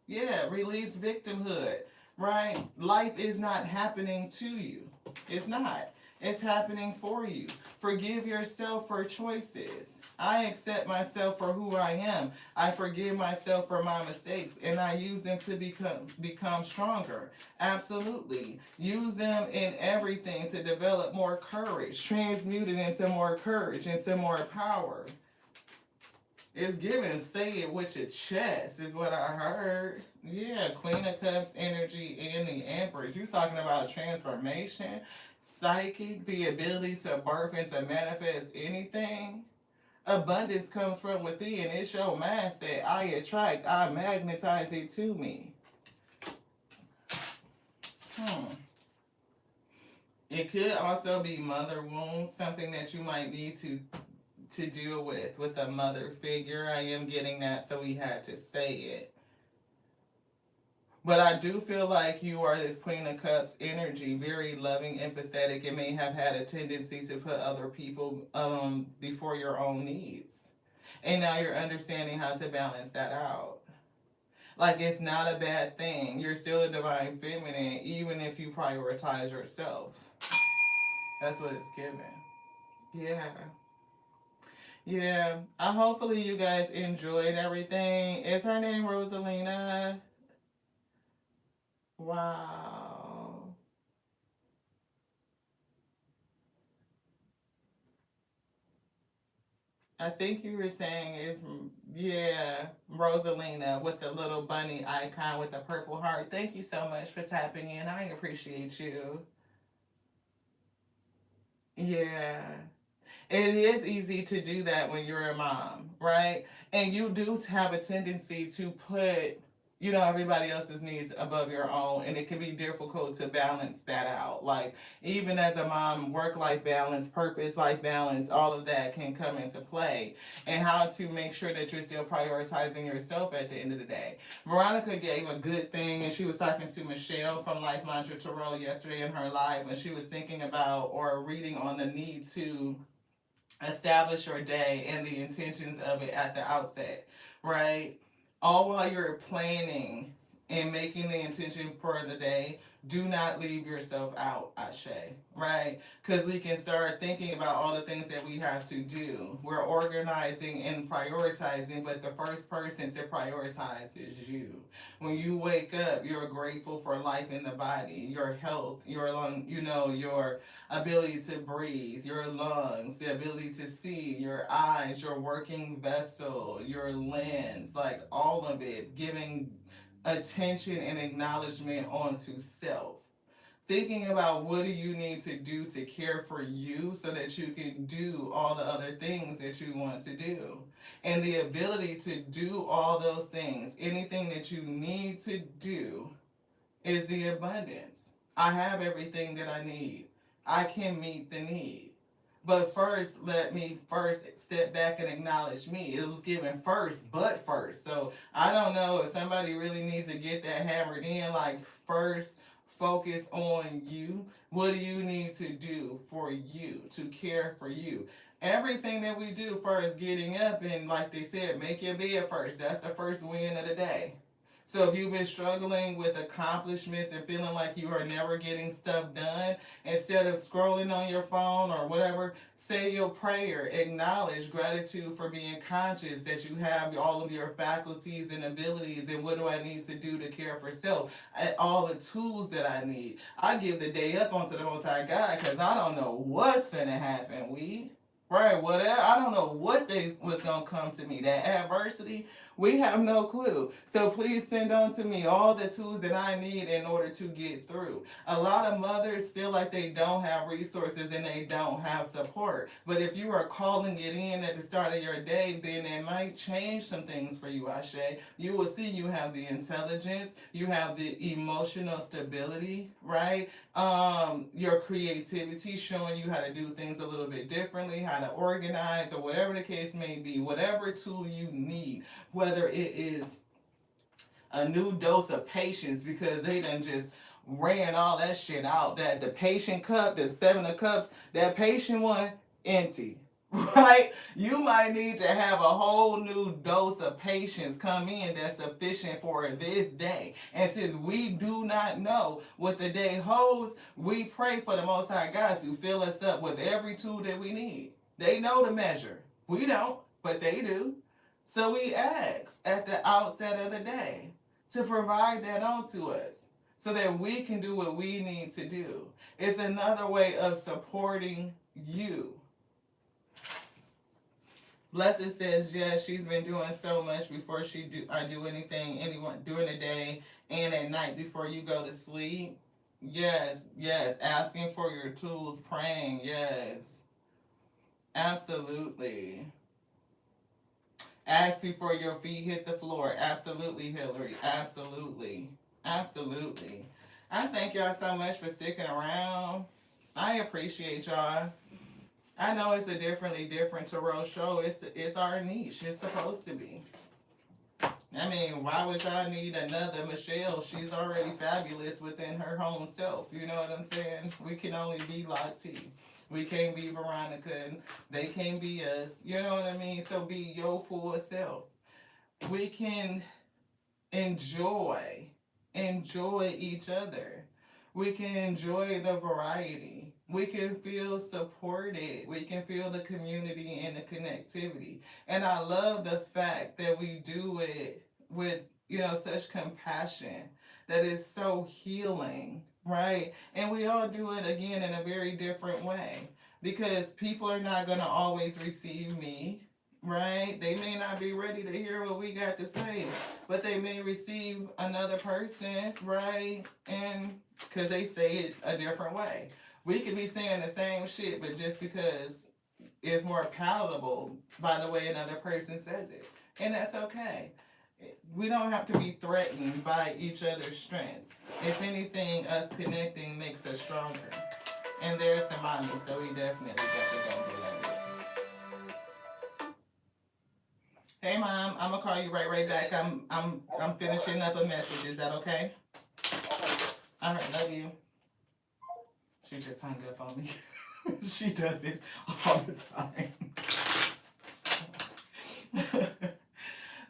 S1: Yeah, release victimhood, right? Life is not happening to you. It's not. It's happening for you. Forgive yourself for choices. I accept myself for who I am. I forgive myself for my mistakes, and I use them to become stronger. Absolutely. Use them in everything to develop more courage. Transmute it into more courage, into more power. It's given, say it with your chest, is what I heard. Yeah, Queen of Cups energy and the Empress. You talking about transformation, psychic, the ability to birth and to manifest anything. Abundance comes from within. It's your mindset. I attract, I magnetize it to me. It could also be mother wounds, something that you might need to deal with a mother figure. I am getting that, so we had to say it. But I do feel like you are this Queen of Cups energy, very loving, empathetic, and may have had a tendency to put other people before your own needs. And now you're understanding how to balance that out. Like, it's not a bad thing. You're still a divine feminine, even if you prioritize yourself. That's what it's given. Yeah. Yeah. Hopefully you guys enjoyed everything. Is her name Rosalina? Wow. I think you were saying it's, yeah, Rosalina with the little bunny icon with the purple heart. Thank you so much for tapping in. I appreciate you. Yeah. It is easy to do that when you're a mom, right? And you do have a tendency to put everybody else's needs above your own, and it can be difficult to balance that out. Like, even as a mom, work life balance, purpose life balance, all of that can come into play, and how to make sure that you're still prioritizing yourself at the end of the day. Veronica gave a good thing, and she was talking to Michelle from Life Mantra Tarot yesterday in her live, and she was thinking about or reading on the need to establish your day and the intentions of it at the outset, right? All while you're planning and making the intention for the day, do not leave yourself out, Ashe, right? Because we can start thinking about all the things that we have to do. We're organizing and prioritizing, but the first person to prioritize is you. When you wake up, you're grateful for life in the body, your health, your lung, your ability to breathe, your lungs, the ability to see, your eyes, your working vessel, your lens, like all of it, giving attention and acknowledgement onto self. Thinking about what do you need to do to care for you so that you can do all the other things that you want to do. And the ability to do all those things, anything that you need to do, is the abundance. I have everything that I need. I can meet the need. But first, let me first step back and acknowledge me. It was given first, but first. So I don't know if somebody really needs to get that hammered in, like, first focus on you. What do you need to do for you, to care for you? Everything that we do first, getting up and, like they said, make your bed first. That's the first win of the day. So if you've been struggling with accomplishments and feeling like you are never getting stuff done, instead of scrolling on your phone or whatever, say your prayer, acknowledge gratitude for being conscious that you have all of your faculties and abilities, and what do I need to do to care for self, all the tools that I need. I give the day up onto the Most High God, because I don't know what's finna happen. Right, whatever. I don't know what they was gonna come to me. That adversity, we have no clue. So please send on to me all the tools that I need in order to get through. A lot of mothers feel like they don't have resources and they don't have support. But if you are calling it in at the start of your day, then it might change some things for you, Ashe. You will see you have the intelligence, you have the emotional stability, right? Your creativity, showing you how to do things a little bit differently, how to organize, or whatever the case may be, whatever tool you need, whether it is a new dose of patience because they done just ran all that shit out, that the patient cup, the 7 of cups, that patient one, empty. Right? You might need to have a whole new dose of patience come in that's sufficient for this day. And since we do not know what the day holds, we pray for the Most High God to fill us up with every tool that we need. They know the measure. We don't, but they do. So we ask at the outset of the day to provide that onto us so that we can do what we need to do. It's another way of supporting you. Blessed says, yes, she's been doing so much before I do anyone during the day and at night before you go to sleep. Yes, asking for your tools, praying, yes. Absolutely. Ask before your feet hit the floor. Absolutely, Hillary. Absolutely. Absolutely. I thank y'all so much for sticking around. I appreciate y'all. I know it's a different tarot show. It's our niche. It's supposed to be. I mean, why would y'all need another Michelle? She's already fabulous within her own self. You know what I'm saying? We can only be Lottie. We can't be Veronica, and they can't be us. You know what I mean? So be your full self. We can enjoy each other. We can enjoy the variety. We can feel supported. We can feel the community and the connectivity. And I love the fact that we do it with, such compassion, that is so healing, right? And we all do it again in a very different way, because people are not going to always receive me, right? They may not be ready to hear what we got to say, but they may receive another person, right? And because they say it a different way. We could be saying the same shit, but just because it's more palatable by the way another person says it. And that's okay. We don't have to be threatened by each other's strength. If anything, us connecting makes us stronger. And there's some mommy, so we definitely got to go below it. Hey mom, I'm gonna call you right back. I'm finishing up a message. Is that okay? All right, love you. She just hung up on me. She does it all the time.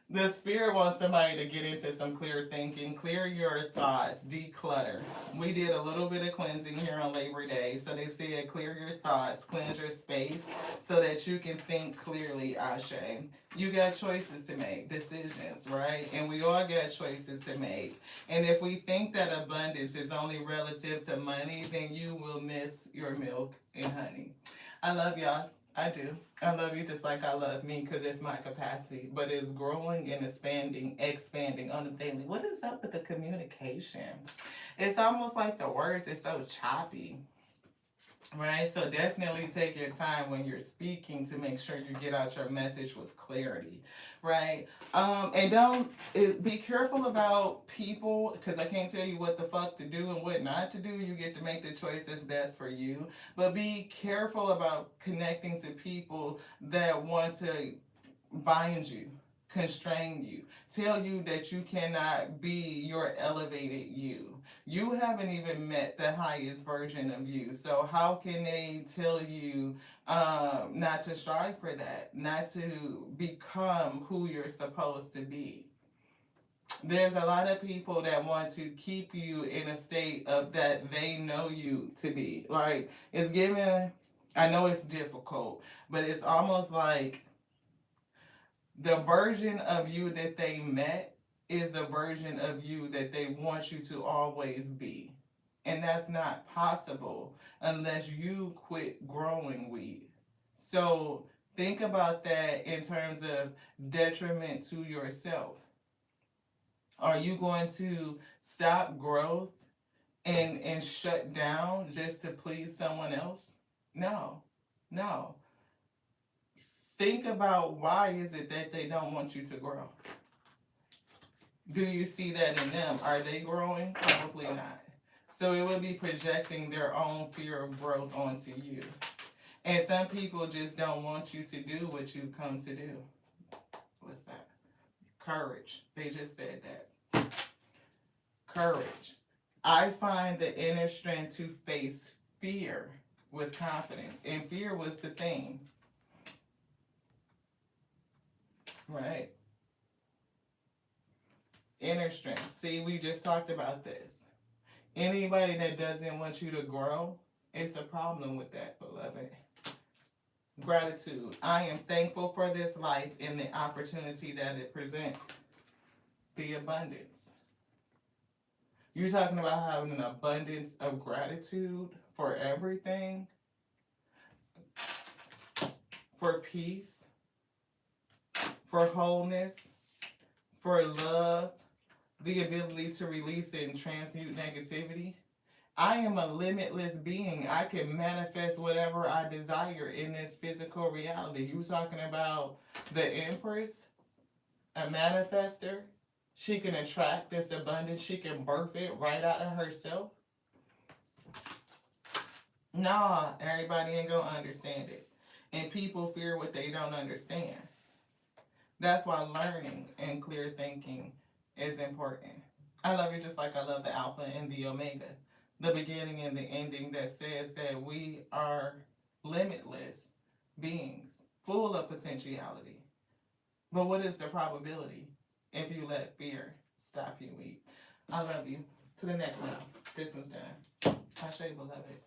S1: The spirit wants somebody to get into some clear thinking, clear your thoughts, declutter. We did a little bit of cleansing here on Labor Day. So they said clear your thoughts, cleanse your space so that you can think clearly, Ashe. You got choices to make, decisions, right? And we all got choices to make. And if we think that abundance is only relative to money, then you will miss your milk and honey. I love y'all. I do. I love you just like I love me because it's my capacity, but it's growing and expanding on the daily. What is up with the communication? It's almost like the words is so choppy, right? So definitely take your time when you're speaking to make sure you get out your message with clarity, right? And don't be careful about people because I can't tell you what the fuck to do and what not to do. You get to make the choice that's best for you. But be careful about connecting to people that want to bind you, constrain you, tell you that you cannot be your elevated you. You haven't even met the highest version of you. So how can they tell you not to strive for that, not to become who you're supposed to be? There's a lot of people that want to keep you in a state of that they know you to be. Like, it's given, I know it's difficult, but it's almost like the version of you that they met is the version of you that they want you to always be. And that's not possible unless you quit growing weed. So think about that in terms of detriment to yourself. Are you going to stop growth and shut down just to please someone else? No, no. Think about why is it that they don't want you to grow? Do you see that in them? Are they growing? Probably not. So it would be projecting their own fear of growth onto you. And some people just don't want you to do what you come to do. What's that? Courage. They just said that. Courage. I find the inner strength to face fear with confidence. And fear was the thing. Right? Inner strength. See, we just talked about this. Anybody that doesn't want you to grow, it's a problem with that, beloved. Gratitude. I am thankful for this life and the opportunity that it presents. The abundance. You're talking about having an abundance of gratitude for everything, for peace, for wholeness, for love, the ability to release and transmute negativity. I am a limitless being. I can manifest whatever I desire in this physical reality. You talking about the Empress, a manifester? She can attract this abundance. She can birth it right out of herself. Nah, everybody ain't gonna understand it. And people fear what they don't understand. That's why learning and clear thinking is important. I love you just like I love the Alpha and the Omega, the beginning and the ending that says that we are limitless beings, full of potentiality. But what is the probability if you let fear stop you? I love you. To the next one. This one's done. Ashe, beloved.